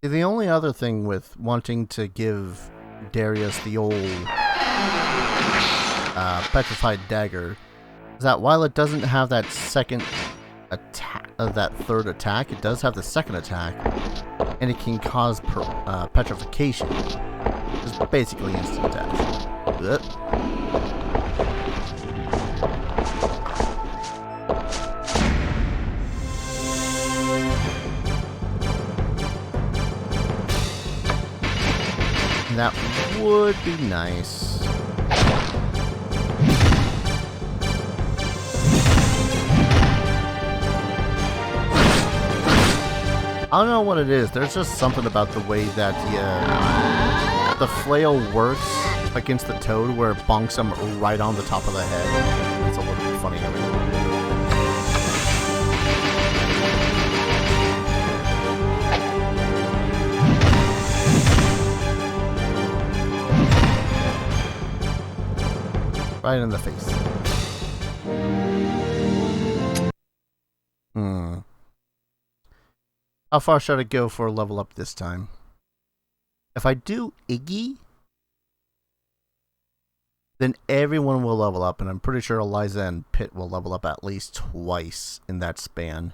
The only other thing with wanting to give Darius the old petrified dagger is that while it doesn't have that second attack, that third attack. It does have the second attack, and it can cause petrification. It's basically instant death. Ugh. That would be nice. I don't know what it is. There's just something about the way that the flail works against the toad where it bonks him right on the top of the head. It's a little bit funny. Right in the face. How far should I go for a level up this time? If I do Iggy, then everyone will level up, and I'm pretty sure Eliza and Pitt will level up at least twice in that span.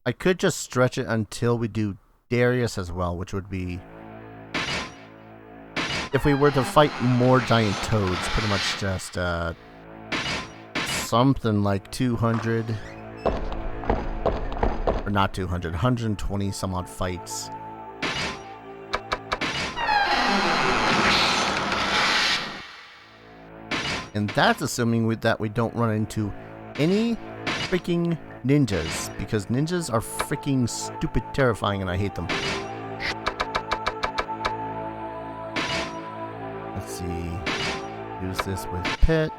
I could just stretch it until we do Darius as well, which would be... If we were to fight more giant toads, pretty much just something like 200, or not 200, 120 some odd fights. And that's assuming that we don't run into any freaking ninjas, because ninjas are freaking stupid terrifying and I hate them. Let's see. Use this with Pitt.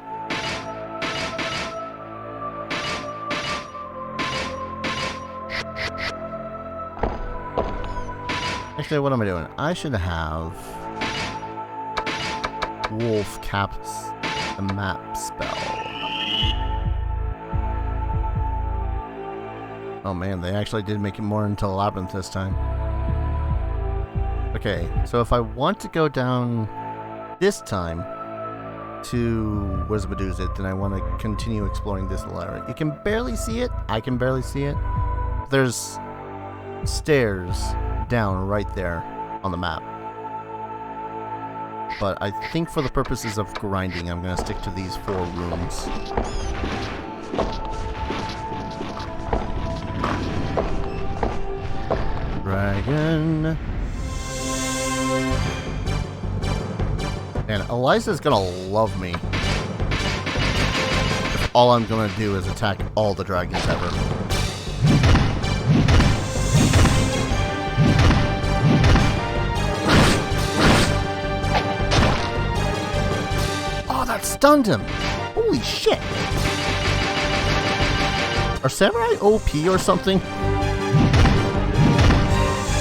Actually, what am I doing? I should have Wolf caps the map spell. Oh man, they actually did make it more into Labyrinth this time. Okay, so if I want to go down this time to where's Medusa, then I want to continue exploring this labyrinth. You can barely see it. I can barely see it. There's stairs down right there on the map. But I think for the purposes of grinding, I'm going to stick to these 4 rooms. Dragon. And Eliza's gonna love me. All I'm gonna do is attack all the dragons ever. Oh, that stunned him! Holy shit! Are samurai OP or something?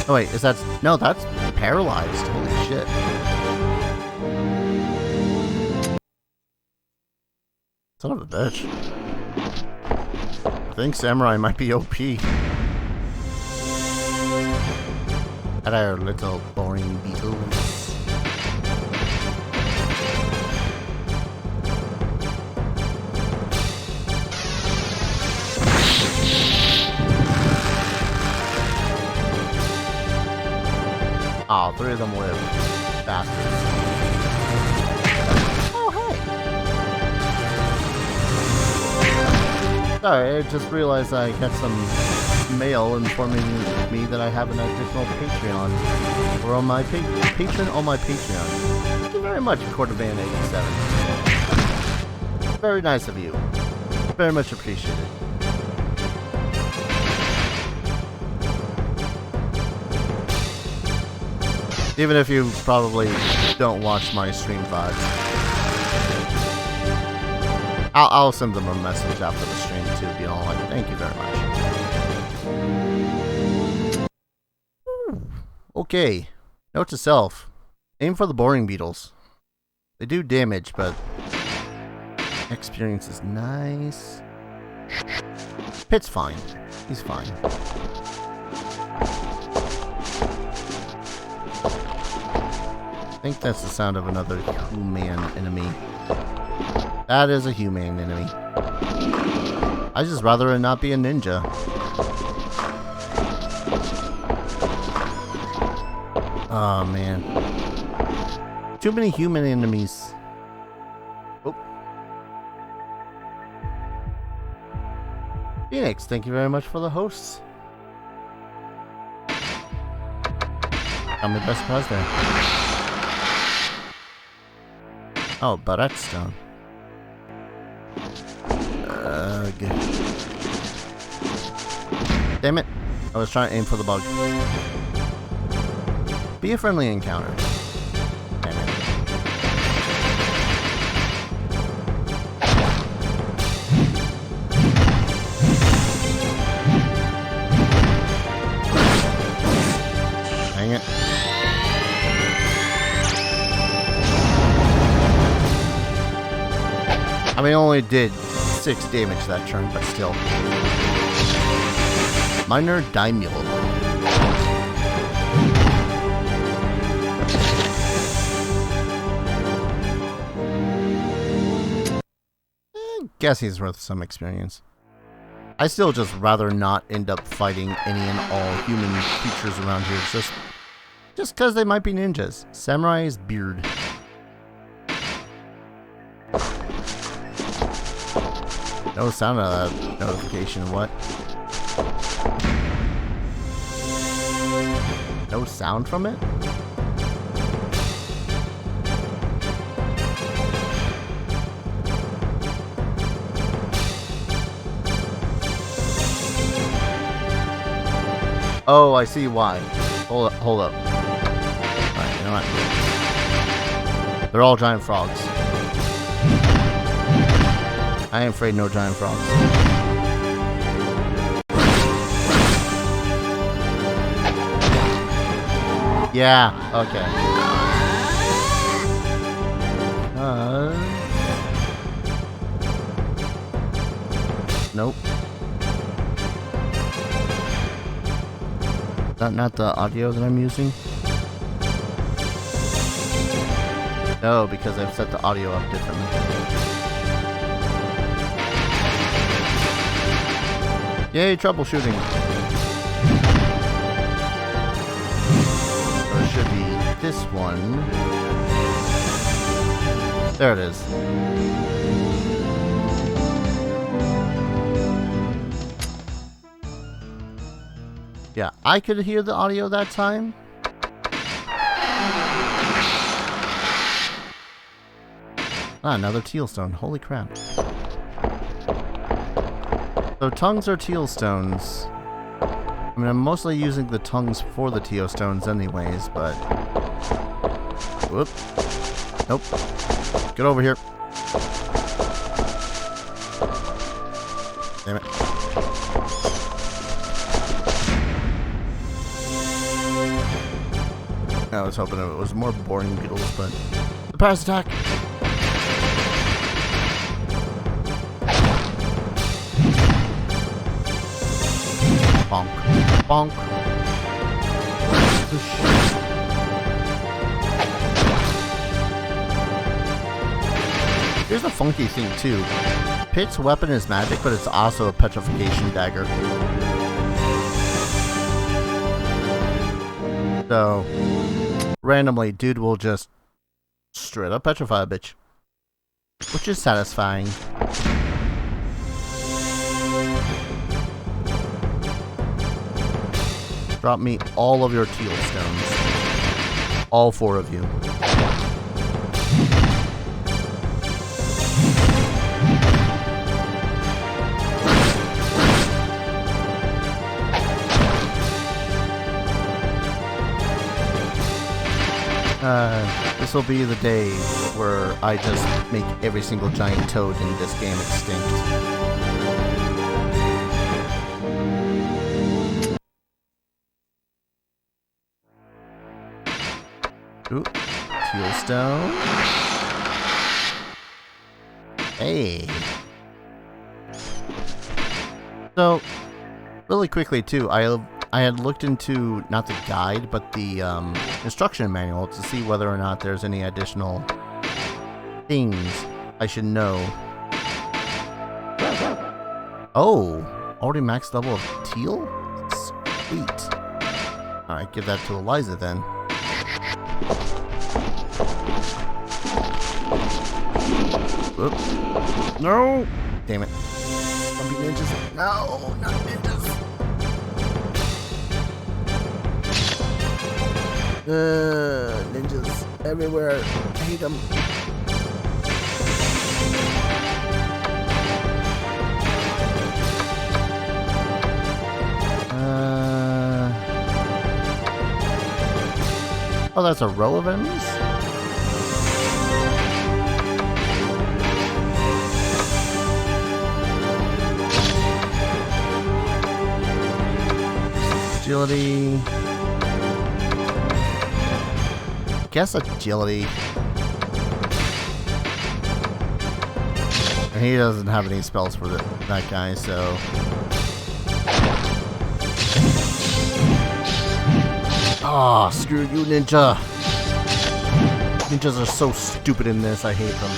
Oh wait, is that... No, that's paralyzed. Holy shit. Son of a bitch. I think samurai might be OP. At our little boring beetles. Oh, 3 of them live. Bastards. Sorry, I just realized I got some mail informing me that I have an additional Patreon. Or on my patron on my Patreon. Thank you very much, Cordovan87. Very nice of you. Very much appreciated. Even if you probably don't watch my stream VODs. I'll send them a message after the stream too, be all like, thank you very much. Ooh. Okay, note to self, aim for the boring beetles. They do damage, but experience is nice. Pitt's fine, he's fine. I think that's the sound of another human enemy. That is a humane enemy. I just rather it not be a ninja. Oh man. Too many human enemies. Oh. Phoenix, thank you very much for the hosts. Got me best surprise there. Oh, Barrett Stone. Good. Damn it. I was trying to aim for the bug. Be a friendly encounter. Damn it. Dang it. I mean, I only did 6 damage that turn, but still. Minor Daimyo. Guess he's worth some experience. I still just rather not end up fighting any and all human creatures around here, just because they might be ninjas. Samurai's beard. No sound of that notification. What? No sound from it? Oh, I see why. Hold up. Alright, you know what? They're all giant frogs. I ain't afraid no giant frogs. Yeah, okay. Nope. Not the audio that I'm using? No, because I've set the audio up differently. Yay, troubleshooting. So it should be this one. There it is. Yeah, I could hear the audio that time. Ah, another teal stone. Holy crap. So tongues are teal stones. I mean, I'm mostly using the tongues for the teal stones anyways, but... Whoop. Nope. Get over here. Damn it. I was hoping it was more boring beetles, but... The Paris attack! Bonk. Bonk. Here's the funky thing, too. Pit's weapon is magic, but it's also a petrification dagger. So... randomly, dude will just straight up petrify a bitch. Which is satisfying. Drop me all of your teal stones. All 4 of you. This will be the day where I just make every single giant toad in this game extinct. Ooh, teal stone. Hey. So, really quickly too, I had looked into, not the guide, but the instruction manual to see whether or not there's any additional things I should know Oh, already max level of teal? Sweet. Alright, give that to Eliza then. Whoop. No! Damn it. Zombie ninjas. No, not ninjas. Ninjas everywhere. I hate them. Oh, that's a row of enemies? Agility. Guess agility. And he doesn't have any spells for that guy, so... Ah, oh, screw you, ninja! Ninjas are so stupid in this, I hate them.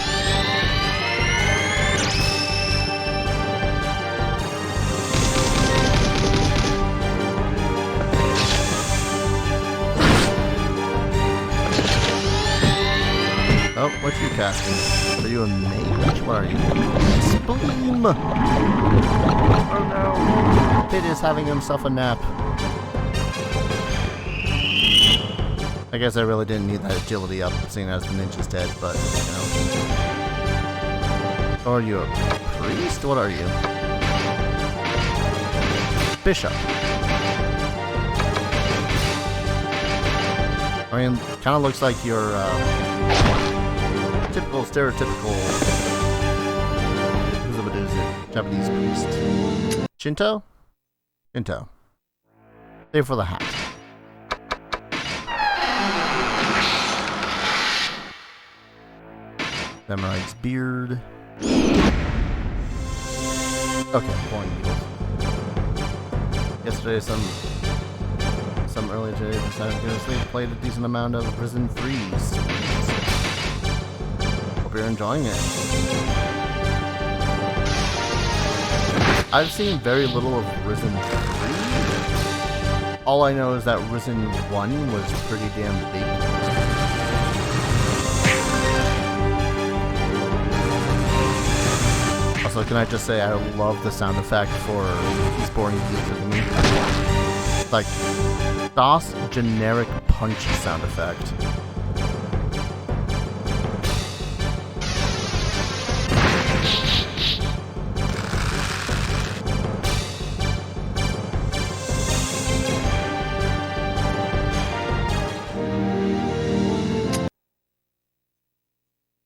Oh, what you casting? Are you a mage? What are you? Spleam! Oh no! Pit is having himself a nap. I guess I really didn't need that agility up, seeing as the ninja's dead, but, you know. Are you a priest? What are you? Bishop. I mean, kind of looks like your, typical, stereotypical Japanese priest. Shinto? Shinto. Save for the hat. Samurai's beard. Okay, boring beetles. Yesterday, some early today, decided to go to sleep. Played a decent amount of Risen 3s. Hope you're enjoying it. I've seen very little of Risen 3. All I know is that Risen 1 was pretty damn big. Also, can I just say I love the sound effect for these boring beetles to me. Like, DOS generic punch sound effect.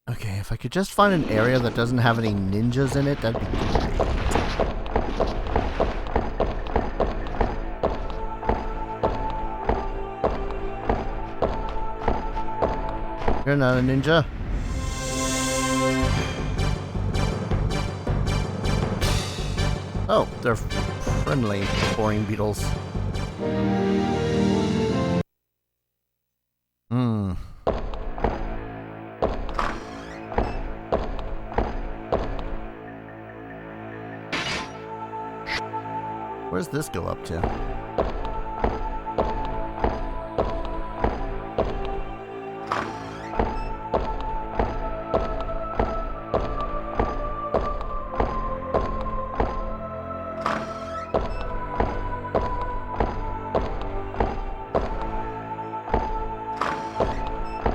Okay, if I could just find an area that doesn't have any ninjas in it, that'd be great. You're not a ninja. Oh, they're friendly, boring beetles. Where does this go up to?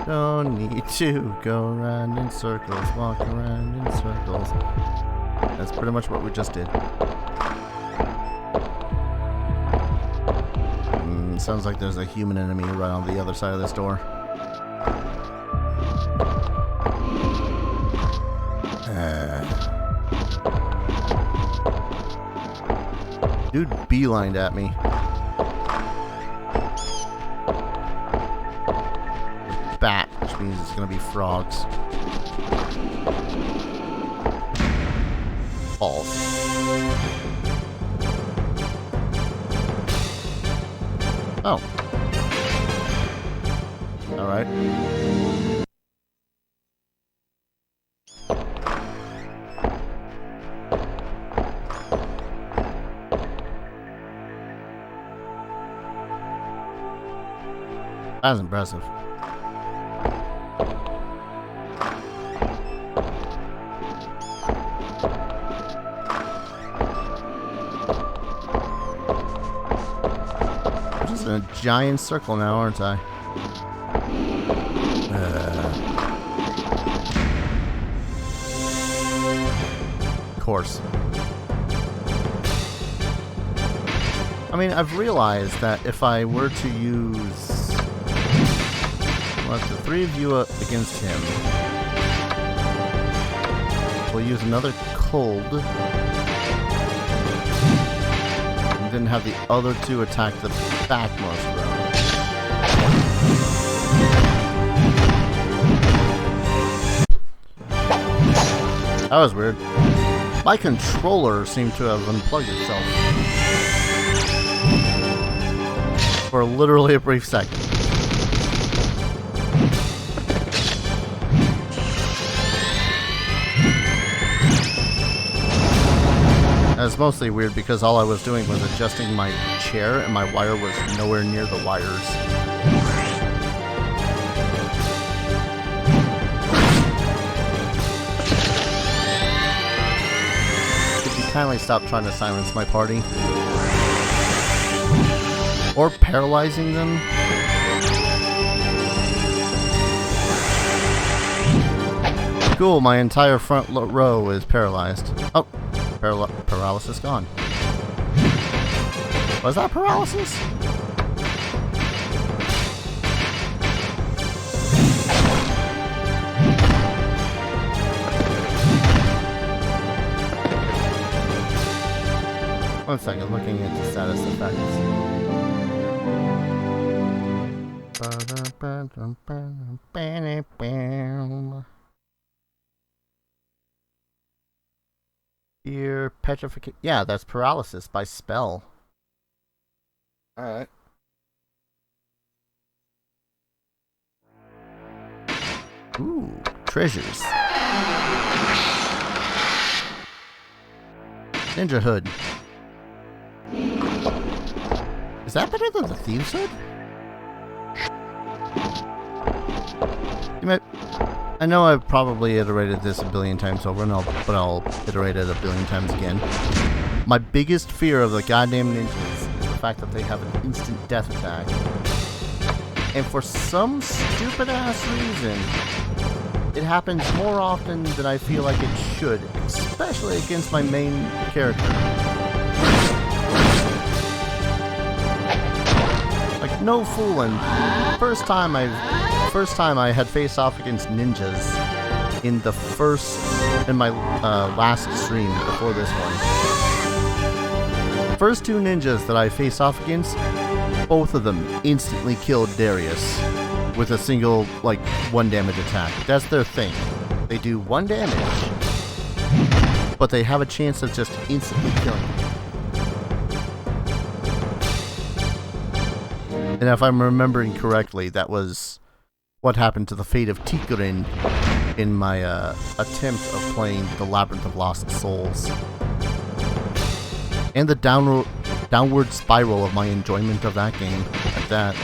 Don't need to go around in circles, walk around in circles. That's pretty much what we just did. Sounds like there's a human enemy right on the other side of this door. Dude beelined at me. Bat, which means it's gonna be frogs. Balls. Oh. Alright. That's impressive. I'm just in a giant circle now, aren't I? Of course. I mean, I've realized that if I were to use... well, the three of you against him. We'll use another cold. And then have the other two attack the backmost row. That was weird. My controller seemed to have unplugged itself. For literally a brief second. That's mostly weird because all I was doing was adjusting my chair and my wire was nowhere near the wires. Could you kindly stop trying to silence my party? Or paralyzing them? Cool, my entire front row is paralyzed. Oh, paralysis gone. Was that paralysis? One second, looking at the status effects. Your petrification. Yeah, that's paralysis by spell. Alright. Ooh, treasures. Ninja hood. Is that better than the thieves hood? You might. I know I've probably iterated this a billion times over, but I'll iterate it a billion times again. My biggest fear of the goddamn ninjas is the fact that they have an instant death attack. And for some stupid-ass reason, it happens more often than I feel like it should, especially against my main character. Like, no fooling. First time I had faced off against ninjas in my last stream before this one. First two ninjas that I faced off against, both of them instantly killed Darius with a single, like, 1 damage attack. That's their thing. They do 1 damage, but they have a chance of just instantly killing you. And if I'm remembering correctly, that was what happened to the fate of Tikurin in my attempt of playing the Labyrinth of Lost Souls. And the downward spiral of my enjoyment of that game at that.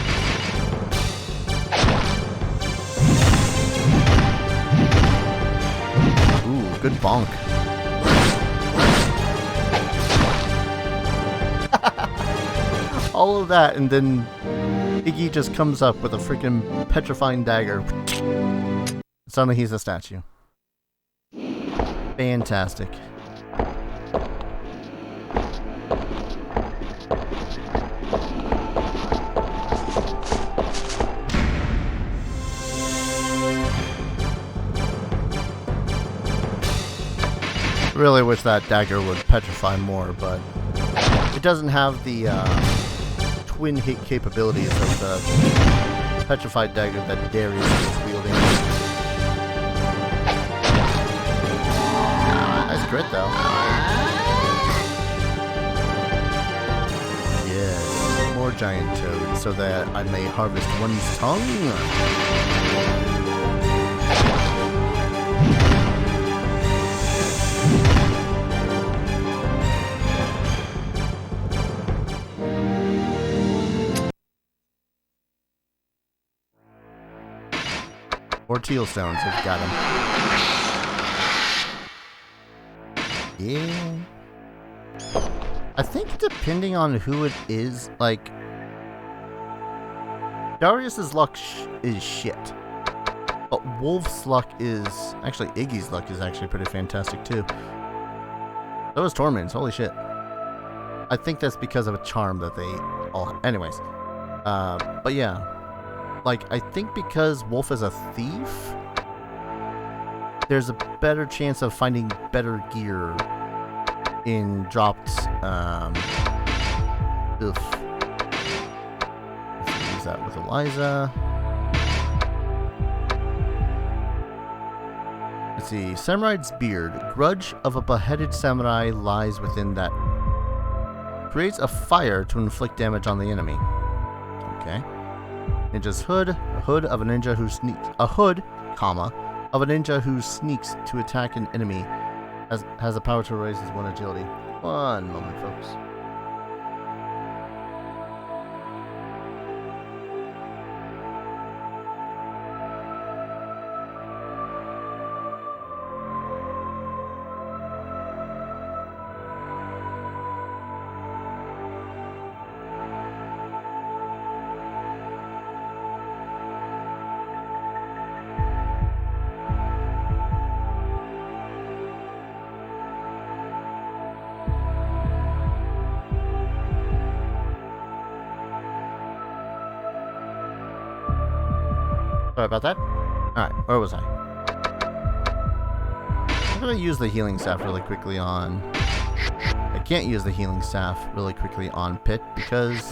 Ooh, good bonk. All of that, and then Iggy just comes up with a freaking petrifying dagger. Suddenly he's a statue. Fantastic. Really wish that dagger would petrify more, but it doesn't have the twin hit capabilities of the petrified dagger that Darius is wielding. Nice crit though. Yes, more giant toads so that I may harvest one's tongue. more teal stones. I've got him. Yeah. I think depending on who it is, like... Darius's luck is shit. But Wolf's luck is... Actually, Iggy's luck is actually pretty fantastic, too. So is Tormund's. Holy shit. I think that's because of a charm that they all... Anyways. But yeah. Like, I think because Wolf is a thief, there's a better chance of finding better gear in dropped... Let's use that with Eliza. Let's see. Samurai's beard. Grudge of a beheaded samurai lies within that. Creates a fire to inflict damage on the enemy. Okay. Ninja's hood. A hood of a ninja who sneaks. A hood, comma, of a ninja who sneaks to attack an enemy. Has the power to raise his 1 agility. One moment, folks. Sorry about that. Alright, where was I? I'm going to use the healing staff really quickly on... I can't use the healing staff really quickly on Pit because...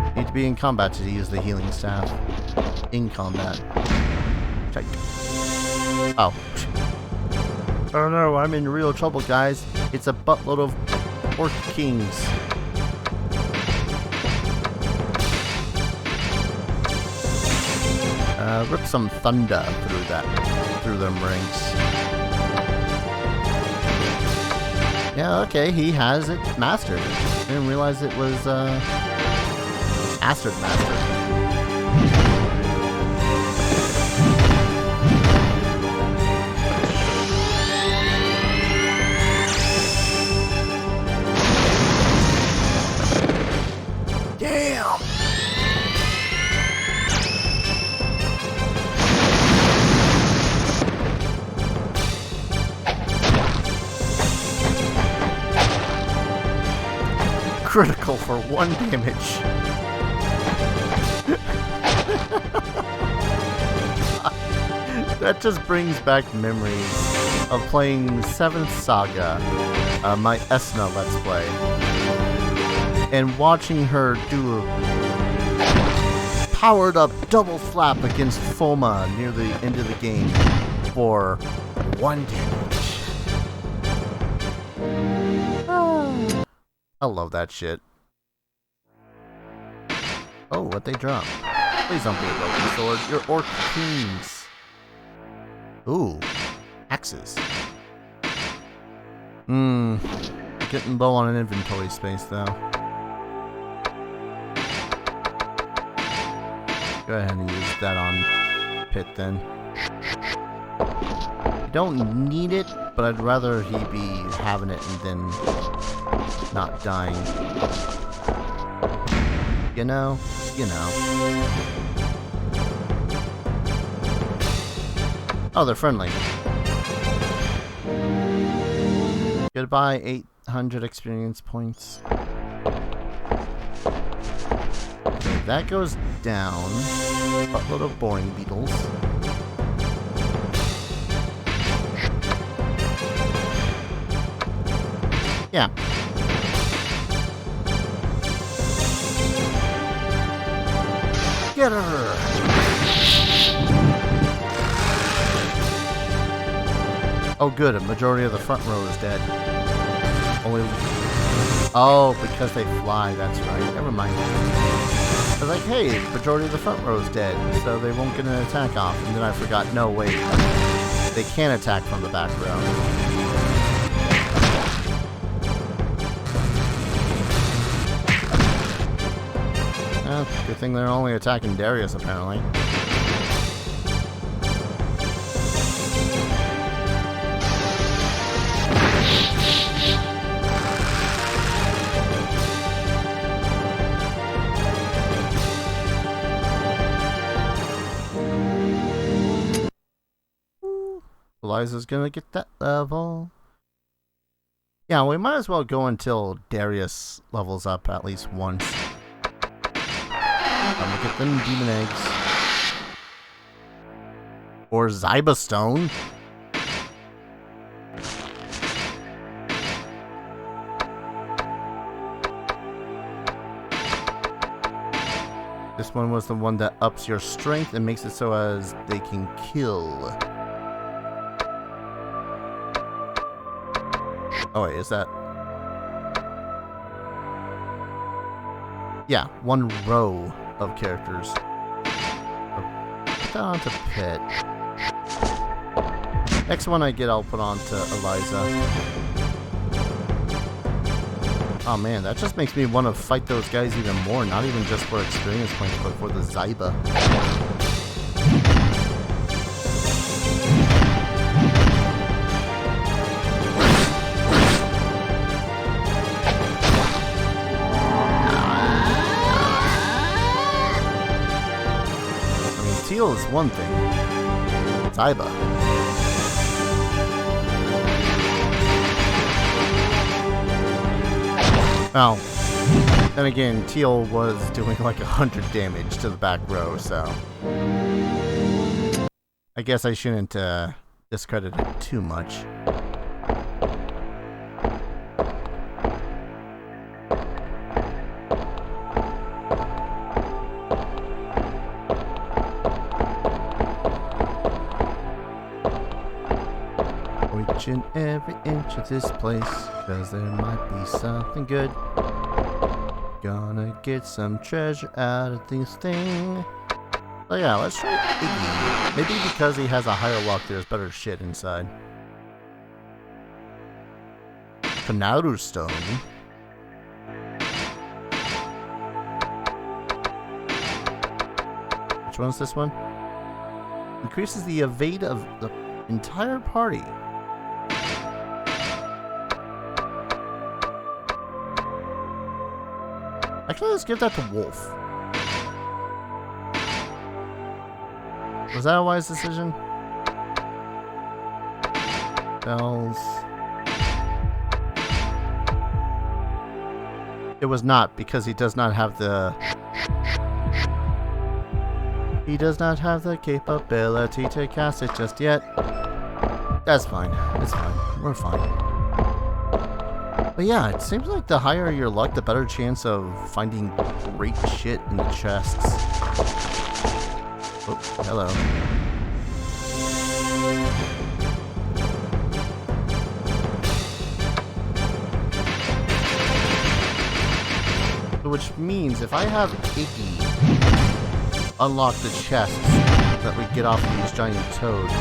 You need to be in combat to use the healing staff. In combat. Check. Oh. Oh no, I'm in real trouble, guys. It's a buttload of Orc Kings. Rip some thunder through them ranks. Yeah, okay, he has it mastered. Didn't realize it was, Acid Master. Damn! Critical for 1 damage. That just brings back memories of playing 7th Saga, my Esna Let's Play, and watching her do a powered up double slap against Foma near the end of the game for 1 damage. I love that shit. Oh, what they drop? Please don't be a broken sword. You're Orc Kings. Ooh. Axes. Getting low on an inventory space, though. Go ahead and use that on Pit, then. I don't need it, but I'd rather he be having it and then not dying. You know. Oh, they're friendly. Goodbye, 800 experience points. Okay, that goes down. Buttload of boring beetles. Yeah. Get her! Oh good, a majority of the front row is dead. Only... Oh, because they fly, that's right. Never mind. I was like, hey, majority of the front row is dead, so they won't get an attack off. And then I forgot, no, wait. They can attack from the back row. Good thing they're only attacking Darius, apparently. Eliza's gonna get that level. Yeah, we might as well go until Darius levels up at least once. I'm gonna get them demon eggs. Or Zyba Stone. This one was the one that ups your strength and makes it so as they can kill. Oh wait, is that... Yeah, one row of characters. Put that onto Pit. Next one I get, I'll put on to Eliza. Oh man, that just makes me want to fight those guys even more. Not even just for experience points, but for the Zyba. I mean, Teal is one thing. Zyba. Well, then again, Teal was doing like 100 damage to the back row, so... I guess I shouldn't discredit it too much. Watching every inch of this place, cause there might be something good. Gonna get some treasure out of this thing. So yeah, let's try Iggy. Maybe because he has a higher luck, there's better shit inside. Kanaru Stone. Which one's this one? Increases the evade of the entire party. Actually, let's give that to Wolf. Was that a wise decision? Bells. It was not, because he does not have the... He does not have the capability to cast it just yet. That's fine. It's fine. We're fine. But yeah, it seems like the higher your luck, the better chance of finding great shit in the chests. Oh, hello. Which means if I have Iggy unlock the chests that we get off of these giant toads,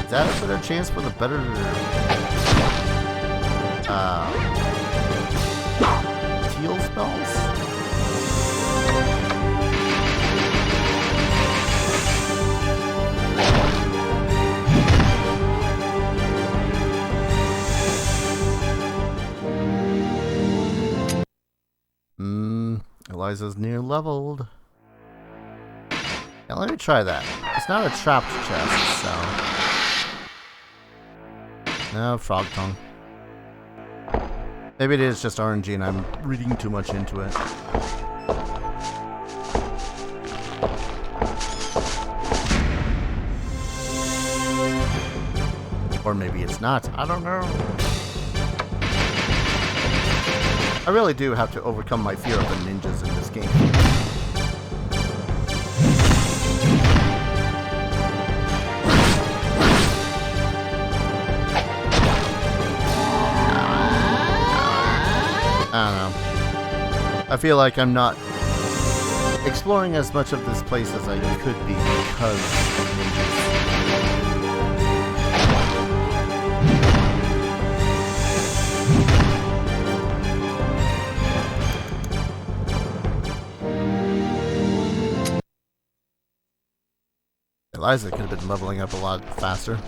is that a better chance for the better... Teal spells? Eliza's near leveled. Yeah, let me try that. It's not a trapped chest, so... No, frog tongue. Maybe it is just RNG and I'm reading too much into it. Or maybe it's not. I don't know. I really do have to overcome my fear of the ninjas in this game. I don't know. I feel like I'm not exploring as much of this place as I could be because of ninjas. Eliza could have been leveling up a lot faster.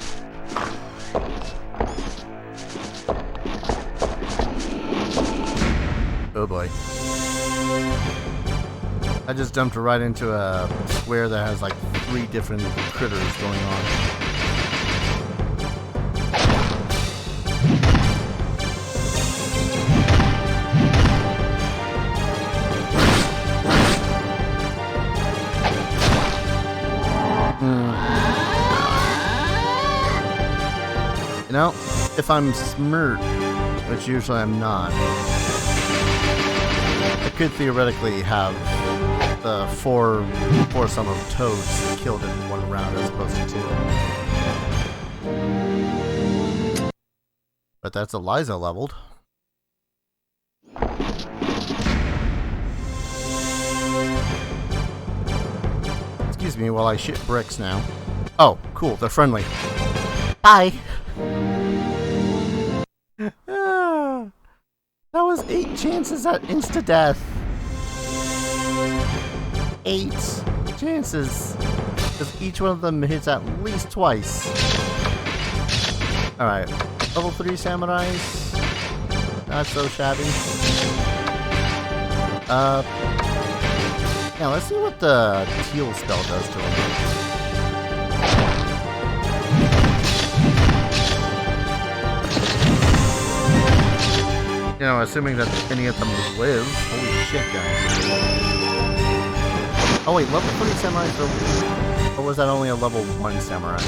Oh boy. I just dumped right into a square that has like 3 different critters going on. You know, if I'm smart, which usually I'm not, I could theoretically have the four sum of toads killed in one round as opposed to two. But that's Eliza leveled. Excuse me while I shit bricks now. Oh, cool, they're friendly. Bye! That was 8 chances at insta-death. 8 chances. Because each one of them hits at least twice. Alright. Level 3 samurais. Not so shabby. Yeah, let's see what the teal spell does to him. You know, assuming that any of them live. Holy shit, guys. Oh wait, level 3 samurai, or was that only a level 1 samurai?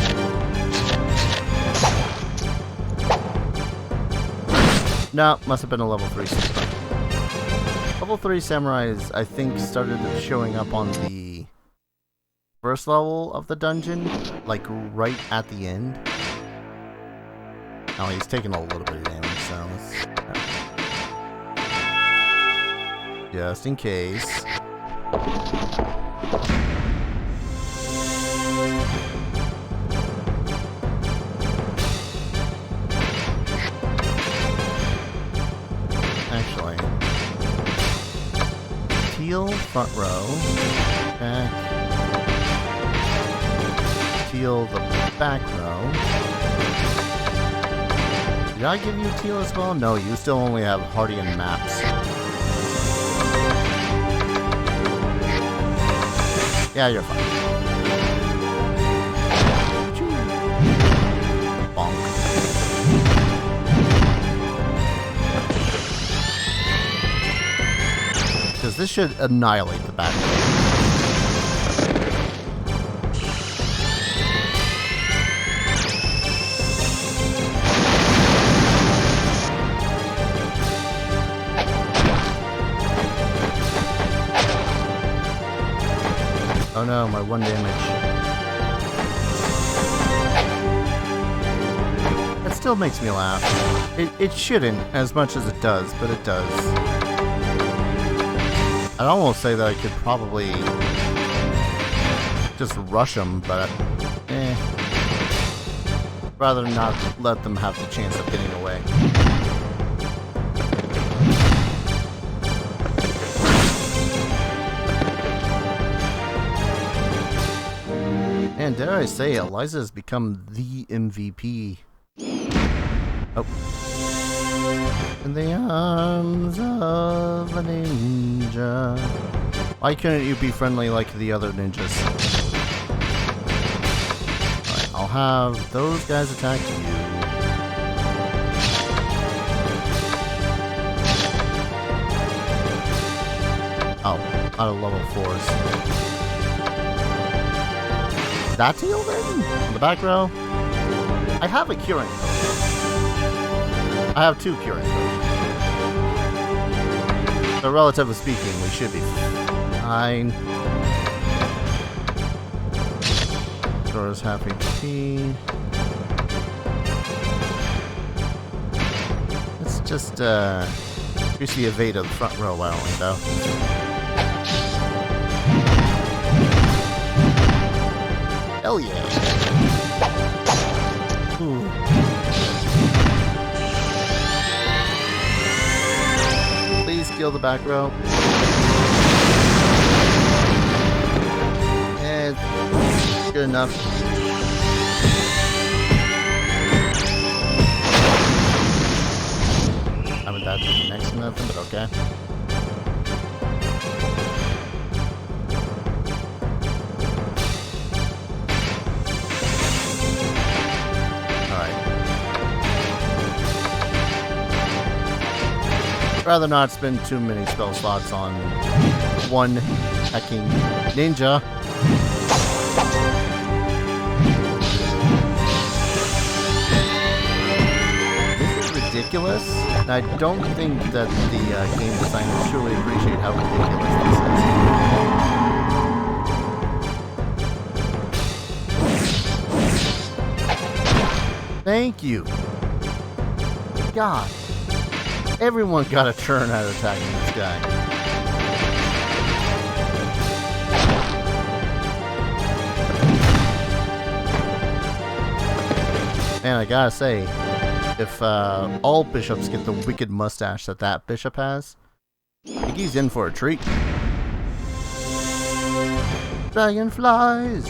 No, must have been a level 3 samurai. Level 3 samurais, I think, started showing up on the first level of the dungeon, like right at the end. Oh, he's taking a little bit of damage, so let's... just in case. Actually, teal front row, back, teal the back row. Did I give you teal as well? No, you still only have Hardian maps. Yeah, you're fine. Bonk. Because this should annihilate the back. Oh no, my 1 damage. That still makes me laugh. It shouldn't as much as it does, but it does. I'd almost say that I could probably just rush them, but rather not let them have the chance of getting away. And dare I say, Eliza has become the MVP. Oh. In the arms of a ninja. Why couldn't you be friendly like the other ninjas? Alright, I'll have those guys attack you. Oh, out of level 4s. That heal then? In the back row? I have a curing potion. I have 2 curing potions. So relatively speaking, we should be fine. Sora's happy tea. Let's just increase the evade of the front row while only though. Hell yeah. Ooh. Please kill the back row. And good enough. I mean, that's next to nothing, but okay. Rather not spend too many spell slots on one hacking ninja. ridiculous. And I don't think that the game designers truly appreciate how ridiculous this is. Thank you. God. Everyone got a turn at attacking this guy. Man, I gotta say, if all bishops get the wicked mustache that that bishop has, I think he's in for a treat. Dragonflies,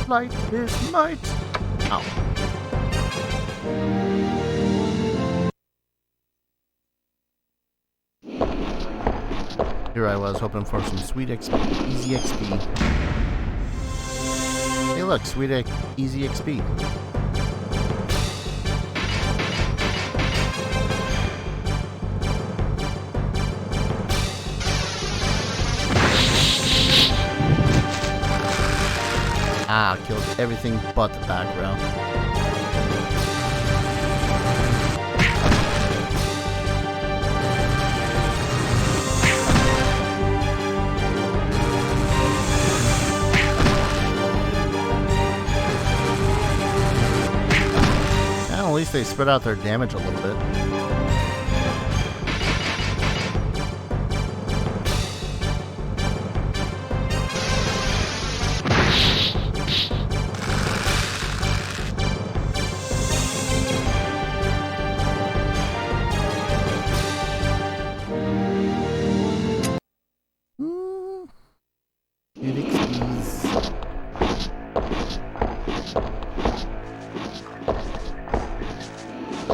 flight is might. Ow. Here I was hoping for some sweet XP, easy XP. Hey look, sweet easy XP. Ah, killed everything but the back row. Well, at least they spread out their damage a little bit.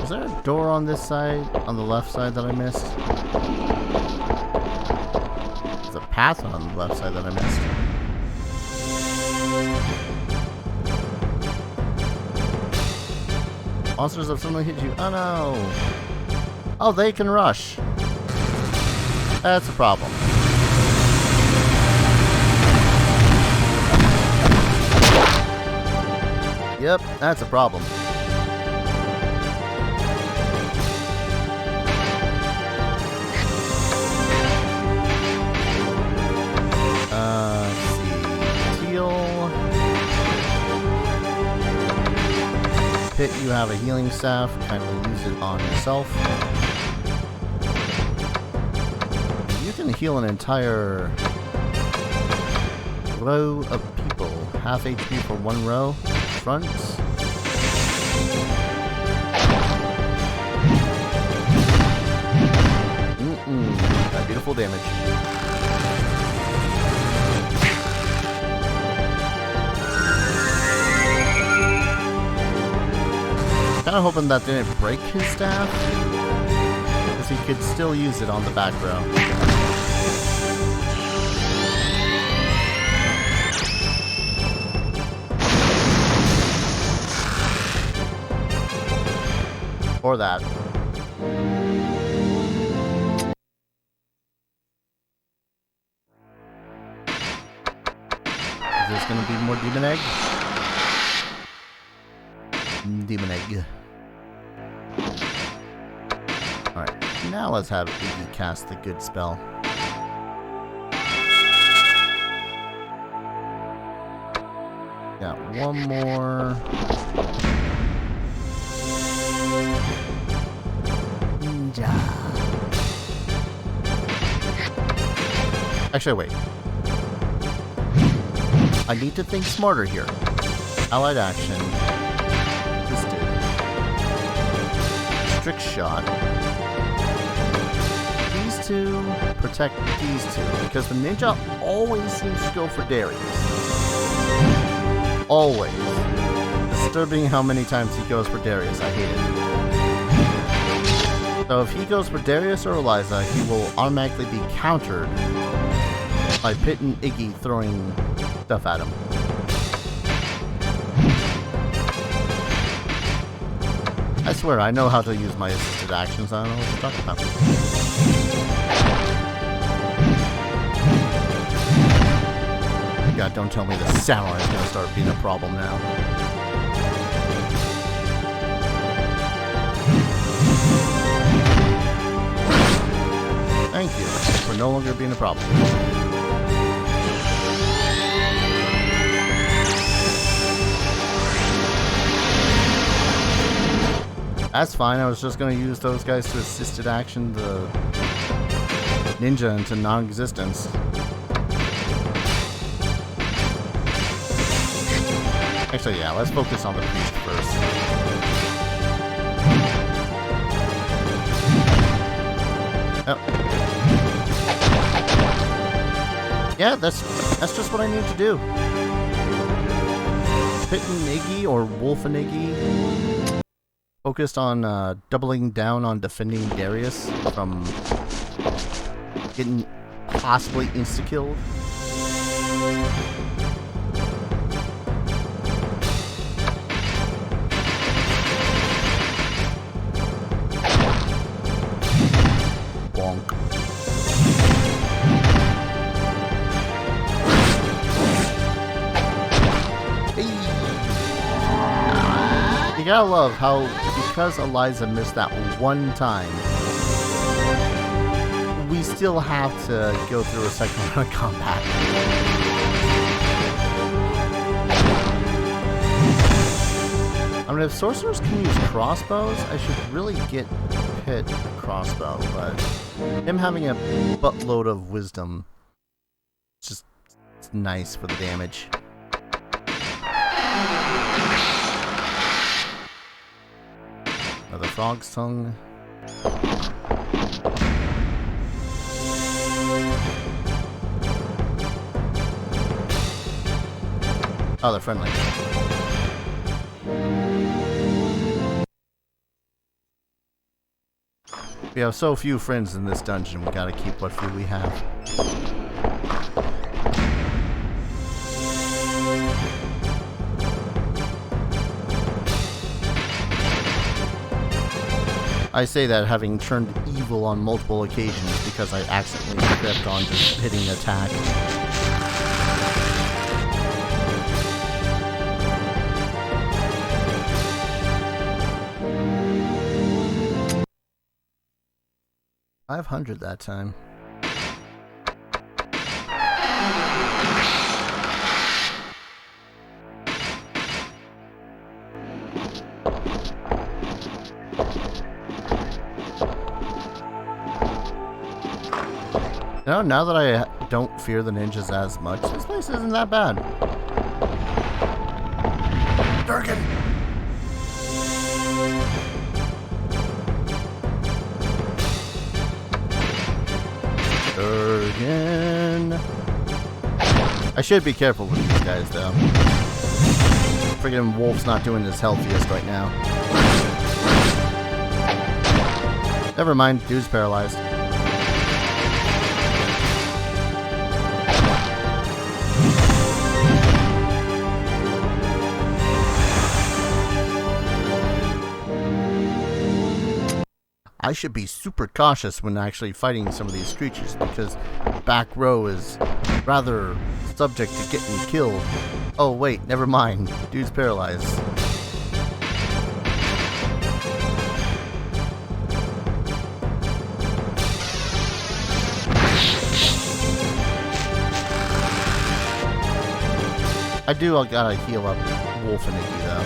Is there a door on this side, on the left side that I missed? There's a path on the left side that I missed. Monsters have suddenly hit you. Oh no! Oh, they can rush. That's a problem. Yep, that's a problem. Let's see. Heal. Pit, you have a healing staff. Kindly use it on yourself. You can heal an entire row of people. Half HP for one row. Front. That beautiful damage. Kind of hoping that didn't break his staff, because he could still use it on the back row. Or that. Is this gonna be more demon egg? Demon egg. Alright, now let's have Iggy cast the good spell. Got one more. Ninja. Actually, wait. I need to think smarter here. Allied action. Twisted. Strict shot. These two protect these two, because the ninja always seems to go for Darius. Always. Disturbing how many times he goes for Darius. I hate it. So if he goes for Darius or Eliza, he will automatically be countered by Pit and Iggy throwing stuff at him. I swear, I know how to use my assisted actions. I don't know what you're talking about. God, don't tell me the samurai is going to start being a problem now. Thank you for no longer being a problem. That's fine, I was just going to use those guys to assisted action the ninja into non-existence. Actually, yeah, let's focus on the priest first. Oh. Yeah, that's just what I need to do. Pitten Iggy or Wolfen Iggy focused on doubling down on defending Darius from getting possibly insta-killed. Bonk. You gotta love how, because Eliza missed that one time, we still have to go through a second round of combat. I mean, if sorcerers can use crossbows, I should really get Pit a crossbow, but him having a buttload of wisdom, it's nice for the damage. Another frog's tongue. Oh, they're friendly. We have so few friends in this dungeon, we gotta keep what few we have. I say that having turned evil on multiple occasions because I accidentally stepped on just hitting attack. $500 that time. You know, now that I don't fear the ninjas as much, this place isn't that bad. Durgan! Durgan! I should be careful with these guys, though. Friggin' Wolf's not doing his healthiest right now. Never mind, dude's paralyzed. I should be super cautious when actually fighting some of these creatures because back row is rather subject to getting killed. Oh wait, never mind. Dude's paralyzed. I gotta heal up Wolfeniggy though.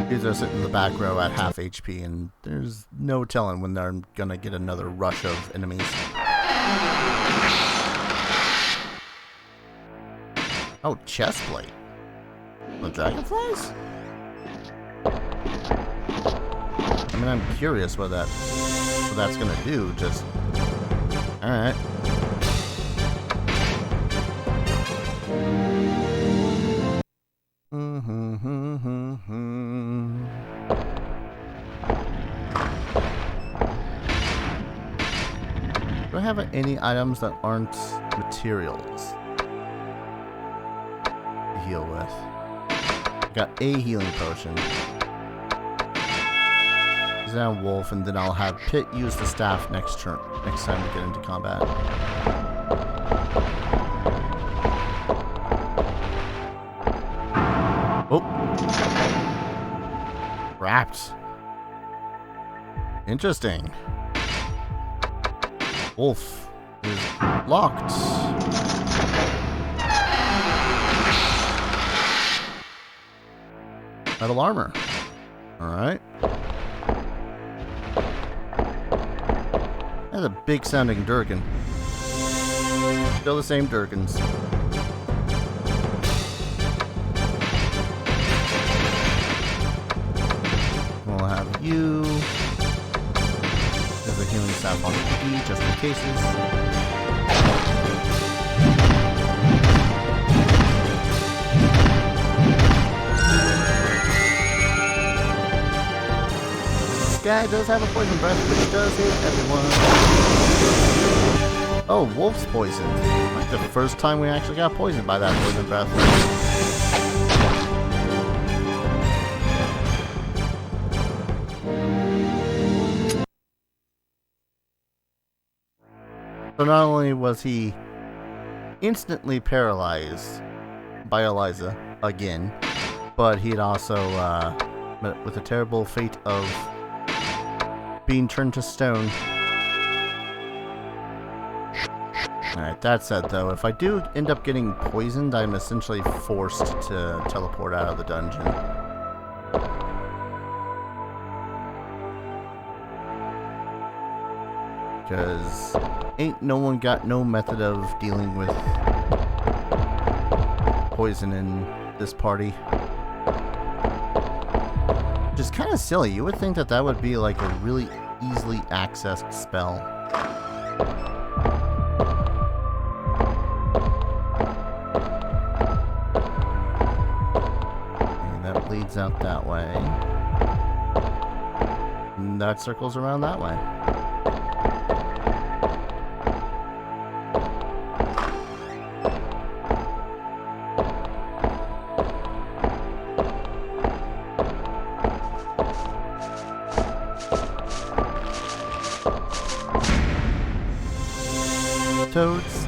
These are sitting in the back row at half HP, and there's no telling when they're gonna get another rush of enemies. Oh, chest plate. The dragonflies? I mean, I'm curious what that's gonna do. Just all right. Do I have any items that aren't materials to heal with? I got a healing potion. Use that on Wolf, and then I'll have Pit use the staff next time we get into combat. Oh! Wrapped. Interesting. Wolf is locked. Metal armor. Alright. That's a big sounding Durgan. Still the same Durgans. We'll have you. There's a healing staff on the just in cases. This guy does have a poison breath, which does hit everyone. Oh, wolf's poisoned. Like the first time we actually got poisoned by that poison breath. So not only was he instantly paralyzed by Eliza again, but he'd also met with the terrible fate of being turned to stone. Alright, that said though, if I do end up getting poisoned, I'm essentially forced to teleport out of the dungeon. Because ain't no one got no method of dealing with poison in this party. Which is kind of silly. You would think that that would be like a really easily accessed spell. And that leads out that way. And that circles around that way. Toads.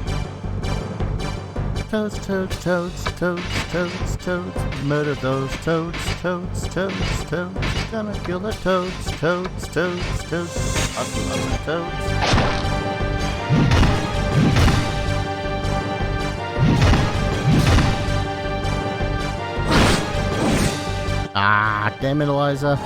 Toads, toads, toads, toads, toads, toads. Murder those toads, toads, toads, toads. Gonna kill the toads, toads, toads, toads. Awesome, awesome toads. Ah, damn it, Eliza.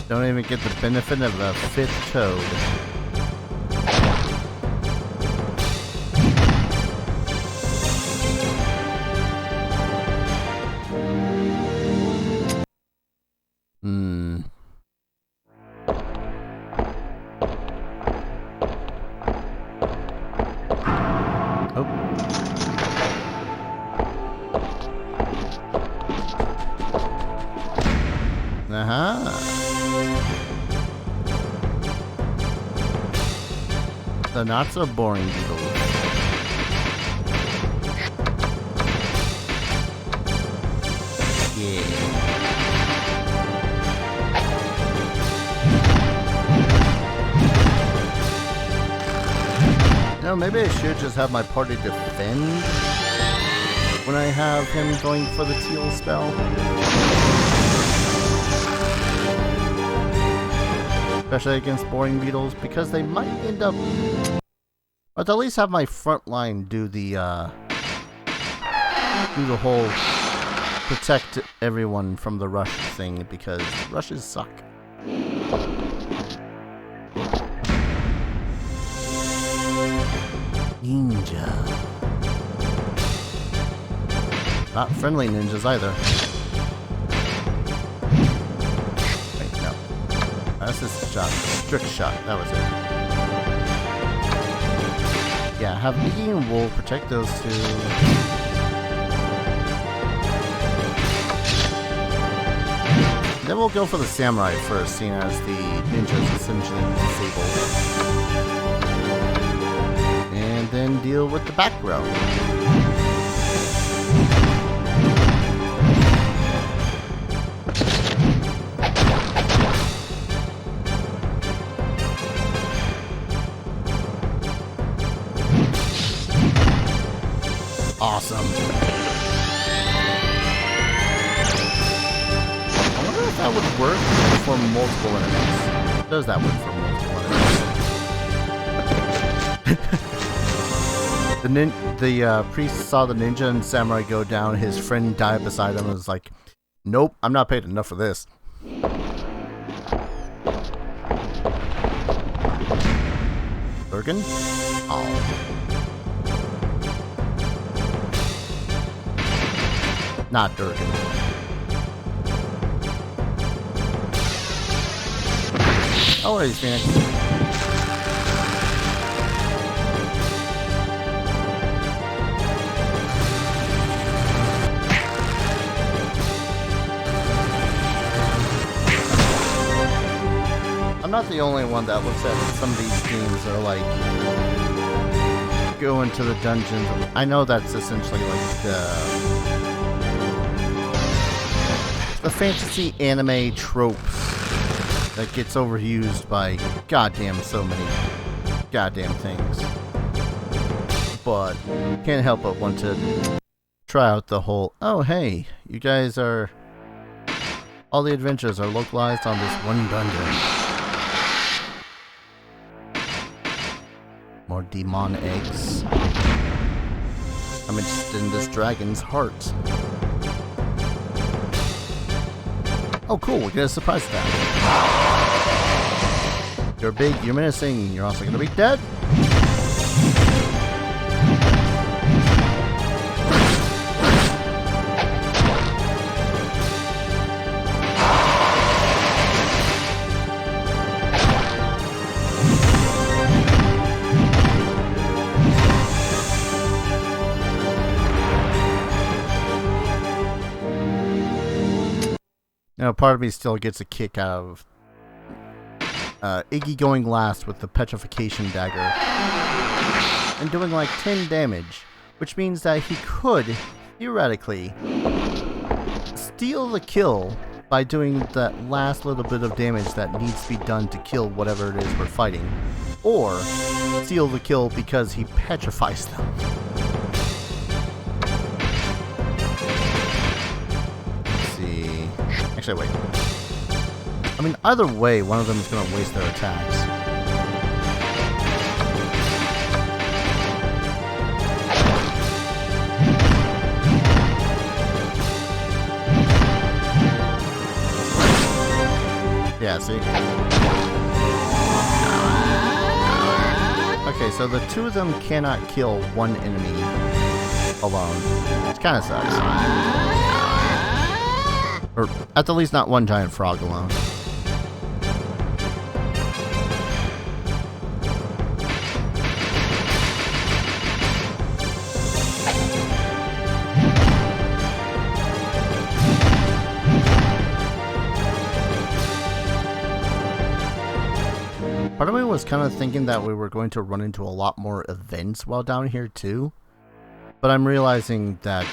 Don't even get the benefit of the fifth toad. Oh. Uh-huh. The not so boring beetles. Yeah. No, maybe I should just have my party defend when I have him going for the teal spell. Especially against boring beetles, because they might end up... But at least have my front line do the whole protect everyone from the rush thing, because rushes suck. Ninja. Not friendly ninjas either. That's just shot. Strict shot. That was it. Yeah, have Iggy and Wolf protect those two. Then we'll go for the samurai first, seeing as the ninja's essentially disabled. And then deal with the back row. that would work for multiple enemies. Does that work for multiple enemies? The priest saw the ninja and samurai go down. His friend died beside him and was like, nope, I'm not paid enough for this. Durgan? Oh. Not Durgan. Oh, he's Phoenix. I'm not the only one that looks at some of these games that are like go into the dungeons. I know that's essentially like the fantasy anime trope that gets overused by goddamn so many goddamn things. But can't help but want to try out the whole, oh hey, you guys are, all the adventures are localized on this one dungeon. More demon eggs. I'm interested in this dragon's heart. Oh cool, we get a surprise attack. You're big, you're menacing, you're also gonna be dead. Now, part of me still gets a kick out of Iggy going last with the petrification dagger and doing like 10 damage, which means that he could, theoretically, steal the kill by doing that last little bit of damage that needs to be done to kill whatever it is we're fighting, or steal the kill because he petrifies them. Actually, wait. I mean, either way, one of them is going to waste their attacks. Yeah, see? Okay, so the two of them cannot kill one enemy alone. It kind of sucks. Or at the least not one giant frog alone. Part of me was kind of thinking that we were going to run into a lot more events while down here too. But I'm realizing that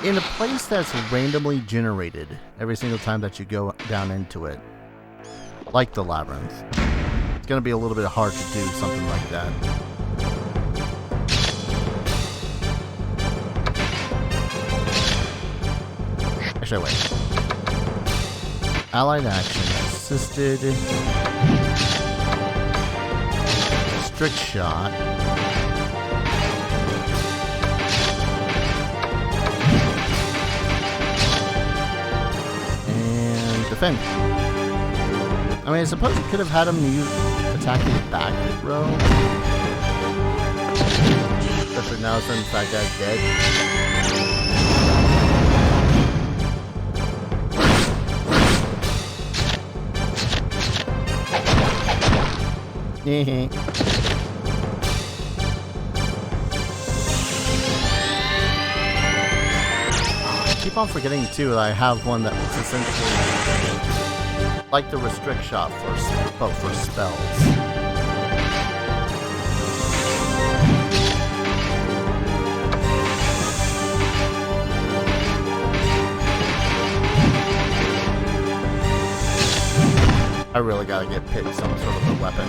in a place that's randomly generated every single time that you go down into it, like the Labyrinth, it's going to be a little bit hard to do something like that. Actually, wait. Allied action, assisted, strict shot. Defend. I mean, I suppose you could have had him use attack his back row. Especially now since that guy's dead. I keep on forgetting too that I have one that was essentially like the restrict shot but for spells. I really gotta get picked some sort of a weapon.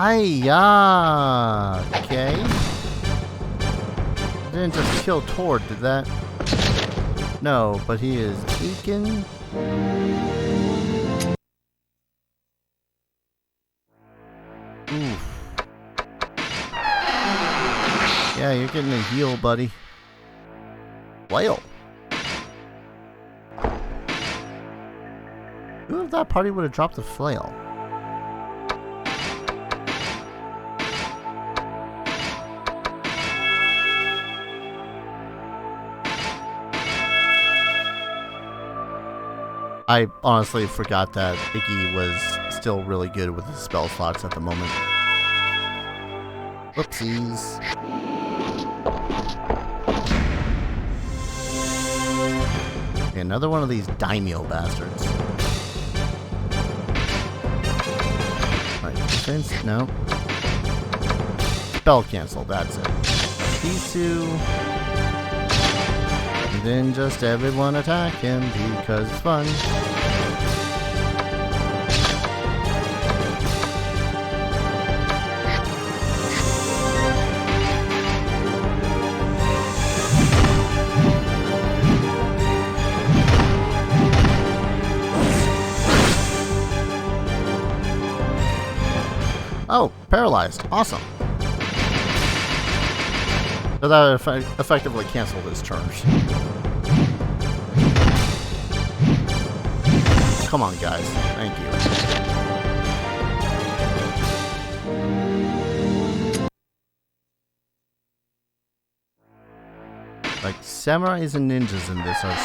Aiyah! Okay. Didn't just kill Tord, did that? No, but he is Eakin. Oof. Yeah, you're getting a heal, buddy. Flail. Who of that party would have dropped the flail? I honestly forgot that Iggy was still really good with his spell slots at the moment. Whoopsies. Okay, another one of these daimyo bastards. Alright, defense, no. Spell cancel, that's it. These two. And then just everyone attack him because it's fun. Oh, paralyzed. Awesome. So that effectively canceled his turns. Come on, guys. Thank you. Like, samurais and ninjas in this are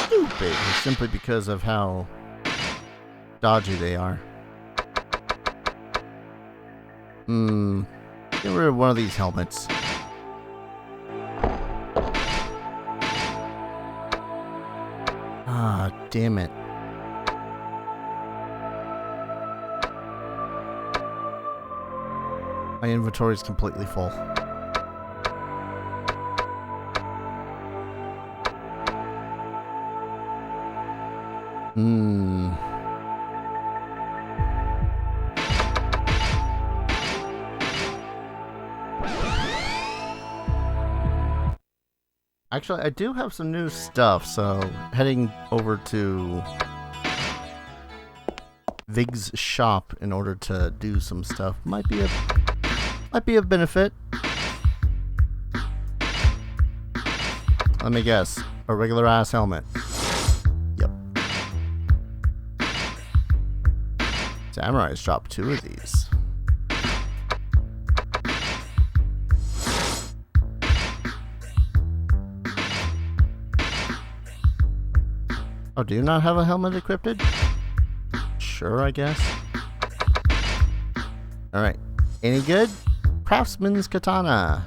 stupid simply because of how dodgy they are. Get rid of one of these helmets. Ah, damn it. My inventory is completely full. Actually, I do have some new stuff, so heading over to Vig's shop in order to do some stuff might be a benefit. Let me guess, a regular ass helmet. Yep. Samurai's dropped 2 of these. Oh, do you not have a helmet equipped? Sure, I guess. Alright. Any good? Craftsman's Katana.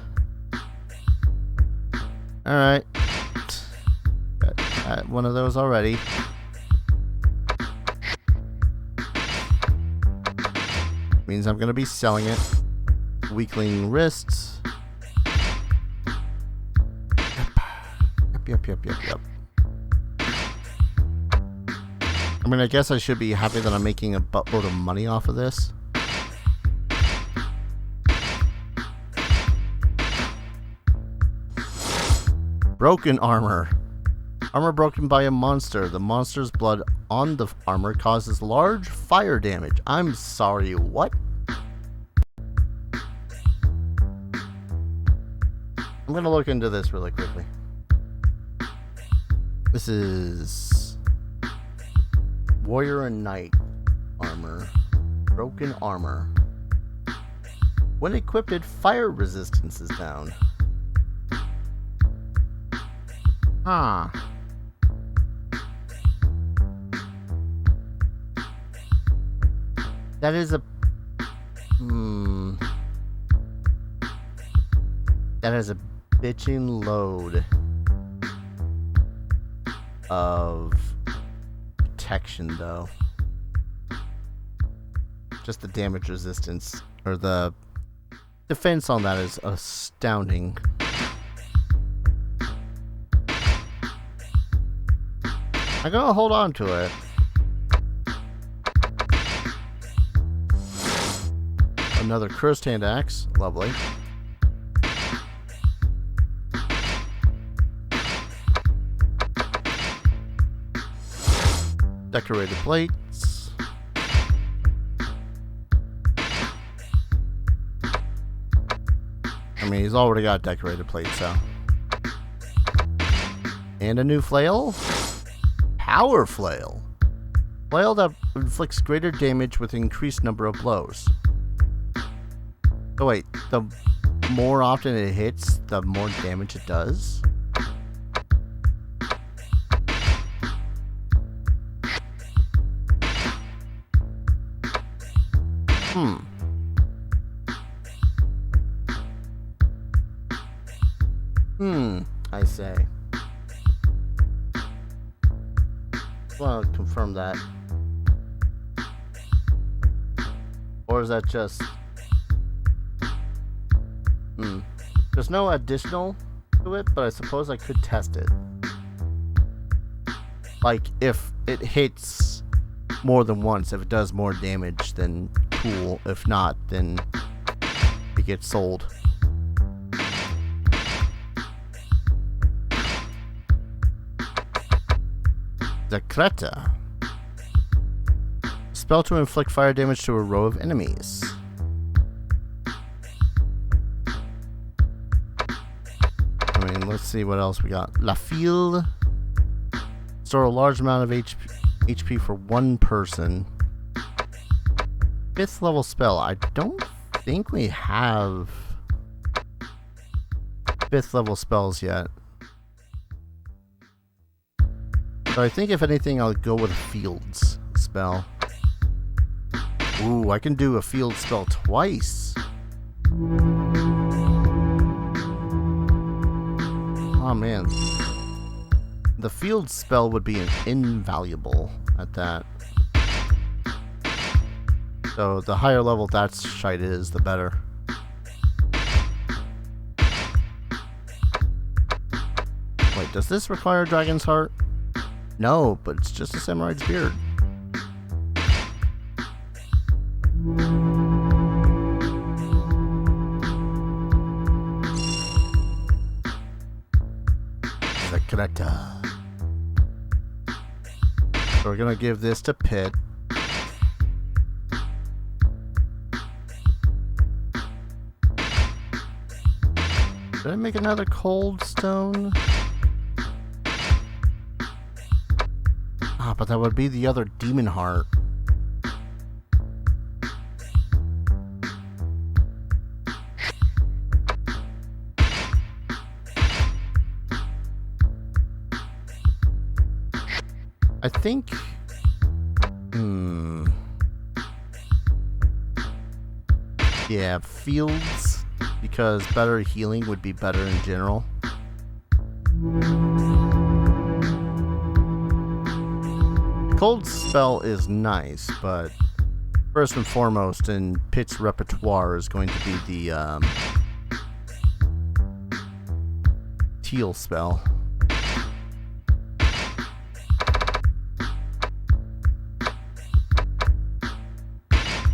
Alright. Got one of those already. Means I'm gonna be selling it. Weakling wrists. Yep. I mean, I guess I should be happy that I'm making a buttload of money off of this. Broken armor. Armor broken by a monster. The monster's blood on the armor causes large fire damage. I'm sorry, what? I'm gonna look into this really quickly. This is Warrior and Knight armor. Broken armor. When equipped, fire resistance is down. Huh. That is a... That is a bitchin' load of protection, though. Just the damage resistance, or the defense on that is astounding. I'm gonna hold on to it. Another cursed hand axe. Lovely. Decorated plates. I mean, he's already got decorated plates, so. And a new flail. Power flail. Flail that inflicts greater damage with increased number of blows. Oh wait, the more often it hits, the more damage it does? I say. Well, confirm that. Or is that just... There's no additional to it, but I suppose I could test it. Like, if it hits more than once, if it does more damage, then cool. If not, then it gets sold. Decreta. Spell to inflict fire damage to a row of enemies. I mean, let's see what else we got. La File. Store a large amount of HP for one person. 5th level spell. I don't think we have 5th level spells yet. So I think if anything, I'll go with a Fields spell. Ooh, I can do a field spell twice. Oh man. The field spell would be invaluable at that. So the higher level that shite is, the better. Wait, does this require Dragon's Heart? No, but it's just a Samurai's Beard. Secreta. So we're gonna give this to Pit. Did I make another cold stone? Ah, but that would be the other demon heart. I think... Yeah, fields, because better healing would be better in general. Cold spell is nice, but first and foremost in Pit's repertoire is going to be the teal spell.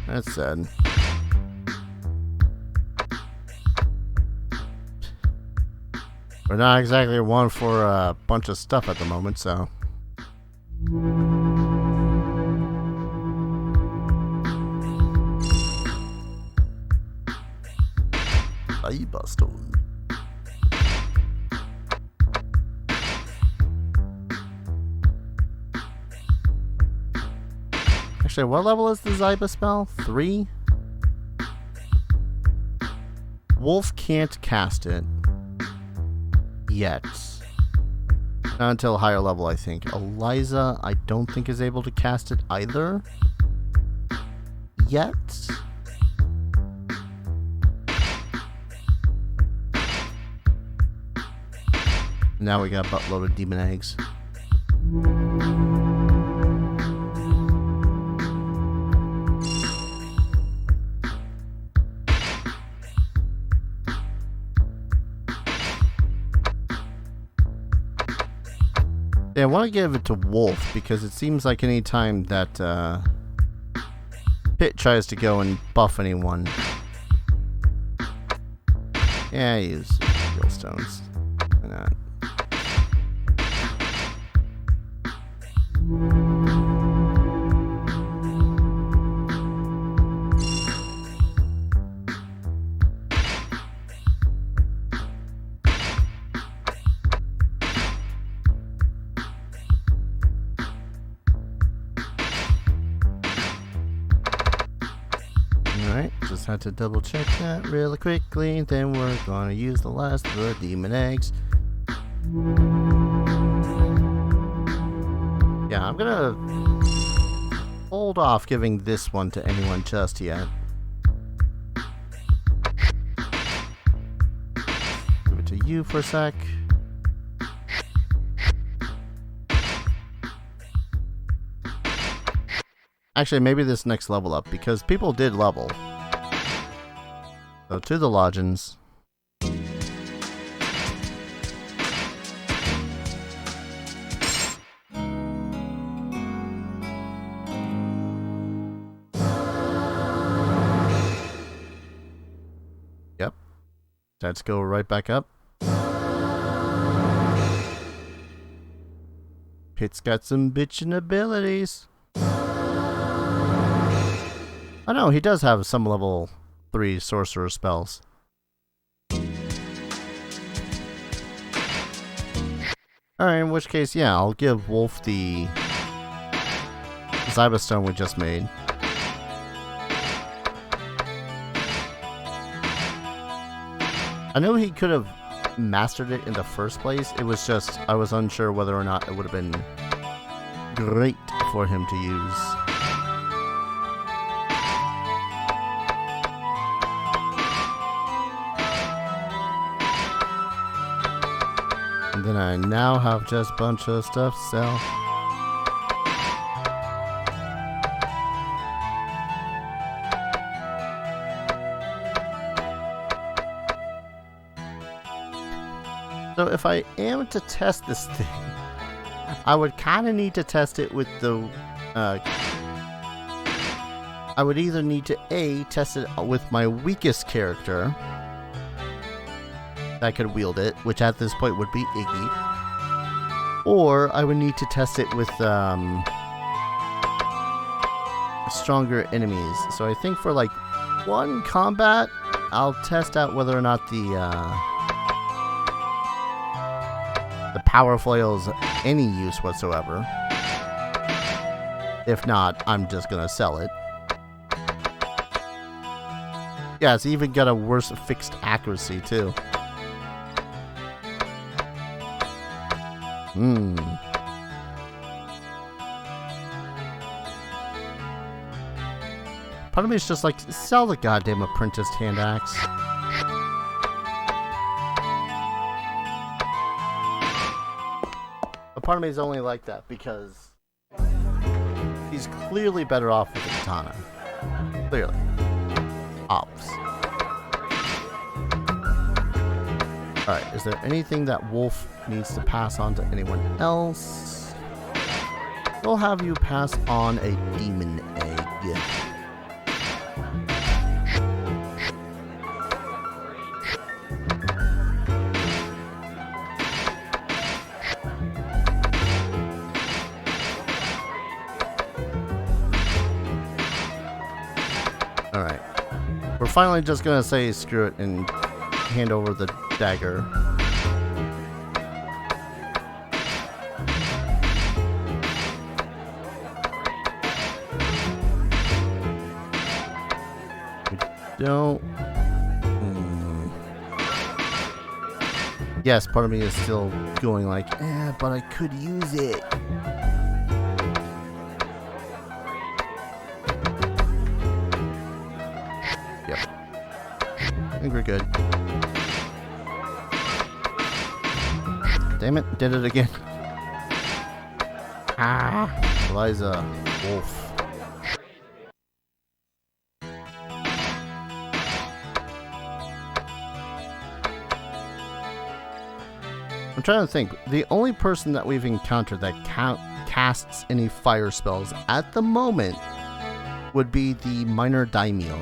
That's sad. We're not exactly one for a bunch of stuff at the moment, so. Stone. Actually, what level is the Zyba spell? 3? Wolf can't cast it yet. Not until higher level, I think. Eliza, I don't think is able to cast it either. Yet. Now we got a buttload of demon eggs. Yeah, I want to give it to Wolf because it seems like any time that Pit tries to go and buff anyone. Yeah, use heal stones. Why not? Alright, just had to double check that really quickly. Then we're gonna use the last of the demon eggs. Yeah, I'm gonna hold off giving this one to anyone just yet. Give it to you for a sec. Actually, maybe this next level up, because people did level. So to the lodgings. Yep. Let's go right back up. Pit's got some bitchin' abilities. I know, he does have some level 3 sorcerer spells. Alright, in which case, yeah, I'll give Wolf the Zyba Stone we just made. I know he could have mastered it in the first place, it was just, I was unsure whether or not it would have been great for him to use. And then I now have just a bunch of stuff to sell. So if I am to test this thing, I would kind of need to test it with the... I would either need to A, test it with my weakest character that could wield it, which at this point would be Iggy, or I would need to test it with stronger enemies. So I think for like one combat, I'll test out whether or not the power flail is any use whatsoever. If not, I'm just gonna sell it. Yeah, it's even got a worse fixed accuracy too. Part of me is just like, sell the goddamn apprenticed hand axe. But part of me is only like that because he's clearly better off with the katana. Clearly. Ops. Alright, is there anything that Wolf needs to pass on to anyone else? We'll have you pass on a demon egg. Alright. We're finally just gonna say screw it and hand over the dagger. We don't... Yes, part of me is still going like, but I could use it. Yep. I think we're good. Damn it, did it again. Ah, Eliza, Wolf. I'm trying to think. The only person that we've encountered that casts any fire spells at the moment would be the minor daimyo.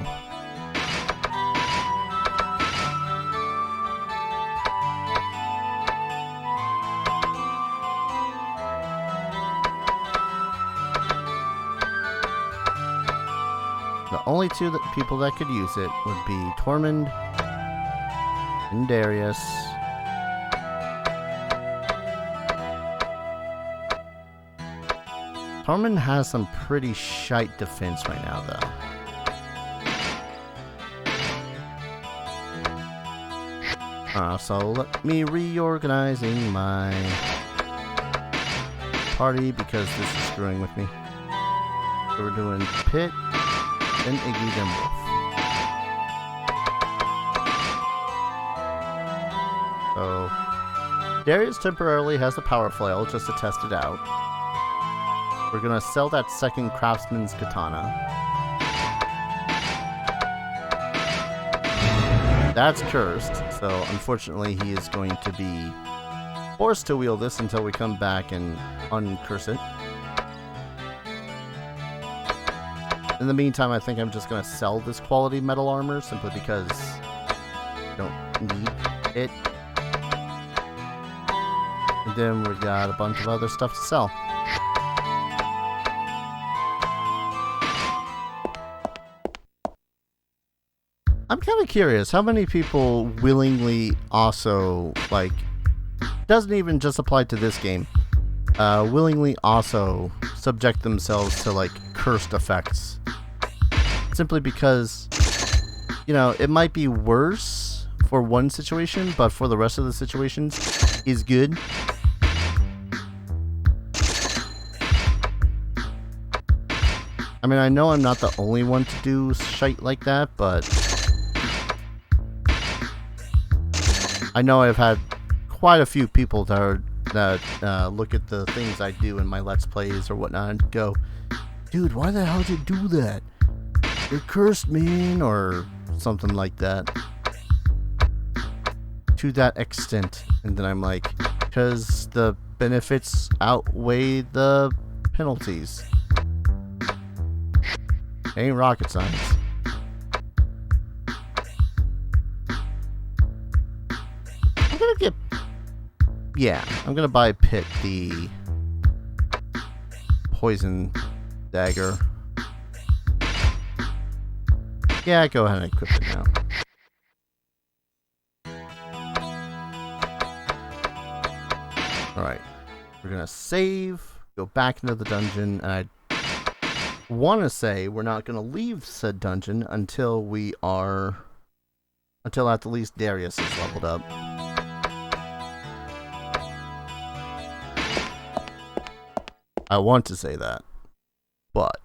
The only two people that could use it would be Tormund and Darius. Tormund has some pretty shite defense right now, though. So let me reorganizing my party because this is screwing with me. So we're doing Pit, then Iggy, then Wolf. So Darius temporarily has the power flail just to test it out. We're gonna sell that second craftsman's katana. That's cursed, so unfortunately he is going to be forced to wield this until we come back and uncurse it. In the meantime, I think I'm just gonna sell this quality metal armor simply because I don't need it. And then we've got a bunch of other stuff to sell. I'm kind of curious, how many people willingly also, like, doesn't even just apply to this game, willingly also subject themselves to, like, cursed effects. Simply because, you know, it might be worse for one situation, but for the rest of the situations is good. I mean, I know I'm not the only one to do shite like that, but I know I've had quite a few people that look at the things I do in my Let's Plays or whatnot and go, dude, why the hell did you do that? You're cursed, man, or something like that. To that extent. And then I'm like, because the benefits outweigh the penalties. Ain't rocket science. I'm gonna get... Yeah, I'm gonna buy Pit the poison dagger. Yeah, go ahead and equip it now. Alright, we're gonna save, go back into the dungeon, and I want to say we're not gonna leave said dungeon until until at the least Darius is leveled up. I want to say that, but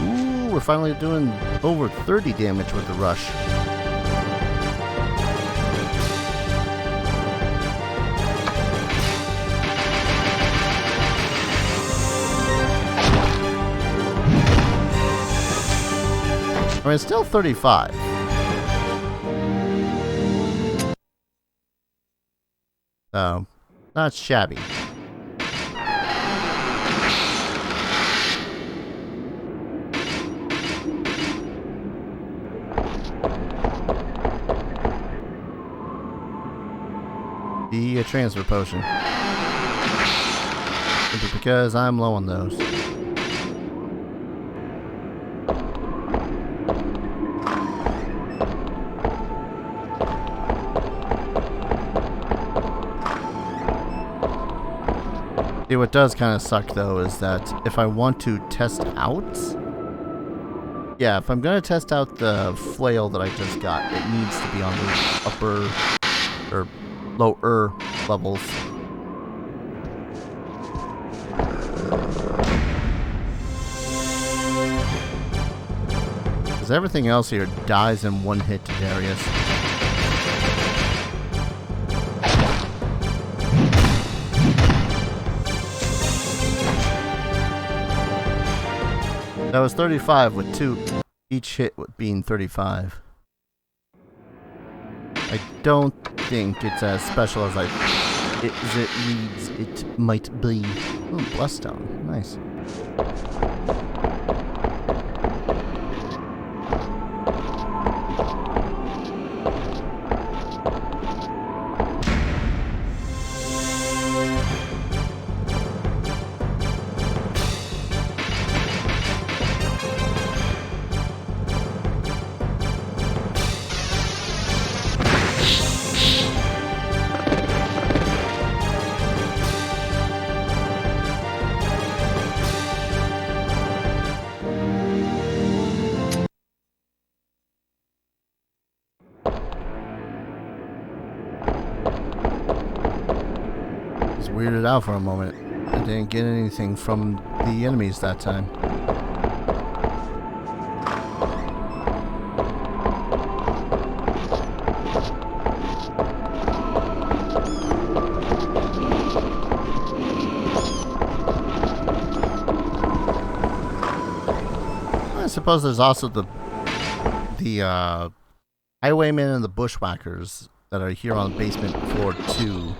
ooh, we're finally doing over 30 damage with the rush. I mean, it's still 35. So, not shabby. The transfer potion. Simply because I'm low on those. See, what does kind of suck, though, is that if I want to test out... Yeah, if I'm going to test out the flail that I just got, it needs to be on the upper... or lower levels. Because everything else here dies in one hit to Darius. That was 35 with 2, each hit being 35. I don't think it's as special as it reads it might be. Ooh, Bloodstone. Nice. Weirded out for a moment. I didn't get anything from the enemies that time. I suppose there's also the highwaymen and the bushwhackers that are here on basement floor 2.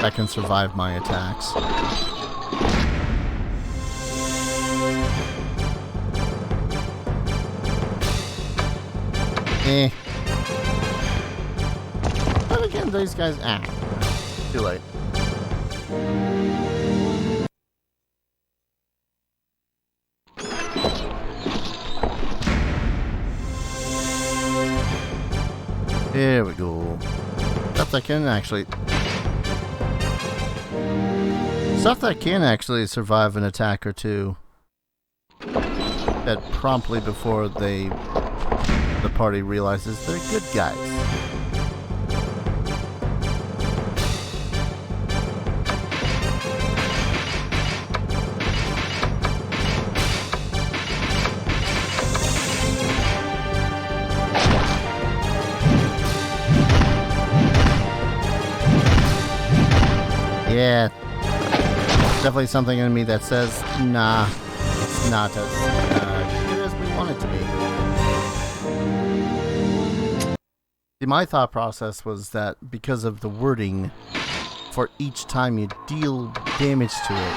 That can survive my attacks. But again, these guys, too late. There we go. Stuff that can actually survive an attack or two. That promptly before the party realizes they're good guys. Yeah. Definitely something in me that says, nah, it's not as good as we want it to be. See, my thought process was that because of the wording, for each time you deal damage to it,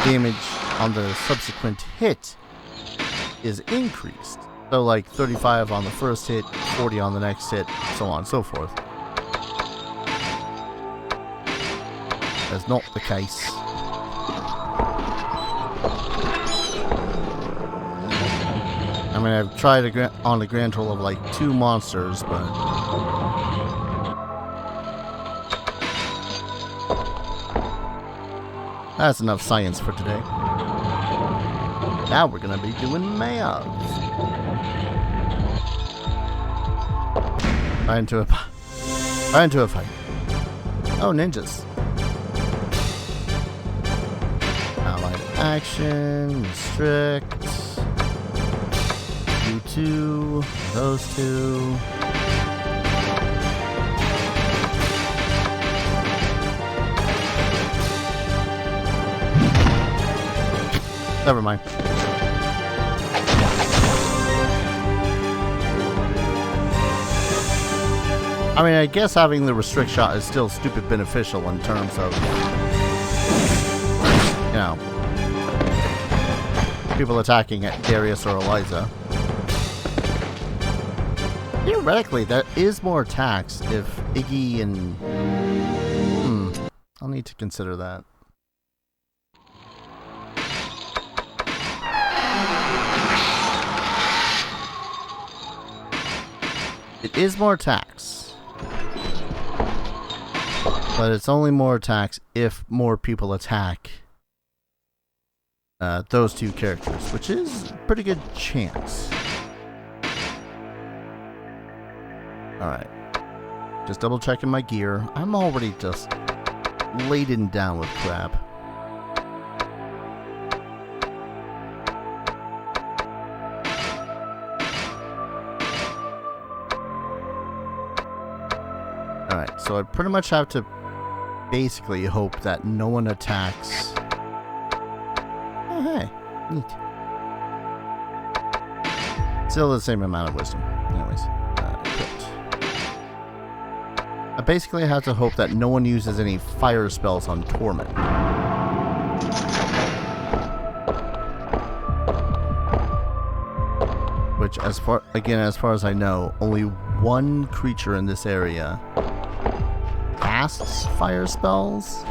damage on the subsequent hit is increased. So like 35 on the first hit, 40 on the next hit, so on and so forth. That's not the case. I mean, I've tried on a grand total of like 2 monsters, but that's enough science for today. Now we're gonna be doing math. Right into a fight. Oh, ninjas. Allied action, restrict. You 2, those 2. Never mind. I mean, I guess having the restrict shot is still stupid beneficial in terms of, you know, people attacking at Darius or Eliza. Theoretically, there is more attacks if Iggy and... I'll need to consider that. It is more attacks. But it's only more attacks if more people attack those 2 characters, which is a pretty good chance. Alright. Just double checking my gear. I'm already just laden down with crap. Alright, so I pretty much have to basically hope that no one attacks. Oh, hey. Neat. Still the same amount of wisdom. Anyways, equipped. I basically have to hope that no one uses any fire spells on Torment. Which, as far as I know, only one creature in this area casts fire spells.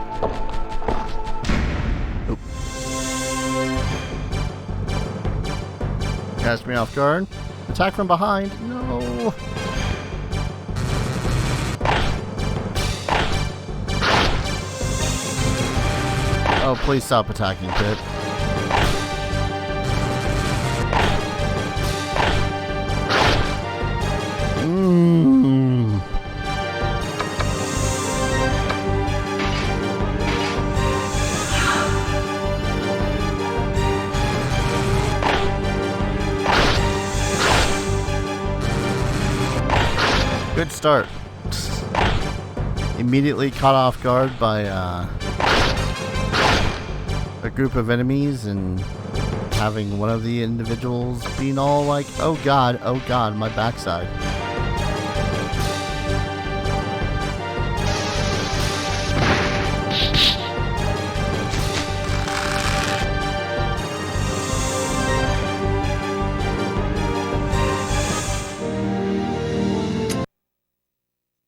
Oop. Catch me off guard. Attack from behind. No. Oh, please stop attacking, Pit. Good start. Immediately caught off guard by a group of enemies and having one of the individuals being all like, oh god, my backside.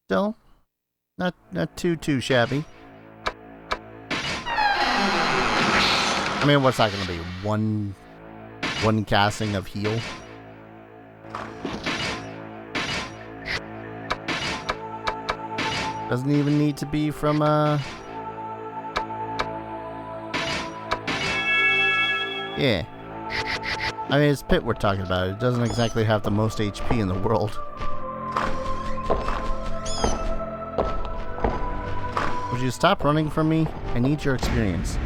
Still, not too shabby. I mean, what's that going to be? One casting of heal? Doesn't even need to be from yeah. I mean, it's Pit we're talking about. It doesn't exactly have the most HP in the world. Would you stop running from me? I need your experience.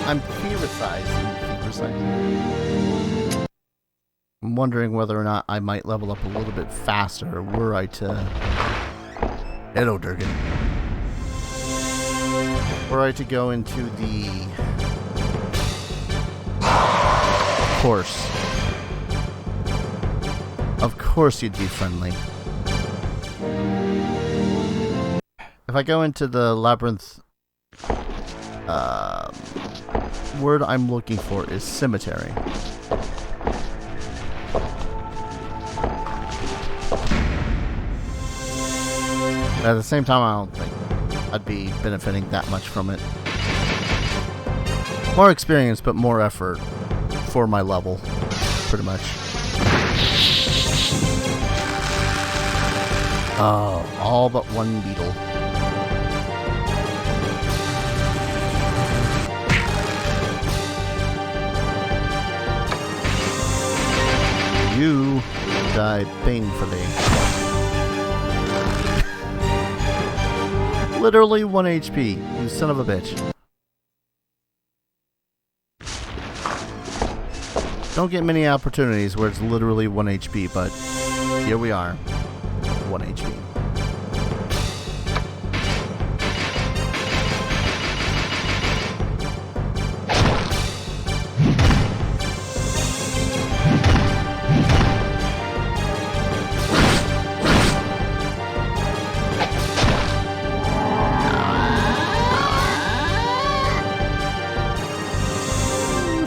I'm theorizing. I'm wondering whether or not I might level up a little bit faster were I to... Hello, Durgan. Were I to go into the... Of course you'd be friendly. If I go into the Labyrinth... word I'm looking for is cemetery. At the same time, I don't think I'd be benefiting that much from it. More experience, but more effort for my level, pretty much. Oh, all but one beetle. You die painfully. Literally 1 HP, you son of a bitch. Don't get many opportunities where it's literally 1 HP, but here we are. 1 HP.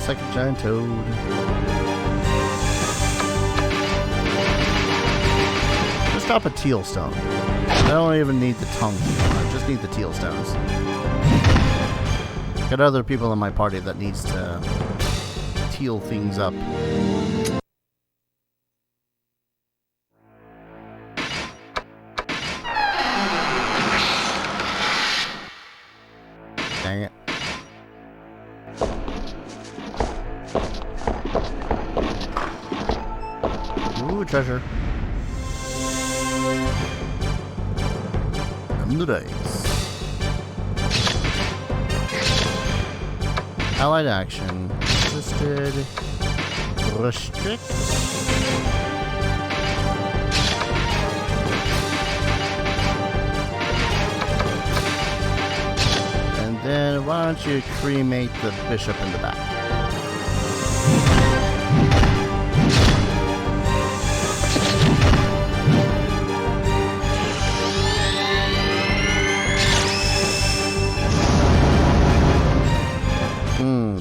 Like a giant toad. Just drop a teal stone. I don't even need the tongue anymore. I just need the teal stones. Got other people in my party that needs to teal things up. Dang it. Ooh, treasure. And the dice. Allied action. This resisted. Restrict. And then why don't you cremate the bishop in the back?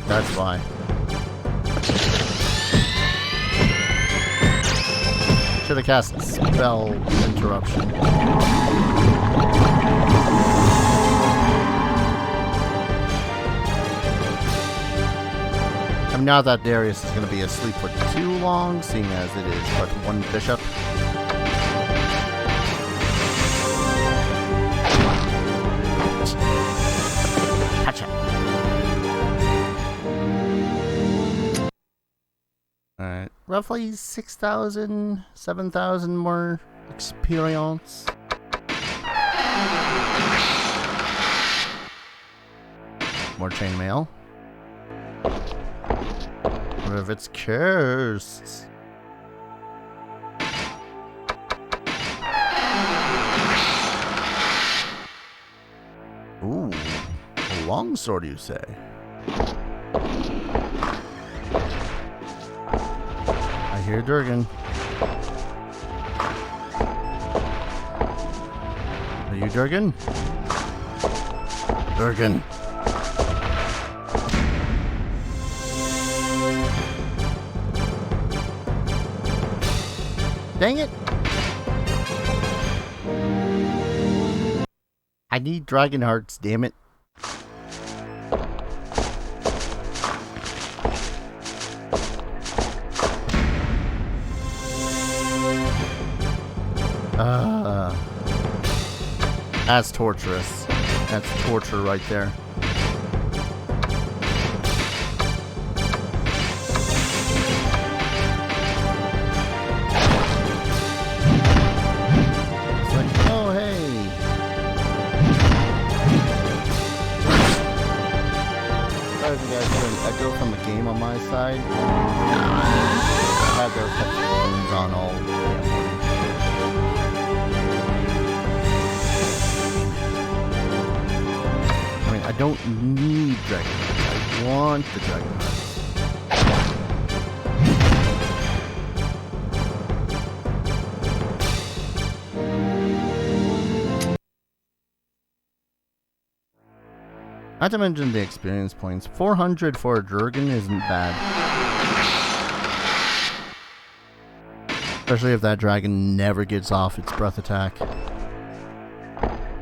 That's why. Should have cast spell interruption. I'm not that Darius is going to be asleep for too long, seeing as it is but one bishop. Alright, roughly 6,000, 7,000 more experience. More chainmail. What if it's cursed? Ooh, a longsword, you say? I hear Durgan. Are you Durgan? Durgan. Dang it! I need dragon hearts, damn it. That's torturous. That's torture right there. It's like, oh hey. Sorry if you guys hear an echo from the game on my side. I've had those headphones on all damn morning. I don't need dragon hearts. I want the dragon hearts. Not to mention the experience points. 400 for a Durgan isn't bad. Especially if that dragon never gets off its breath attack.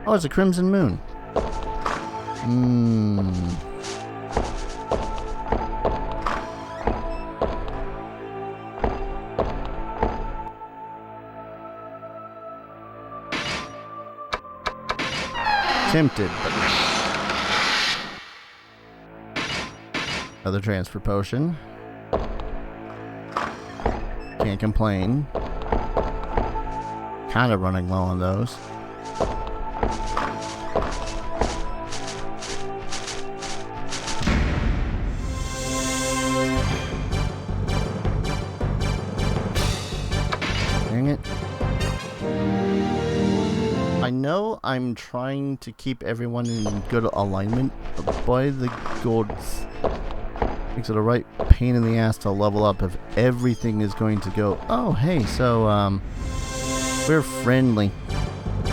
Oh, it's a Crimson Moon. Tempted, but another transfer potion. Can't complain. Kind of running low on those. I know I'm trying to keep everyone in good alignment, but by the gods, makes it a right pain in the ass to level up if everything is going to go, oh hey, so we're friendly. I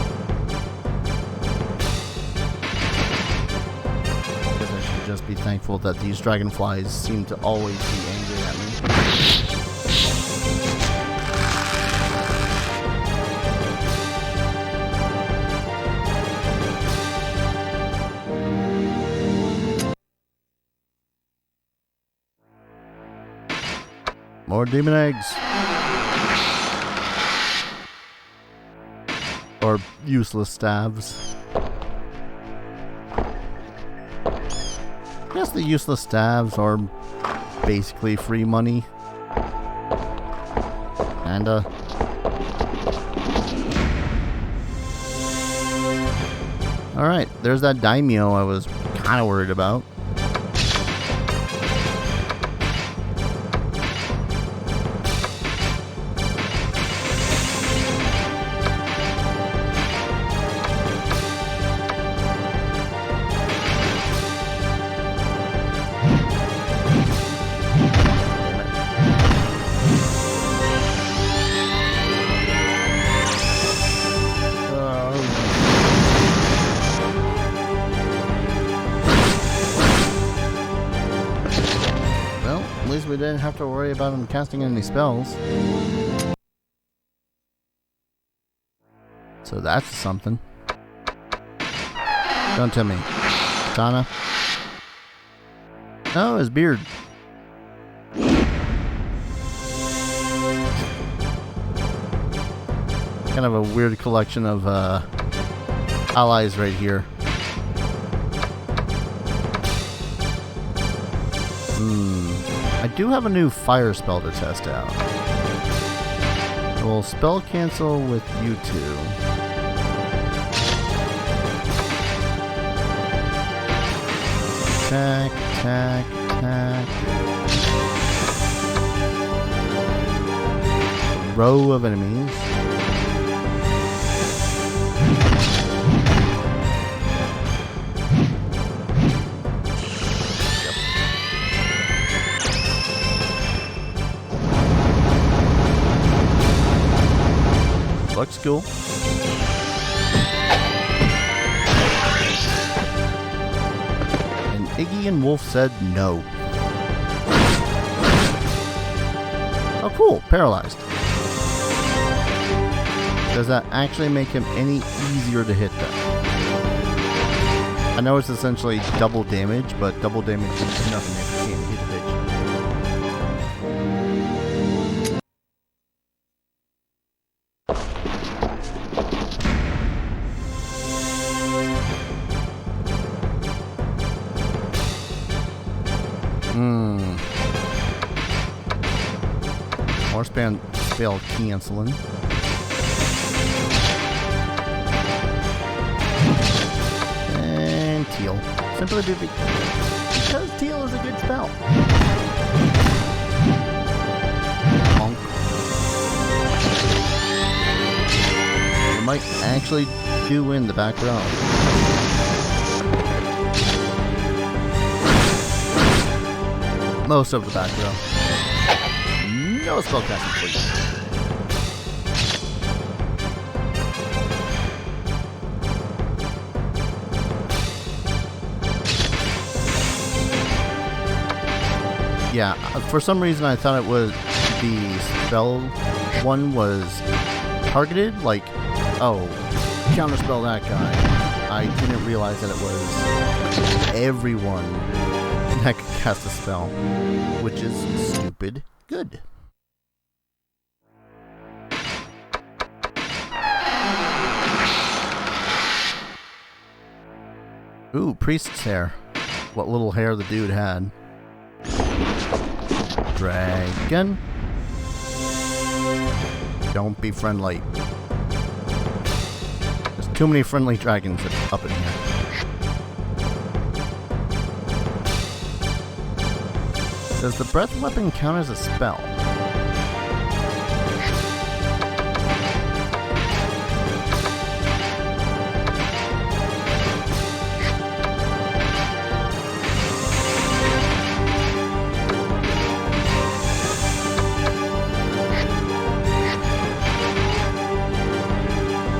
guess I should just be thankful that these dragonflies seem to always be angry at me. More demon eggs. Or useless staves. I guess the useless staves are basically free money. Kinda. Alright, there's that daimyo I was kinda worried about. At least we didn't have to worry about him casting any spells. So that's something. Don't tell me. Katana. Oh, his beard. Kind of a weird collection of allies right here. I do have a new fire spell to test out. We'll spell cancel with you two. Attack, attack, attack. Row of enemies. Looks cool. And Iggy and Wolf said no. Oh cool, paralyzed. Does that actually make him any easier to hit though? I know it's essentially double damage, but double damage is nothing if you can't hit a bitch. More spell canceling. And Teal. Simply because Teal is a good spell. Honk. It might actually do in the back row. Most of the back row. No spellcasting, please. Yeah, for some reason I thought it was the spell one was targeted, like, oh, counterspell that guy. I didn't realize that it was everyone that could cast a spell, which is stupid good. Ooh, priest's hair. What little hair the dude had. Dragon. Don't be friendly. There's too many friendly dragons up in here. Does the breath weapon count as a spell?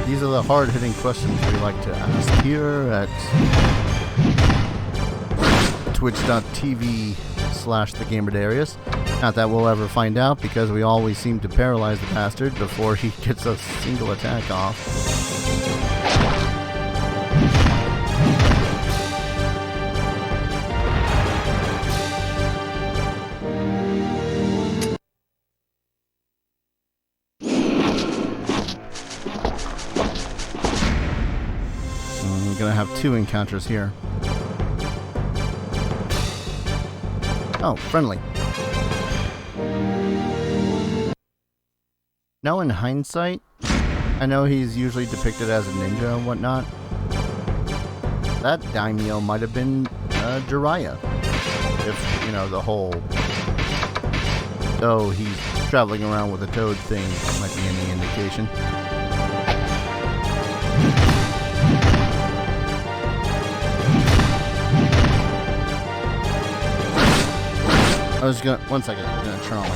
These are the hard-hitting questions we like to ask here at twitch.tv/thegamerdarius. Not that we'll ever find out, because we always seem to paralyze the bastard before he gets a single attack off. I'm gonna have two encounters here. Oh, friendly. Now in hindsight, I know he's usually depicted as a ninja and whatnot. That daimyo might have been Jiraiya. If, you know, the whole, oh, he's traveling around with a toad thing might be any indication. I was gonna, one second, I'm gonna turn on my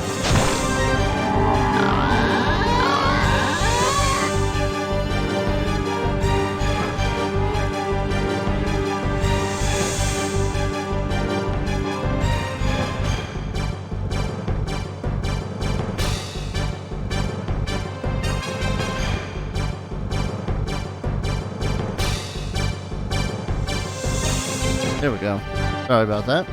There we go. Sorry about that.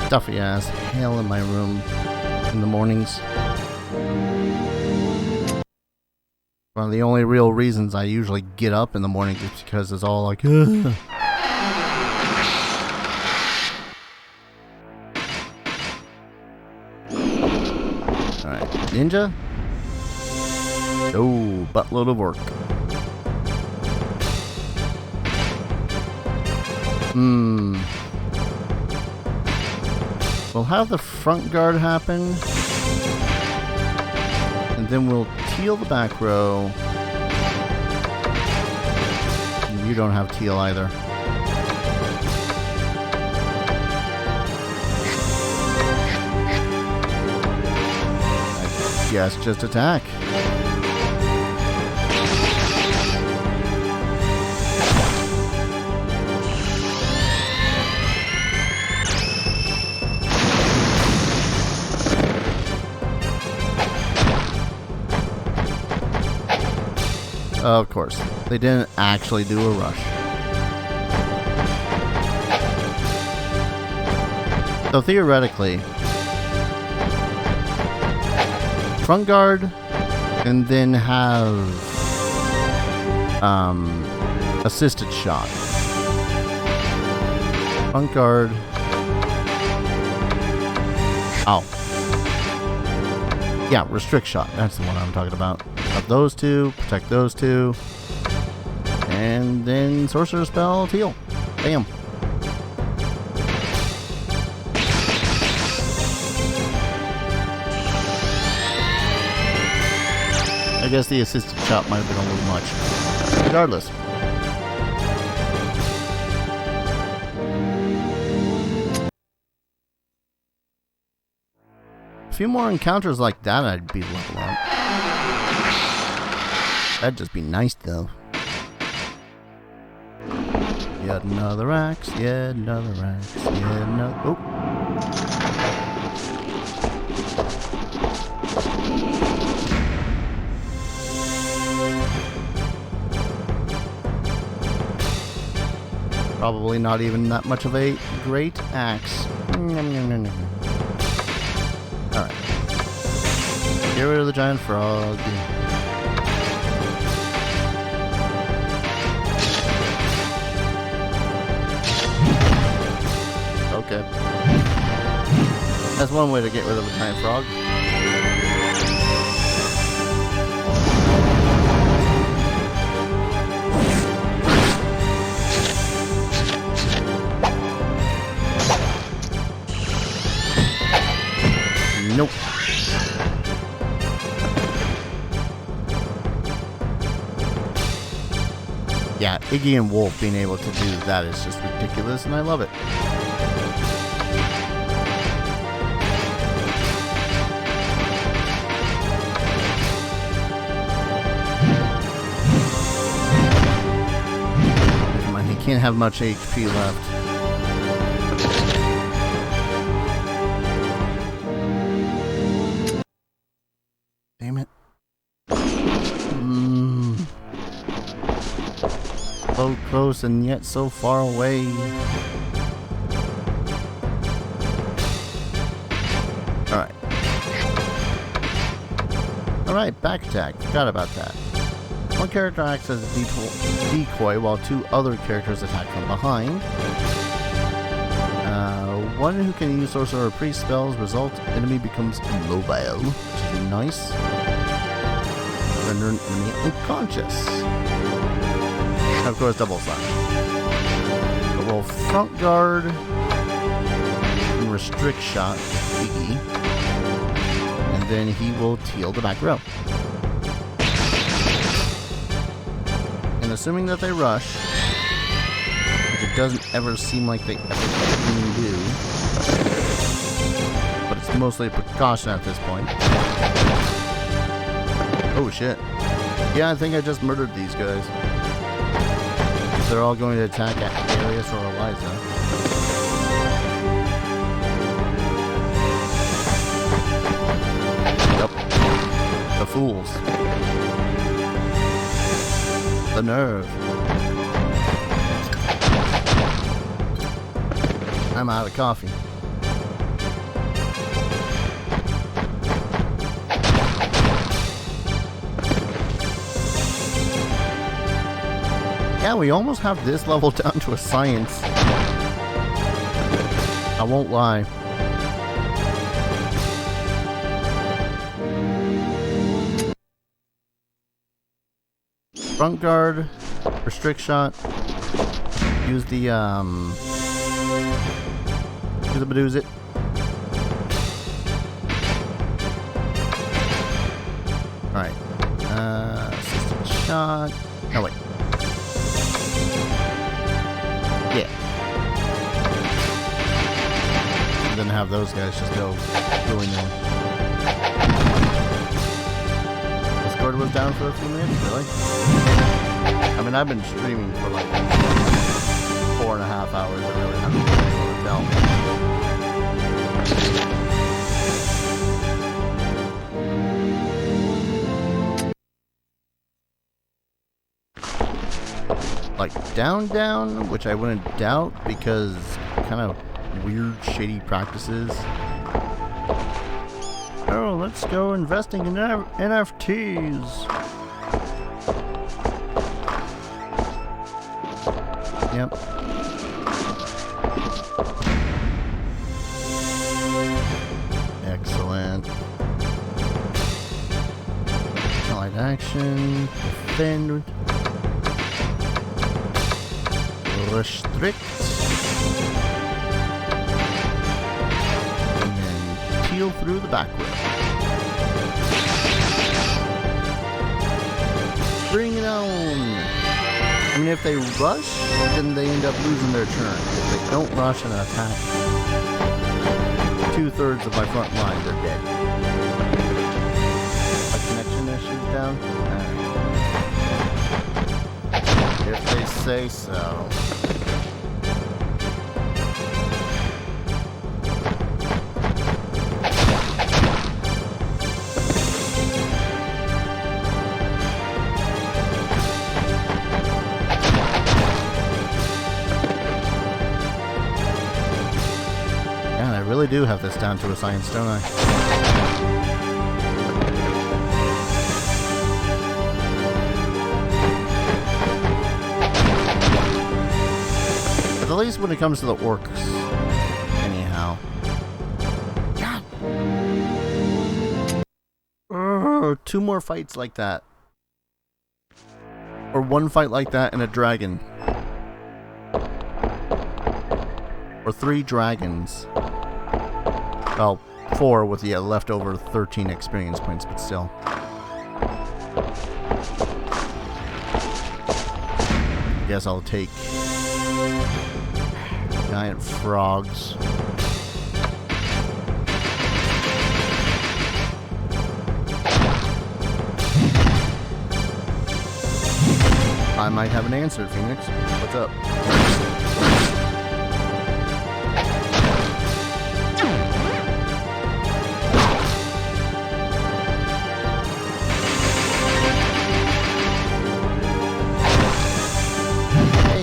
Stuffy ass hell in my room in the mornings. One of the only real reasons I usually get up in the morning is because it's all like, ugh. Alright, ninja? Oh, buttload of work. We'll have the front guard happen. And then we'll teal the back row. And you don't have teal either. I guess just attack. Of course, they didn't actually do a rush. So theoretically, front guard, and then have assisted shot. Front guard. Oh. Yeah, restrict shot. That's the one I'm talking about. Up those two, protect those two, and then sorcerer spell teal. Bam. I guess the assisted shot might have been a little much. Regardless. A few more encounters like that, I'd be level up. That'd just be nice, though. Yet another axe, yet another axe, yet another... Oh! Probably not even that much of a great axe. Alright. Get rid of the giant frog. Okay. That's one way to get rid of a giant frog. Nope. Yeah, Iggy and Wolf being able to do that is just ridiculous, and I love it. Can't have much HP left. Damn it. So close and yet so far away. Alright. Alright, back attack. Forgot about that. One character acts as a decoy while two other characters attack from behind. One who can use sorcerer or priest spells result enemy becomes immobile, which is nice. Render an enemy unconscious. And of course, double slash. But roll front guard and restrict shot Iggy, and then he will teal the back row. And assuming that they rush, which it doesn't ever seem like they ever do, but it's mostly a precaution at this point. Oh shit. Yeah, I think I just murdered these guys. They're all going to attack Arius or Eliza. Yep. The fools. The nerve. I'm out of coffee. Yeah, we almost have this level down to a science. I won't lie. Front guard, restrict shot, use the use it. Alright. Assisted shot. No, wait. Yeah. And then have those guys just go doing them. Discord was down for a few minutes, really? I mean, I've been streaming for like 4.5 hours. I really haven't been able to tell. Like down, which I wouldn't doubt because kind of weird, shady practices. Oh, let's go investing in NFTs. Yep. Excellent. Allied action. Defend. Restrict. And then peel through the back row. Bring it on! I mean, if they rush, then they end up losing their turn. If they don't rush and attack, 2/3 of my front line, they're dead. My connection issues down? Alright. If they say so. I really do have this down to a science, don't I? But at least when it comes to the orcs, anyhow. God. 2 more fights like that. Or 1 fight like that and a dragon. Or 3 dragons. Well, 4 with the leftover 13 experience points, but still. I guess I'll take giant frogs. I might have an answer, Phoenix. What's up?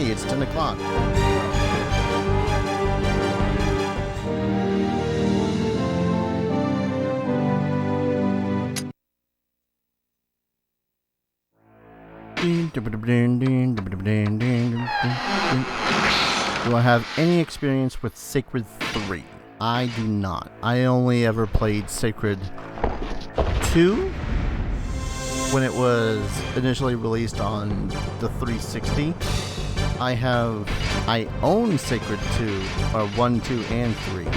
It's 10 o'clock. Do I have any experience with Sacred 3? I do not. I only ever played Sacred 2 when it was initially released on the 360. I own Sacred 2, or 1, 2, and 3.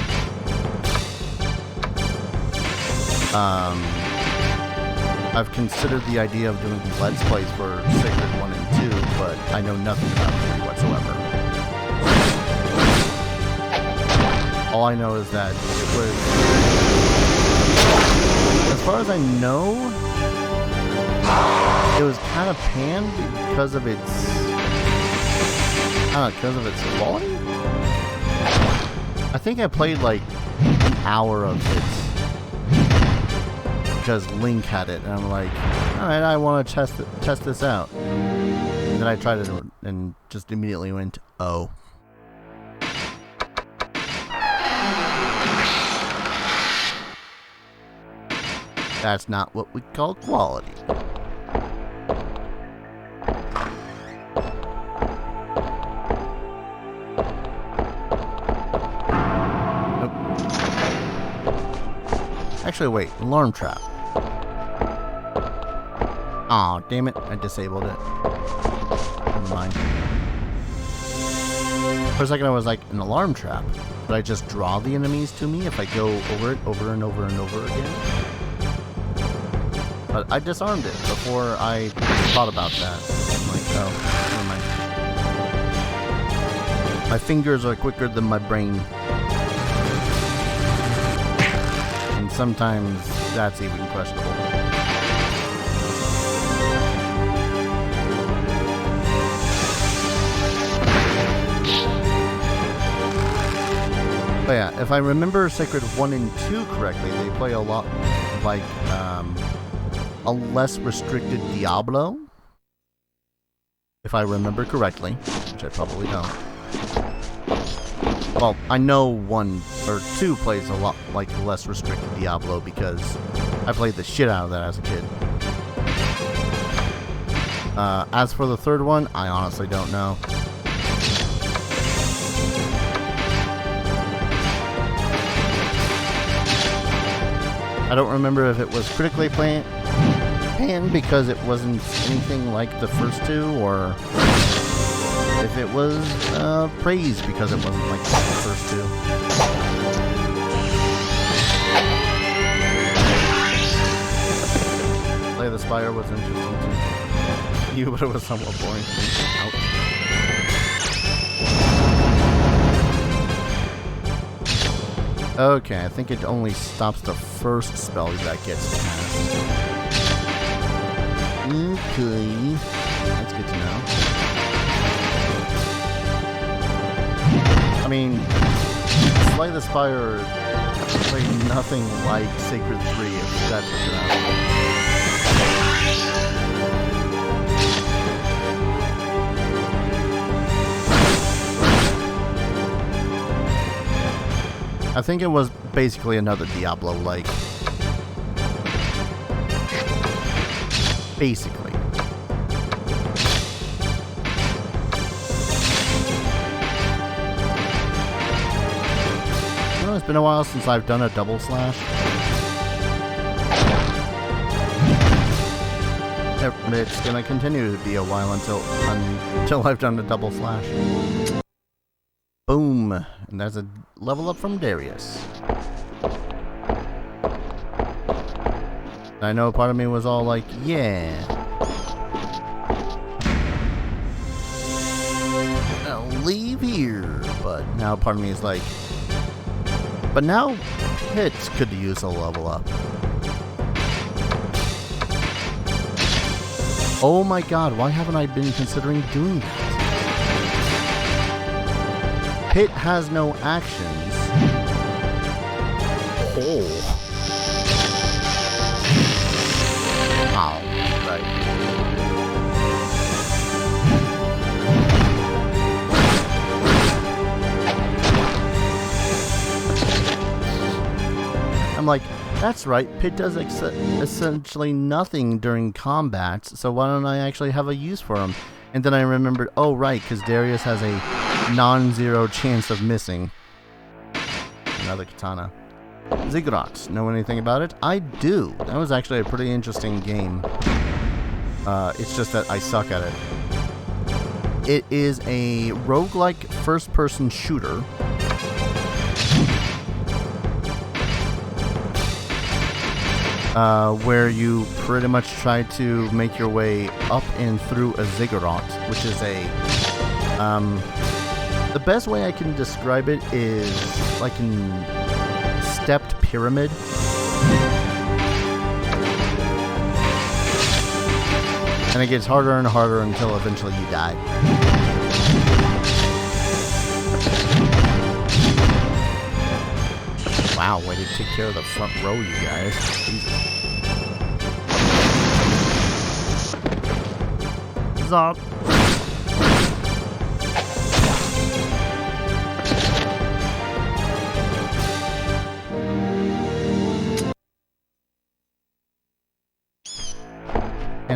I've considered the idea of doing Let's Plays for Sacred 1 and 2, but I know nothing about 3 whatsoever. All I know is that it was, as far as I know, it was kind of panned because of its quality? I think I played like an hour of it because Link had it, and I'm like, alright, I want to test this out. And then I tried it and just immediately went, oh. That's not what we call quality. Nope. Actually, wait. Alarm trap. Aw, damn it. I disabled it. Never mind. For a second, I was like, an alarm trap. But I just draw the enemies to me if I go over it over and over and over again? But I disarmed it before I thought about that. I'm like, oh, never mind. My fingers are quicker than my brain. And sometimes that's even questionable. But yeah, if I remember Sacred 1 and 2 correctly, they play a lot like a less restricted Diablo, if I remember correctly, which I probably don't. Well, I know 1 or 2 plays a lot like less restricted Diablo because I played the shit out of that as a kid. As for the third one, I honestly don't know. I don't remember if it was critically panned because it wasn't anything like the first 2, or if it was praised because it wasn't like the first 2. Slay the Spire was interesting to you, but it was somewhat boring to me. Ouch. Okay, I think it only stops the first spell that gets cast. Okay, that's good to know. I mean, Slay the Spire played nothing like Sacred 3, if that's what you're asking. I think it was basically another Diablo-like. Basically. You know, it's been a while since I've done a double slash. It's gonna continue to be a while until I've done a double slash. Boom! And that's a level up from Darius. I know part of me was all like, yeah. I'll leave here. But now part of me is like, but now Hits could use a level up. Oh my god, why haven't I been considering doing that? Pit has no actions. Oh. Oh, right. I'm like, that's right, Pit does essentially nothing during combat, so why don't I actually have a use for him? And then I remembered, oh right, because Darius has a non-zero chance of missing. Another katana. Ziggurat. Know anything about it? I do. That was actually a pretty interesting game. It's just that I suck at it. It is a roguelike first-person shooter. Where you pretty much try to make your way up and through a ziggurat, which is a the best way I can describe it is like a stepped pyramid. And it gets harder and harder until eventually you die. Wow, way to take care of the front row, you guys. Jesus. Zop.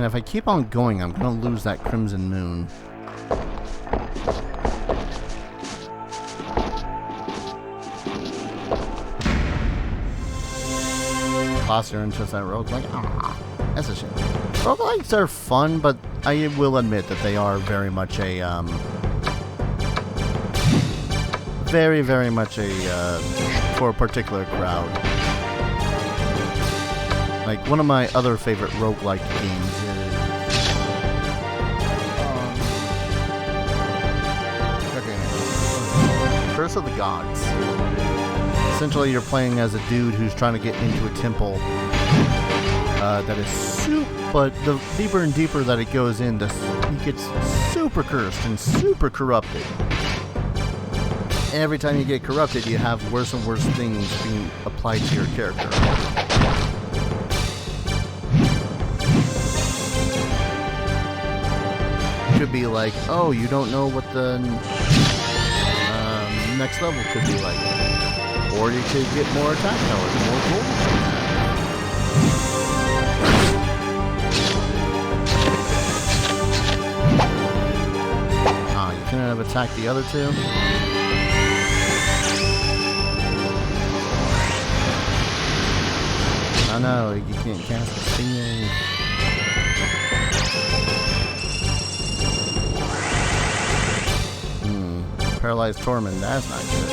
And if I keep on going, I'm going to lose that Crimson Moon. Lost your interest in roguelike. Ah, that's a shame. Roguelikes are fun, but I will admit that they are very much a very much a for a particular crowd. Like one of my other favorite roguelike games is Curse of the Gods. Essentially, you're playing as a dude who's trying to get into a temple that is but the deeper and deeper that it goes in, he gets super cursed and super corrupted. And every time you get corrupted, you have worse and worse things being applied to your character. It could be like, oh, you don't know what the next level could be like. Or you could get more attack power, more gold. Ah, you couldn't have attacked the other two? Oh no, you can't cast the stinging. Paralyzed Torment, that's not good.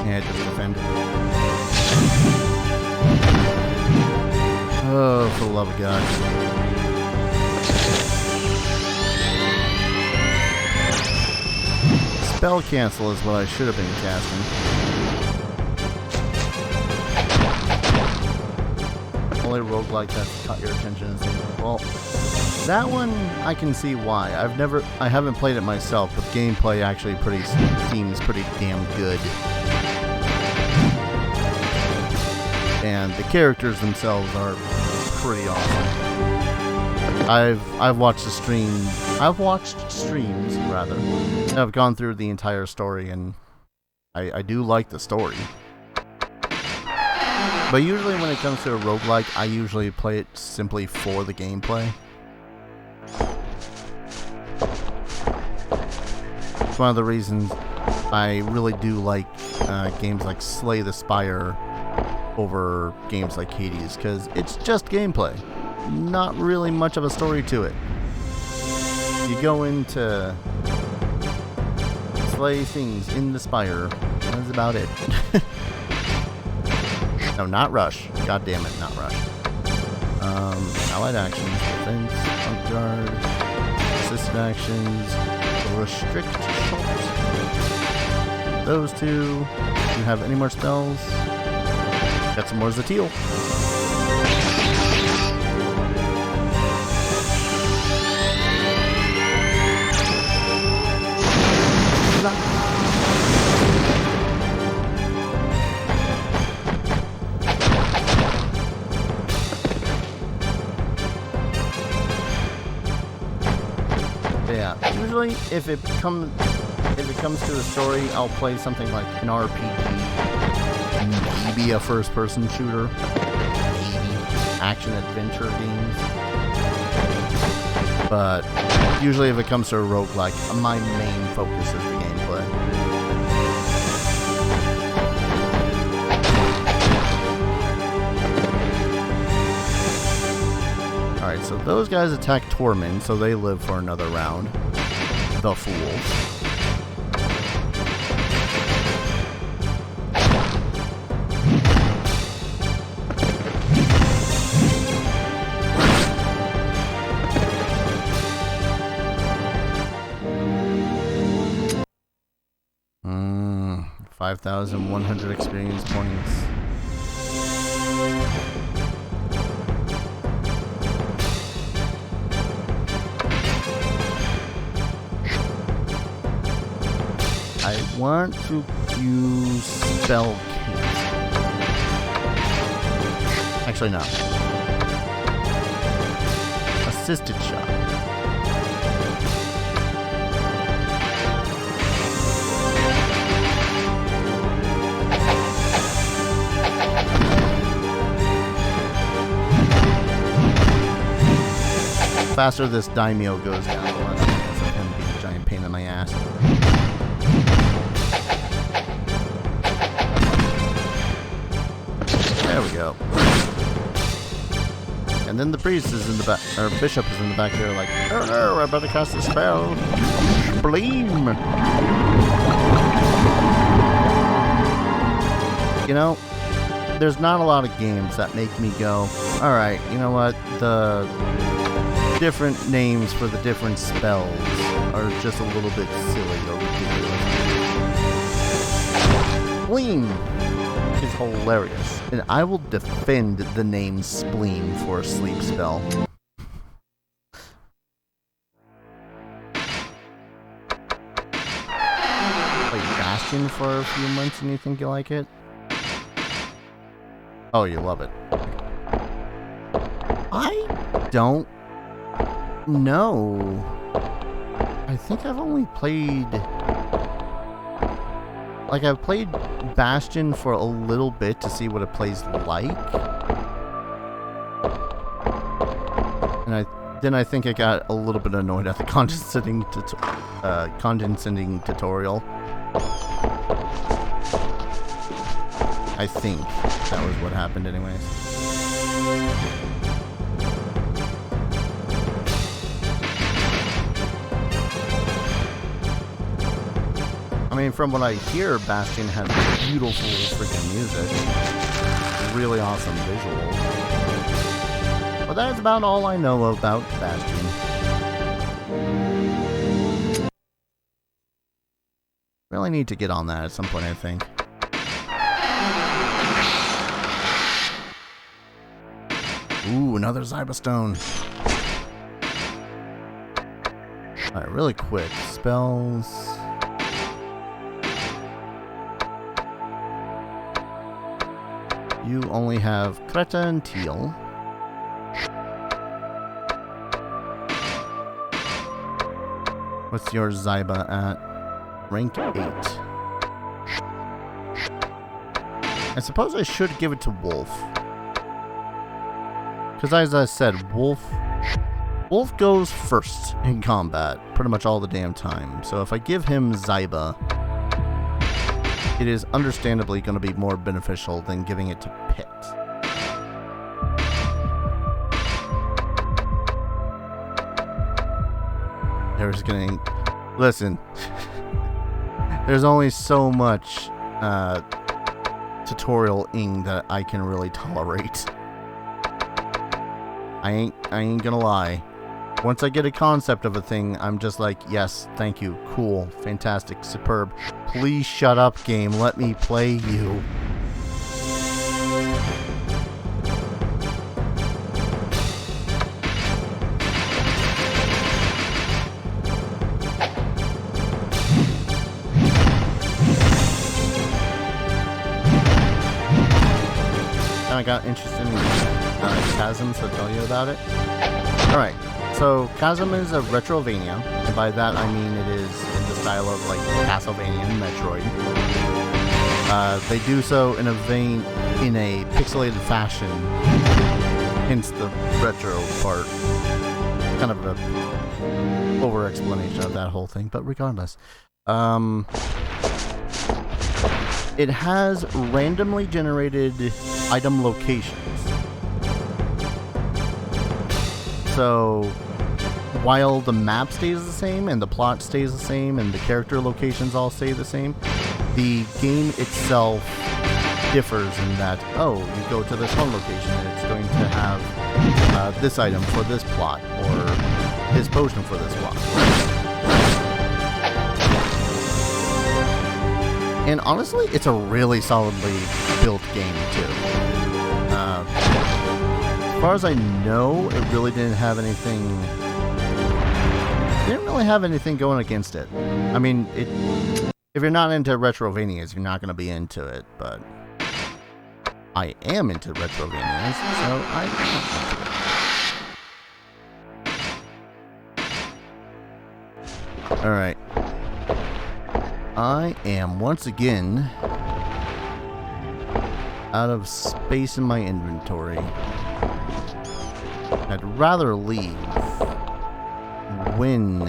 Yeah, just defend. Oh, for the love of God. Spell cancel is what I should have been casting. Only roguelike that's caught your attention is well, that one I can see why. I haven't played it myself, but gameplay actually seems pretty damn good. And the characters themselves are pretty awesome. I've watched streams rather. I've gone through the entire story, and I do like the story. But usually when it comes to a roguelike, I usually play it simply for the gameplay. It's one of the reasons I really do like games like Slay the Spire over games like Hades, because it's just gameplay. Not really much of a story to it. You go into slay things in the spire. That's about it. No, not rush. God damn it, not rush. Allied actions, defense, front guard, assisted actions, restrict shot. Those two. Do you have any more spells? Got some more Zatil. Yeah, usually if it comes to a story, I'll play something like an RPG, maybe a first-person shooter, maybe action-adventure games. But usually if it comes to a roguelike, my main focus is the gameplay. Alright, so those guys attack Torment, so they live for another round. The fools. Hmm, 5,100 experience points. I want to use spell cancel. Actually, no. Assisted shot. faster this daimyo goes down, the less chance of him being a giant pain in my ass. There we go. And then the priest is in the back, or bishop is in the back there like, oh, I better cast a spell. Bleem! You know, there's not a lot of games that make me go, alright, you know what, the different names for the different spells are just a little bit silly or ridiculous. Bleem is hilarious, and I will defend the name Spleen for a sleep spell. Played Bastion for a few months and you think you like it? Oh, you love it. I don't know. I think I've only played... Like, I've played Bastion for a little bit to see what it plays like. And then I think I got a little bit annoyed at the condescending tutorial. I think that was what happened anyways. I mean, from what I hear, Bastion has beautiful freaking music. Really awesome visuals. But that's about all I know about Bastion. Really need to get on that at some point, I think. Ooh, another Zyba Stone. Alright, really quick. Spells. You only have Kreta and Teal. What's your Zyba at? Rank 8. I suppose I should give it to Wolf. Because as I said, Wolf goes first in combat pretty much all the damn time. So if I give him Zyba, it is understandably going to be more beneficial than giving it to Pit. There's getting... Listen. There's only so much tutorial-ing that I can really tolerate. I ain't gonna lie. Once I get a concept of a thing, I'm just like, yes, thank you, cool, fantastic, superb. Please shut up, game, let me play you. I got interested in Chasm, so I'll tell you about it. Alright, so Chasm is a Retrovania, and by that I mean it is in the style of like Castlevania and Metroid. They do so in a pixelated fashion, hence the retro part. Kind of a over explanation of that whole thing, but regardless. It has randomly generated item locations. So, while the map stays the same, and the plot stays the same, and the character locations all stay the same, the game itself differs in that, oh, you go to this one location, and it's going to have this item for this plot, or this potion for this plot. And honestly, it's a really solidly built game, too. As far as I know, it really didn't have anything... Didn't really have anything going against it. I mean, if you're not into Retrovanias, you're not going to be into it, but... I am into Retrovanias, so I am into it. Alright. I am once again out of space in my inventory. I'd rather leave, when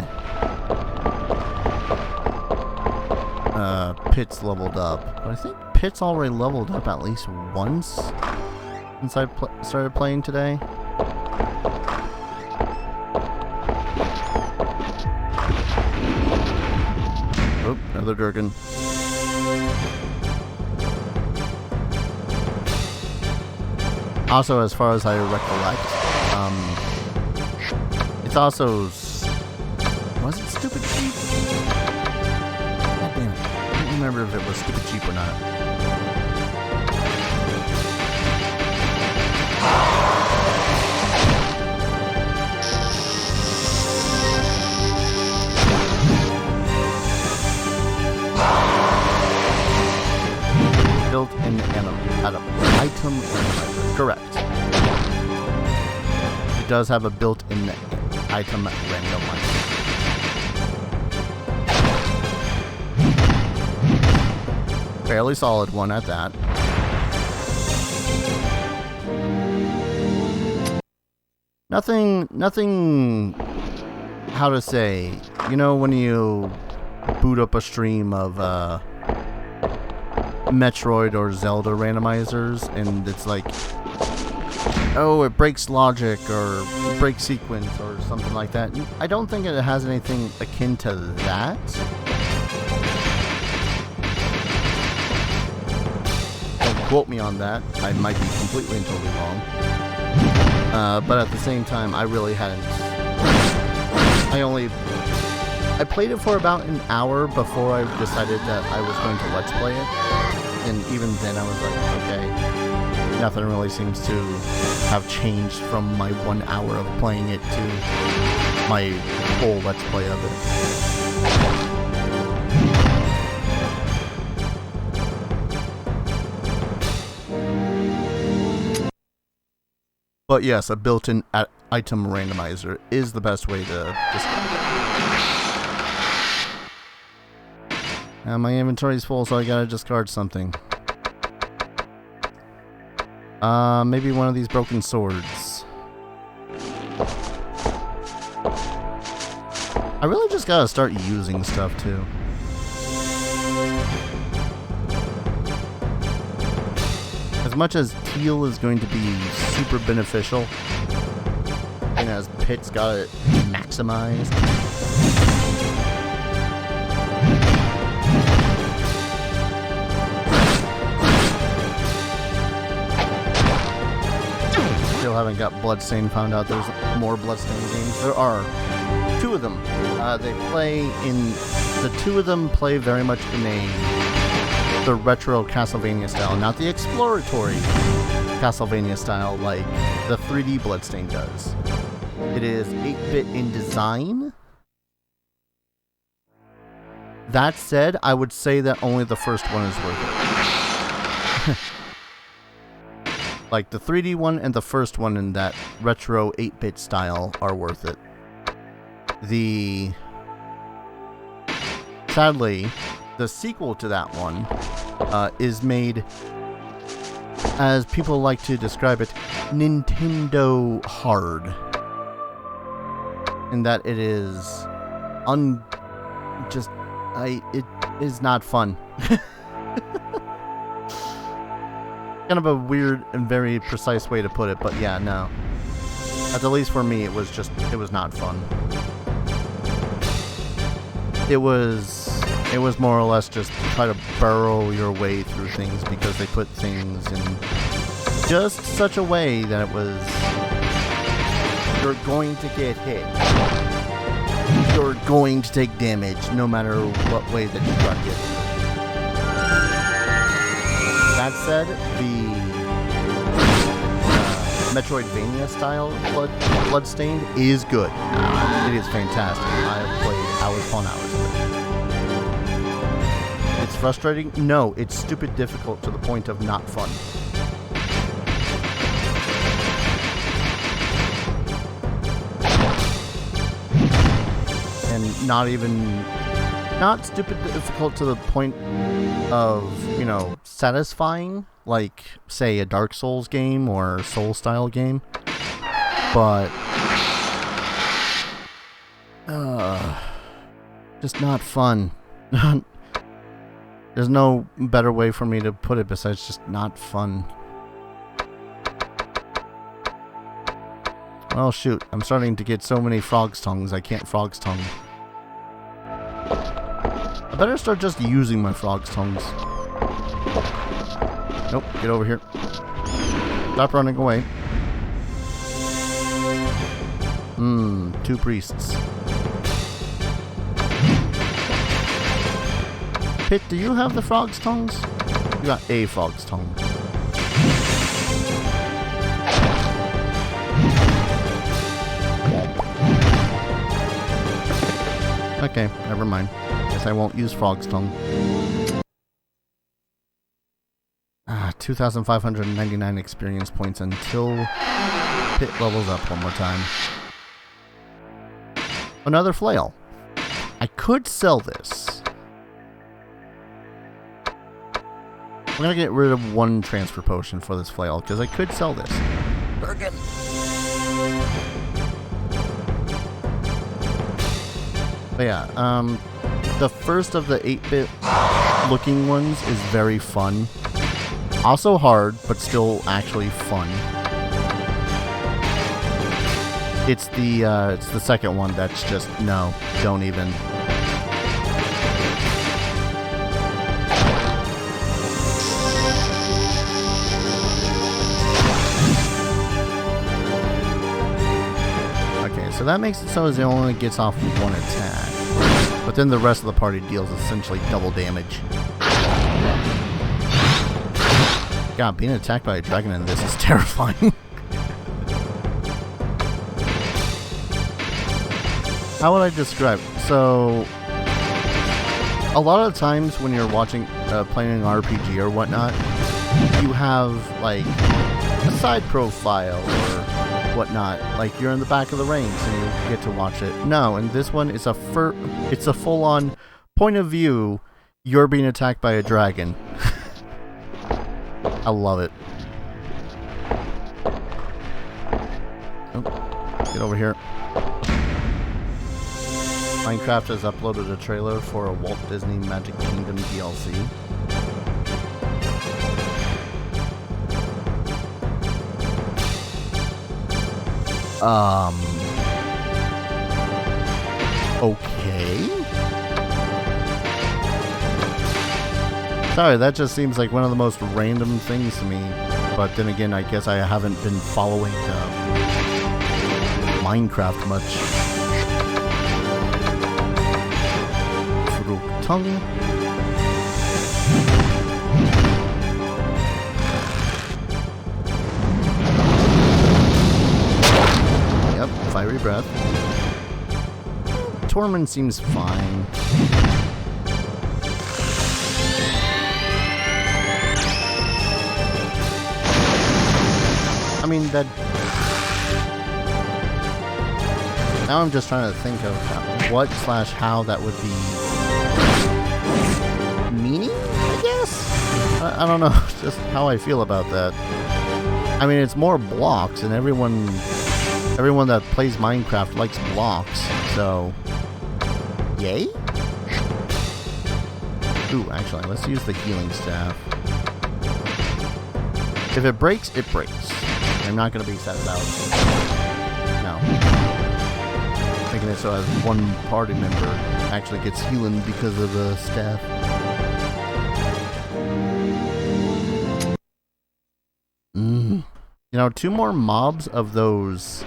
Pit's leveled up. But I think Pit's already leveled up at least once since I started playing today. Oh, another Durgan. Also, as far as I recollect, it's also... Was it Stupid Cheap? God damn it. I don't remember if it was Stupid Cheap or not. Built-in item randomizer. Correct. It does have a built-in item randomizer. Fairly solid one at that. Nothing, how to say, you know when you boot up a stream of, Metroid or Zelda randomizers, and it's like, oh, it breaks logic or breaks sequence or something like that. I don't think it has anything akin to that. Don't quote me on that. I might be completely and totally wrong. But at the same time, I really hadn't. I played it for about an hour before I decided that I was going to Let's Play it. And even then I was like, okay, nothing really seems to have changed from my 1 hour of playing it to my whole Let's Play of it. But yes, a built-in item randomizer is the best way to describe it. Now my inventory is full, so I gotta discard something. Maybe one of these broken swords. I really just gotta start using stuff, too. As much as teal is going to be super beneficial, and as Pit's got it maximized, still haven't got Bloodstained. Found out there's more Bloodstained games. There are 2 of them. The 2 of them play very much in the retro Castlevania style, not the exploratory Castlevania style like the 3D Bloodstained does. It is 8-bit in design. That said, I would say that only the first one is worth it. Like, the 3D one and the first one in that retro 8-bit style are worth it. Sadly, the sequel to that one is made, as people like to describe it, Nintendo hard. In that it is it is not fun. Kind of a weird and very precise way to put it, but yeah, no. At the least for me, it was not fun. It was more or less just try to burrow your way through things because they put things in just such a way that it was, you're going to get hit. You're going to take damage no matter what way that you try to get through. That said, the Metroidvania style Bloodstained is good. It is fantastic. I have played hours upon hours of it. It's frustrating? No, it's stupid difficult to the point of not fun. And not stupid difficult to the point of, you know, satisfying, like, say, a Dark Souls game or Soul-style game. But Just not fun. There's no better way for me to put it besides just not fun. Well, shoot. I'm starting to get so many frog's tongues, I can't frog's tongue. I better start just using my frog's tongues. Nope, get over here. Stop running away. Two priests. Pit, do you have the frog's tongues? You got a frog's tongue. Okay, never mind. Guess I won't use frog's tongue. 2,599 experience points until Pit levels up one more time. Another flail. I could sell this. I'm gonna get rid of one transfer potion for this flail because I could sell this. Bergen. But yeah, the first of the 8-bit looking ones is very fun. Also hard, but still actually fun. It's the second one that's just, no, don't even. Okay, so that makes it so it only gets off one attack. But then the rest of the party deals essentially double damage. God, being attacked by a dragon in this is terrifying. How would I describe it? So, a lot of the times when you're watching, playing an RPG or whatnot, you have, like, a side profile or whatnot. Like, you're in the back of the ranks and you get to watch it. No, in this one, it's a full-on point of view, you're being attacked by a dragon. I love it. Oh, get over here. Minecraft has uploaded a trailer for a Walt Disney Magic Kingdom DLC. Okay. Sorry, that just seems like one of the most random things to me. But then again, I guess I haven't been following Minecraft much. Frog tongue. Yep, fiery breath. Tormund seems fine. I mean, that... Now I'm just trying to think of what/how that would be... meaning, I guess? I don't know, just how I feel about that. I mean, it's more blocks, and everyone that plays Minecraft likes blocks, so... Yay? Ooh, actually, let's use the healing staff. If it breaks, it breaks. I'm not going to be sad about it. No. Making it so as one party member actually gets healing because of the staff. You know, 2 more mobs of those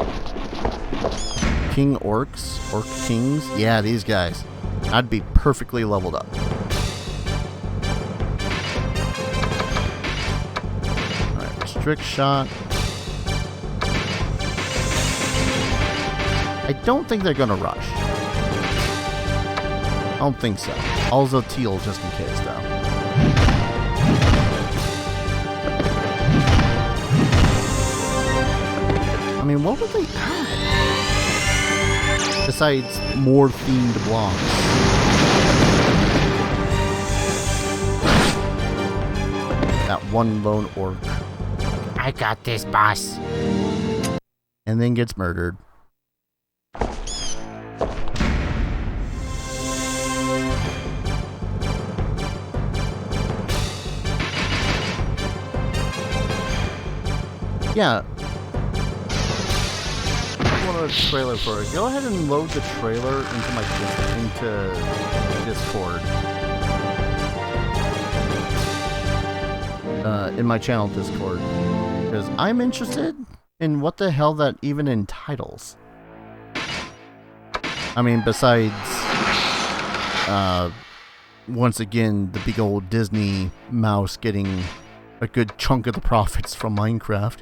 king orcs, orc kings. Yeah, these guys. I'd be perfectly leveled up. Alright, restrict shot. I don't think they're gonna rush. I don't think so. Also teal just in case, though. I mean, what would they add? Besides more themed blocks. That one lone orc. I got this, boss. And then gets murdered. Yeah. I want a trailer for it. Go ahead and load the trailer into Discord. In my channel Discord. Because I'm interested in what the hell that even entitles. I mean, besides, once again, the big old Disney mouse getting a good chunk of the profits from Minecraft.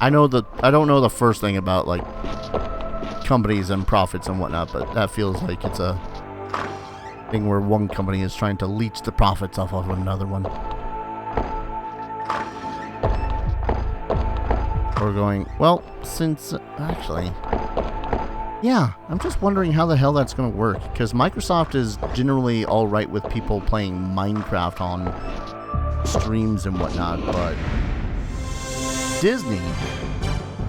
I don't know the first thing about like companies and profits and whatnot, but that feels like it's a thing where one company is trying to leech the profits off of another one. We're going, well, since actually, yeah, I'm just wondering how the hell that's going to work, because Microsoft is generally all right with people playing Minecraft on streams and whatnot, but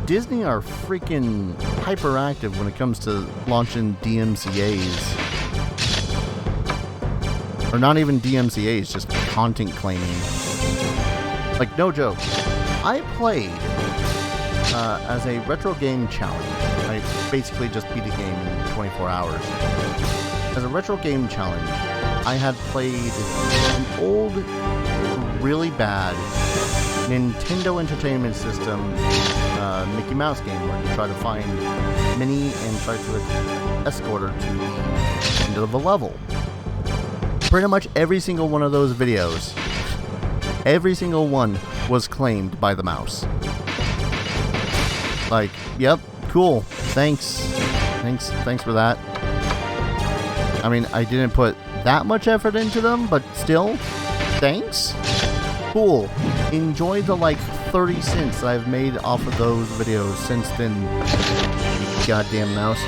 Disney are freaking hyperactive when it comes to launching DMCAs. Or not even DMCAs, just content claiming. Like, no joke. I played as a retro game challenge. I basically just beat a game in 24 hours. As a retro game challenge, I had played an old, really bad Nintendo Entertainment System Mickey Mouse game where you try to find Minnie and try to escort her to the end of a level. Pretty much every single one of those videos, every single one was claimed by the mouse. Like, yep, cool, thanks for that. I mean, I didn't put that much effort into them, but still, thanks. Cool. Enjoy the like 30 cents that I've made off of those videos since then, you goddamn mouse.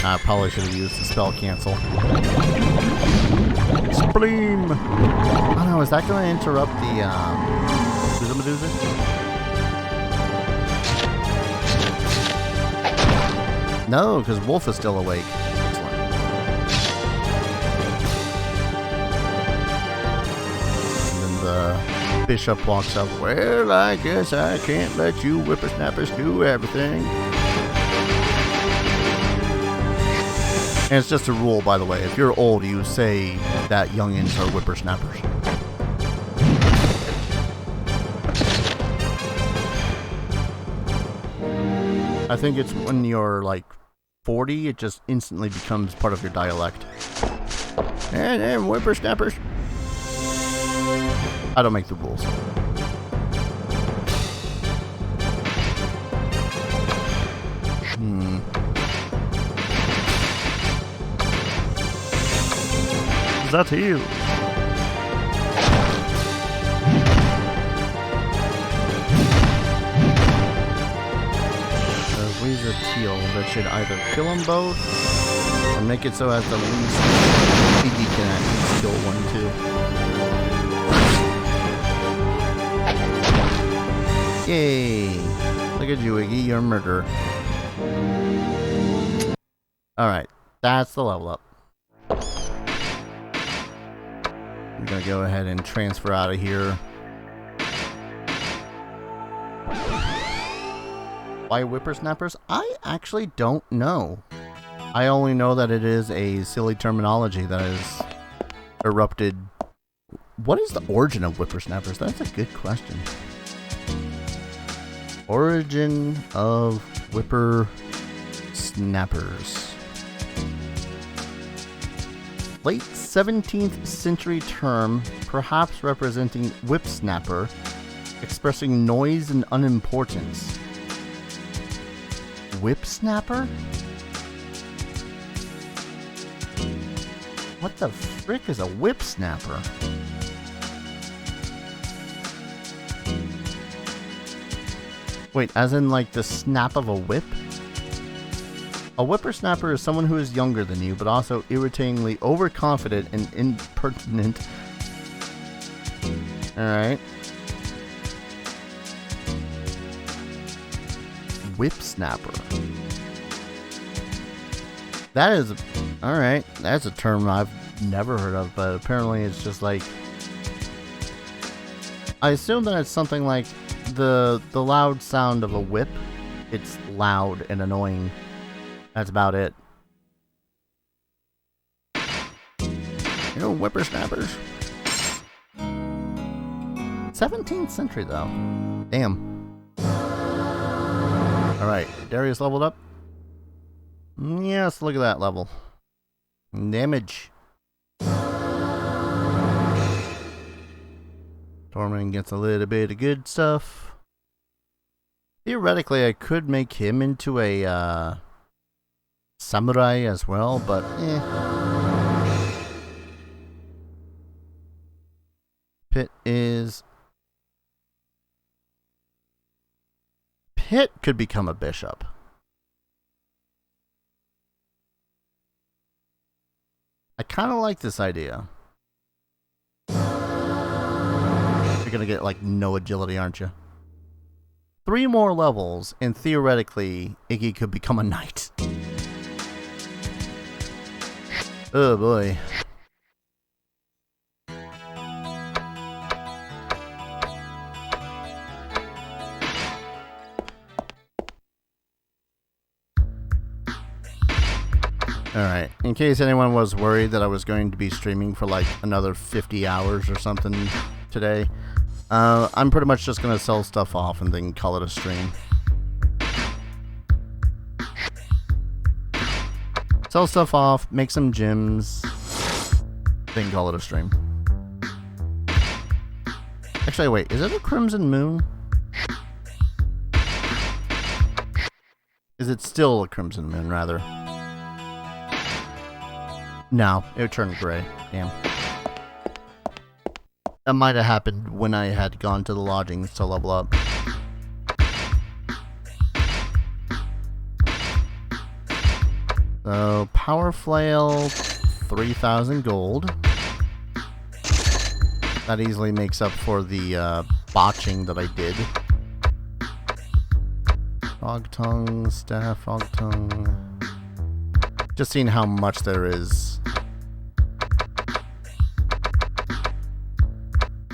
I probably should have used the spell cancel. Spleam! Oh no, is that going to interrupt the Boozamadooza? No, because Wolf is still awake. Excellent. And then the bishop walks up. Well, I guess I can't let you whippersnappers do everything. And it's just a rule, by the way. If you're old, you say that youngins are whippersnappers. I think it's when you're like 40, it just instantly becomes part of your dialect. And them whippersnappers. I don't make the rules. Is that you? Ways of teal that should either kill them both or make it so at the least Iggy can actually kill one too. Yay! Look at you, Iggy, you're a murderer. Alright, that's the level up. I'm gonna go ahead and transfer out of here. Why whippersnappers? I actually don't know. I only know that it is a silly terminology that has erupted. What is the origin of whippersnappers? That's a good question. Origin of whippersnappers. Late 17th century term, perhaps representing whipsnapper, expressing noise and unimportance. Whipsnapper? What the frick is a whipsnapper? Wait, as in like the snap of a whip? A whippersnapper is someone who is younger than you, but also irritatingly overconfident and impertinent. Alright. Whipsnapper. That is... Alright, that's a term I've never heard of, but apparently it's just like... I assume that it's something like the loud sound of a whip. It's loud and annoying. That's about it. You know, whippersnappers. 17th century, though. Damn. Alright, Darius leveled up. Yes, look at that level. Damage. Torment gets a little bit of good stuff. Theoretically, I could make him into a samurai as well, but Pit could become a bishop. I kind of like this idea. You're gonna get like no agility, aren't you? 3 more levels, and theoretically, Iggy could become a knight. Oh boy. Alright, in case anyone was worried that I was going to be streaming for like another 50 hours or something today, I'm pretty much just going to sell stuff off and then call it a stream. Sell stuff off, make some gems, then call it a stream. Actually, wait, is it a Crimson Moon? Is it still a Crimson Moon, rather? No, it turned gray. Damn. That might have happened when I had gone to the lodgings to level up. So, Power Flail, 3,000 gold. That easily makes up for the botching that I did. Frog Tongue, Staff, Frog Tongue. Just seeing how much there is.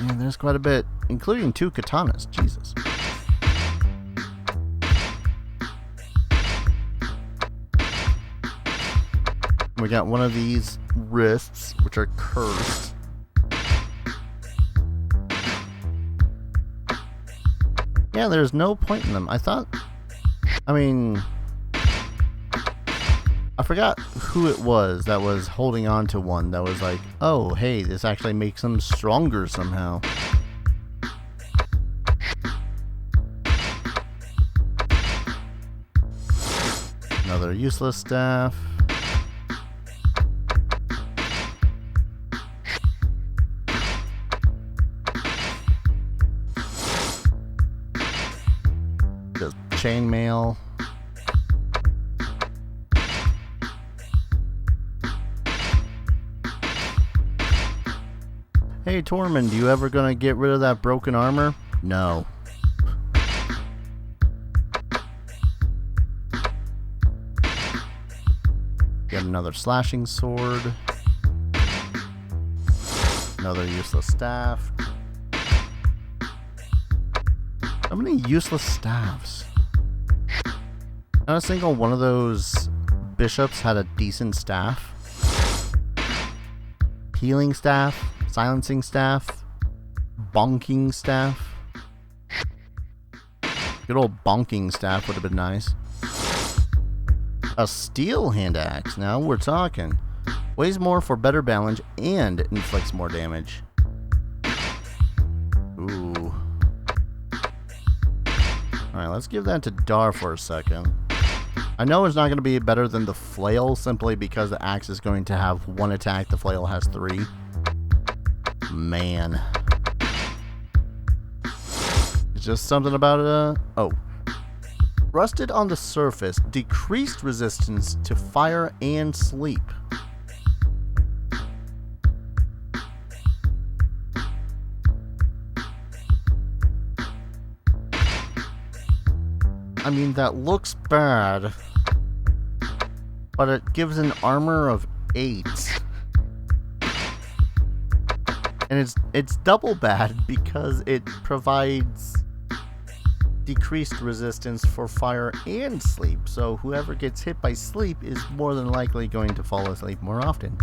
Yeah, there's quite a bit, including 2 katanas. Jesus. We got one of these wrists, which are cursed. Yeah, there's no point in them. I forgot who it was that was holding on to one that was like, oh, hey, this actually makes them stronger somehow. Another useless staff. Just chainmail. Hey Tormund, you ever gonna get rid of that broken armor? No. Get another slashing sword. Another useless staff. How many useless staffs? Not a single one of those bishops had a decent staff. Healing staff. Silencing staff, bonking staff. Good old bonking staff would have been nice. A steel hand axe, now we're talking. Weighs more for better balance and inflicts more damage. Ooh. Alright, let's give that to Dar for a second. I know it's not going to be better than the flail simply because the axe is going to have 1 attack, the flail has 3. Man. It's just something about it. Oh. Rusted on the surface, decreased resistance to fire and sleep. I mean, that looks bad, but it gives an armor of 8. And it's double bad because it provides decreased resistance for fire and sleep. So whoever gets hit by sleep is more than likely going to fall asleep more often.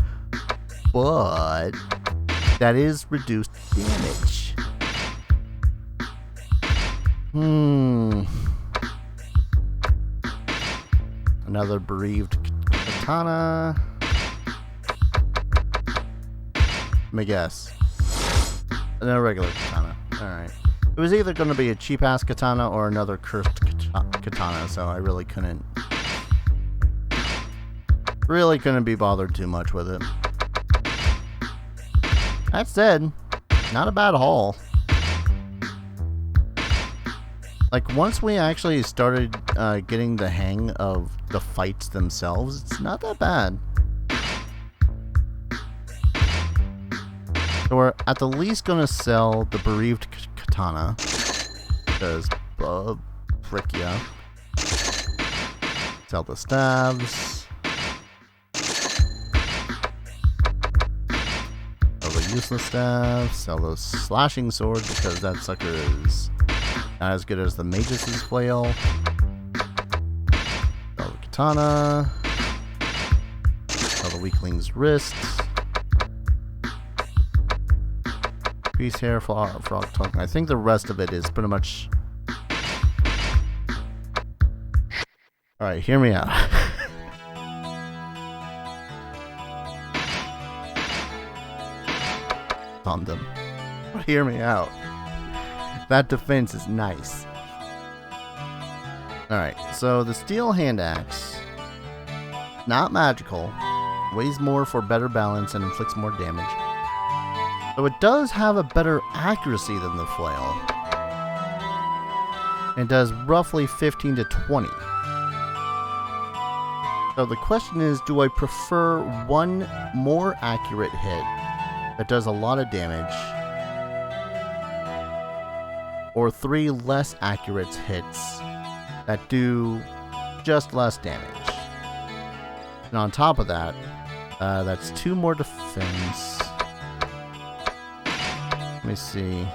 But that is reduced damage. Another bereaved katana. Let me guess. No regular katana. Alright. It was either going to be a cheap-ass katana or another cursed katana, so I really couldn't be bothered too much with it. That said, not a bad haul. Like, once we actually started getting the hang of the fights themselves, it's not that bad. So we're at the least going to sell the bereaved katana, because frick yeah. Sell the staves. Sell the useless staves. Sell the slashing sword, because that sucker is not as good as the mage's flail. Sell the katana. Sell the weakling's wrists. Piece hair, frog tongue. I think the rest of it is pretty much... Alright, hear me out. On them. But hear me out. That defense is nice. Alright, so the steel hand axe, not magical, weighs more for better balance and inflicts more damage. So it does have a better accuracy than the flail. It does roughly 15 to 20. So the question is, do I prefer one more accurate hit that does a lot of damage, or 3 less accurate hits that do just less damage? And on top of that, that's 2 more defense. Let me see.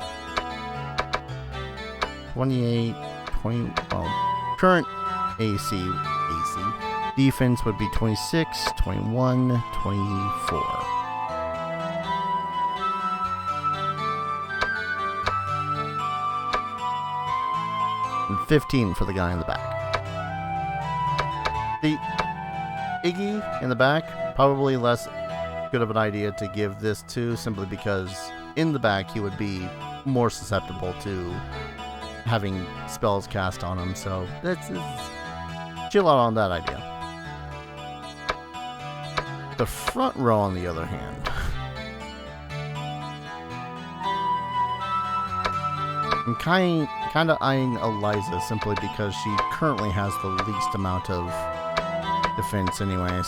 28, 20, well, current AC defense would be 26, 21, 24. And 15 for the guy in the back. The Iggy in the back, probably less good of an idea to give this to, simply because in the back he would be more susceptible to having spells cast on him, so let's chill out on that idea. The front row, on the other hand, I'm kind of eyeing Eliza, simply because she currently has the least amount of defense anyways.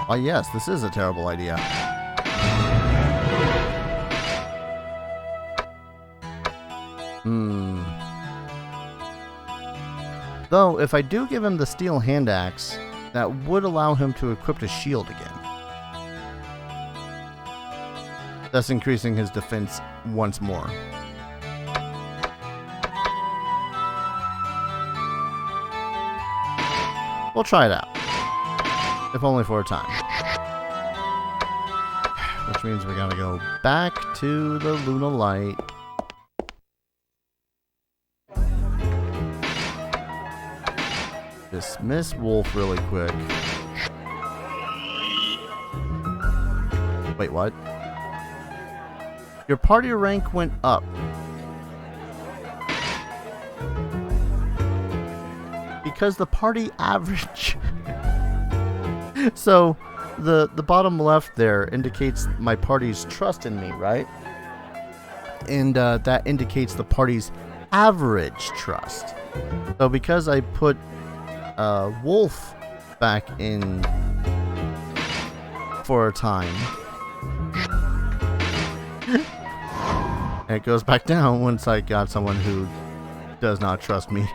Oh yes, this is a terrible idea. Though, if I do give him the steel hand axe, that would allow him to equip a shield again, thus increasing his defense once more. We'll try it out. If only for a time. Which means we gotta go back to the Luna Light. Dismiss Wolf really quick. Wait, what? Your party rank went up. Because the party average... So, the bottom left there indicates my party's trust in me, right? And that indicates the party's average trust. So because I put Wolf back in for a time, and it goes back down once I got someone who does not trust me.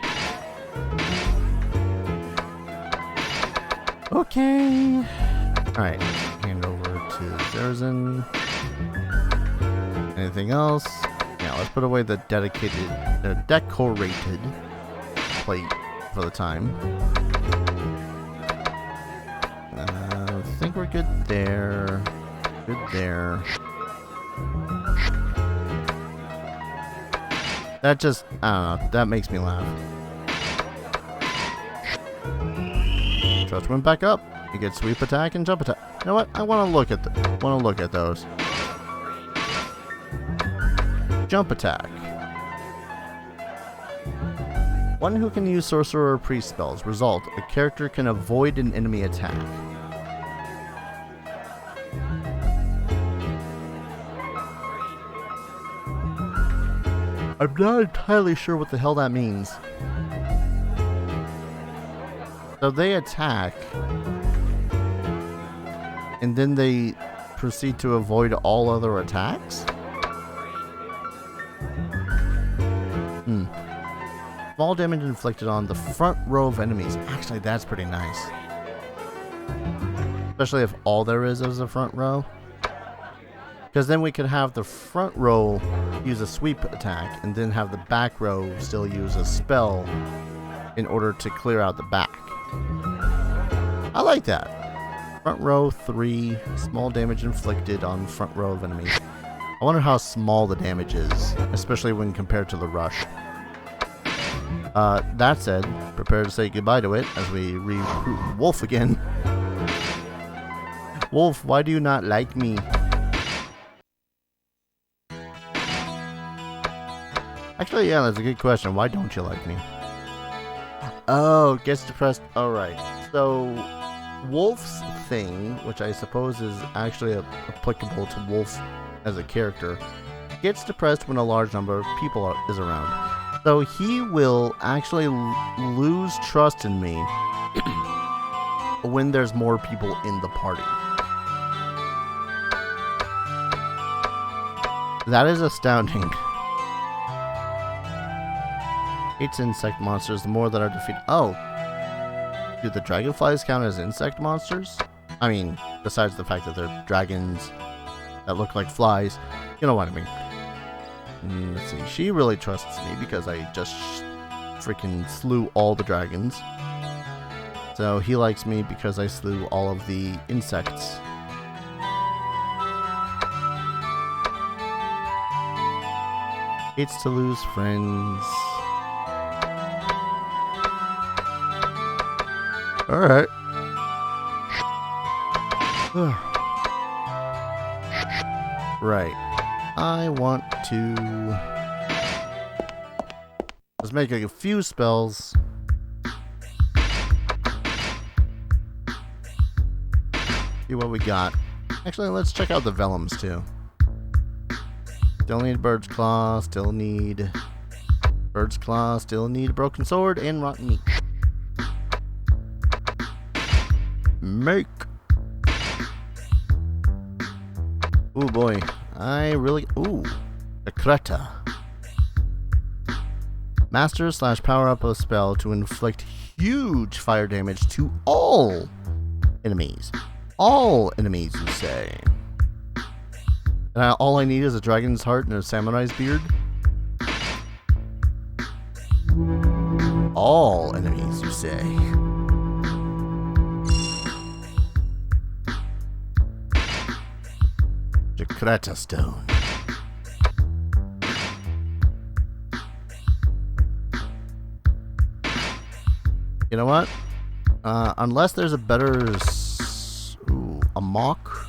Okay. Alright, hand over to Zerzin. Anything else? Yeah, let's put away the decorated plate for the time. I think we're good there. Good there. That just, I don't know, that makes me laugh. Trust went back up. You get sweep attack and jump attack. You know what? I want to look at those. Jump attack. One who can use sorcerer or priest spells. Result: a character can avoid an enemy attack. I'm not entirely sure what the hell that means. So they attack, and then they proceed to avoid all other attacks? Small damage inflicted on the front row of enemies. Actually, that's pretty nice. Especially if all there is a front row. Because then we could have the front row use a sweep attack, and then have the back row still use a spell in order to clear out the back. I like that. Front row 3, small damage inflicted on front row of enemies. I wonder how small the damage is, especially when compared to the rush. That said, prepare to say goodbye to it as we recruit Wolf again. Wolf, why do you not like me? Actually, yeah, that's a good question. Why don't you like me? Oh, gets depressed. Alright. So, Wolf's thing, which I suppose is actually applicable to Wolf as a character, gets depressed when a large number of people is around. So he will actually lose trust in me when there's more people in the party. That is astounding. It's insect monsters, the more that are defeated. Oh. Do the dragonflies count as insect monsters? I mean, besides the fact that they're dragons that look like flies. You know what I mean. Let's see. She really trusts me because I just freaking slew all the dragons. So he likes me because I slew all of the insects. It's to lose friends. Alright. Right. I want to... let's make a few spells. See what we got. Actually, let's check out the vellums too. Still need Bird's Claw, still need Bird's Claw, still need Broken Sword and Rotten Meat. Make. Ooh boy, I really... ooh, a Kreta. Master / power up a spell to inflict huge fire damage to all enemies. All enemies, you say. And all I need is a dragon's heart and a samurai's beard. All enemies, you say. Jakrata stone. You know what? Unless there's a better... ooh, a mock.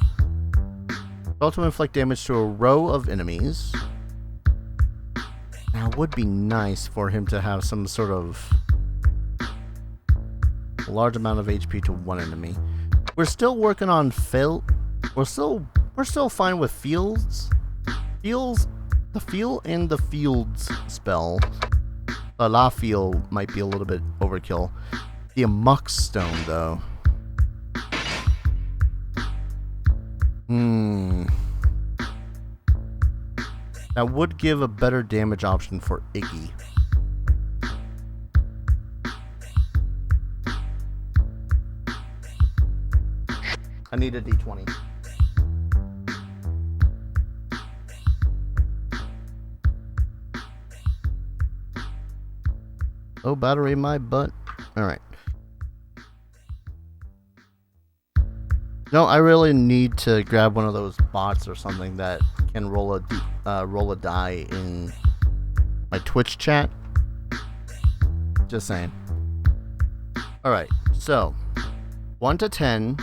Spell to inflict damage to a row of enemies. Now, it would be nice for him to have some sort of large amount of HP to one enemy. We're still working on we're still fine with fields. The feel and the fields spell. The La Feel might be a little bit overkill. The Amok Stone, though. That would give a better damage option for Iggy. I need a D20. Oh, battery my butt. Alright. No, I really need to grab one of those bots or something that can roll a die in my Twitch chat. Just saying. Alright, so 1 to 10,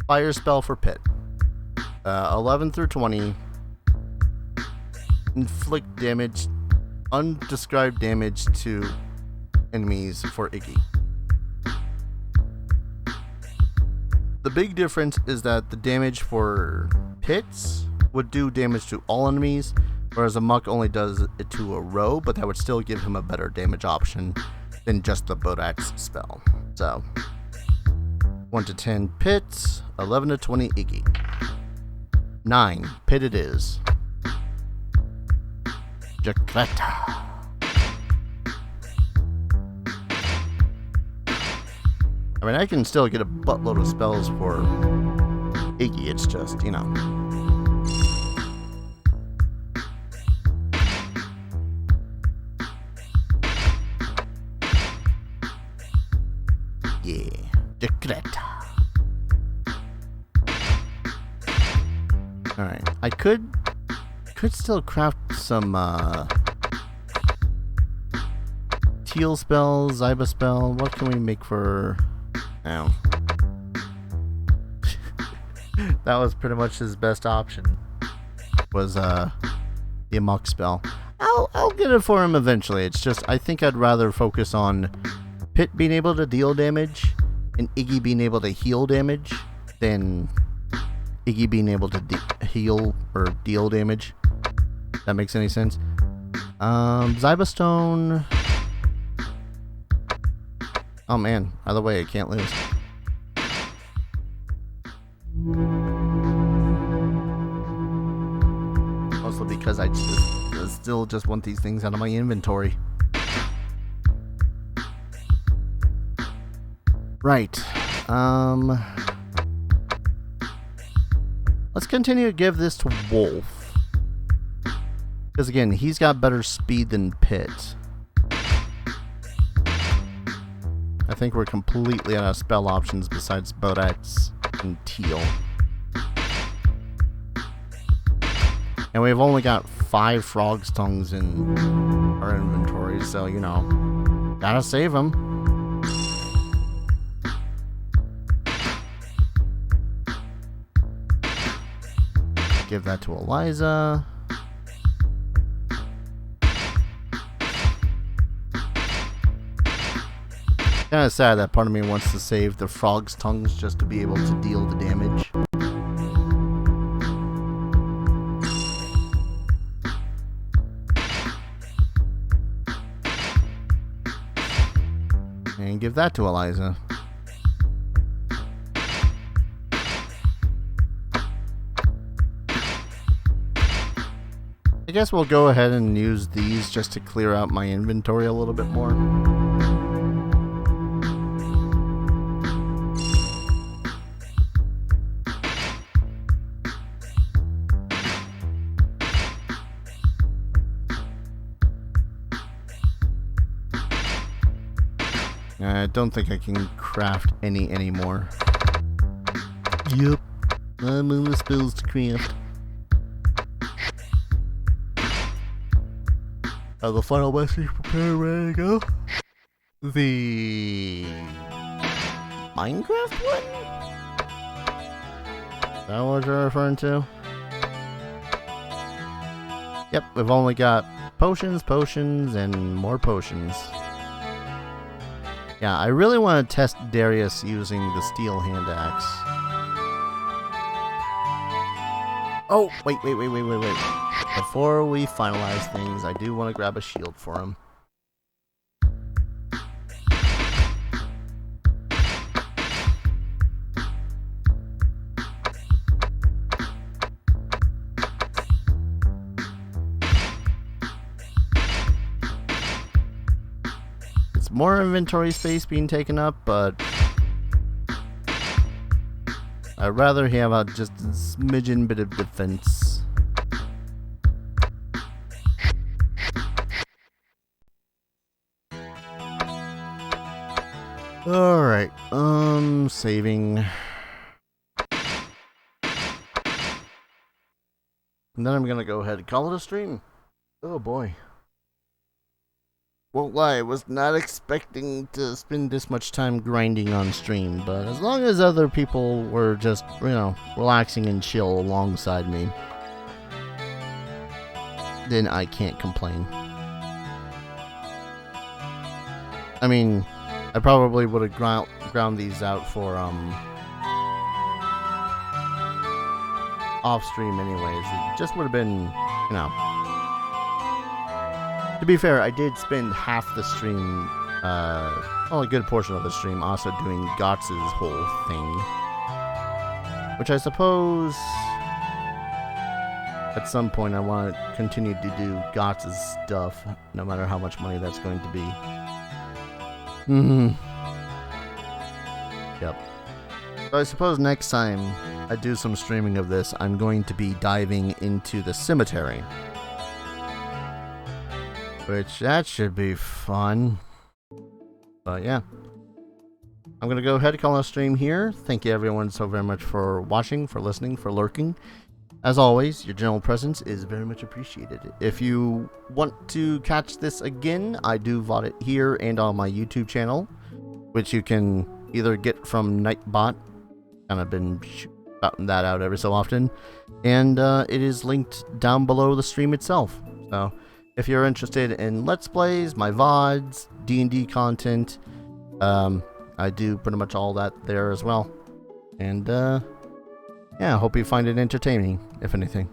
fire spell for Pit. 11 through 20, inflict damage, undescribed damage to enemies for Iggy. The big difference is that the damage for Pits would do damage to all enemies, whereas a Muck only does it to a row, but that would still give him a better damage option than just the Bodax spell. So 1 to 10 Pits, 11 to 20 Iggy. 9 Pit it is. Jacletta. I mean, I can still get a buttload of spells for Iggy, it's just, you know. Yeah, Jacletta. Alright, I could still craft some Teal spell, Zyba spell. What can we make for... Oh. That was pretty much his best option. Was the Amok spell. I'll get it for him eventually. It's just I think I'd rather focus on Pit being able to deal damage and Iggy being able to heal damage than Iggy being able to heal or deal damage. That makes any sense. Zyba Stone. Oh man, either way, I can't lose. Also because I still just want these things out of my inventory. Right. Let's continue to give this to Wolf. Because again, he's got better speed than Pit. I think we're completely out of spell options besides Bodax and Teal. And we've only got 5 Frog's Tongues in our inventory, so, you know, gotta save them. Give that to Eliza. Kind of sad that part of me wants to save the Frog's Tongues just to be able to deal the damage. And give that to Eliza. I guess we'll go ahead and use these just to clear out my inventory a little bit more. I don't think I can craft any anymore. Yep, I'm in the spells to craft. The final message prepared, ready to go. The Minecraft one? Is that what you're referring to? Yep, we've only got potions, and more potions. Yeah, I really want to test Darius using the steel hand axe. Oh, wait. Before we finalize things, I do want to grab a shield for him. It's more inventory space being taken up, but I'd rather have just a smidgen bit of defense. Alright, saving. And then I'm gonna go ahead and call it a stream. Oh boy. Won't lie, I was not expecting to spend this much time grinding on stream, but as long as other people were just, relaxing and chill alongside me, then I can't complain. I mean, I probably would have ground these out for, off stream anyways. It just would have been, To be fair, I did spend half the stream, well, a good portion of the stream, also doing Gotz's whole thing. Which I suppose, at some point I want to continue to do Gotz's stuff, no matter how much money that's going to be. Yep. So I suppose next time I do some streaming of this, I'm going to be diving into the cemetery. Which, that should be fun. But yeah. I'm going to go ahead and call a stream here. Thank you everyone so very much for watching, for listening, for lurking. As always, your general presence is very much appreciated. If you want to catch this again, I do VOD it here and on my YouTube channel, which you can either get from Nightbot. Kind of been shouting that out every so often. And it is linked down below the stream itself. So if you're interested in Let's Plays, my VODs, D&D content, I do pretty much all that there as well. And, yeah, I hope you find it entertaining, if anything.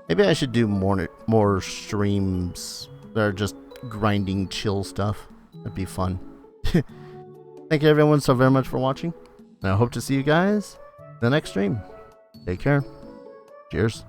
Maybe I should do more streams that are just grinding chill stuff. That'd be fun. Thank you everyone so very much for watching. And I hope to see you guys in the next stream. Take care. Cheers.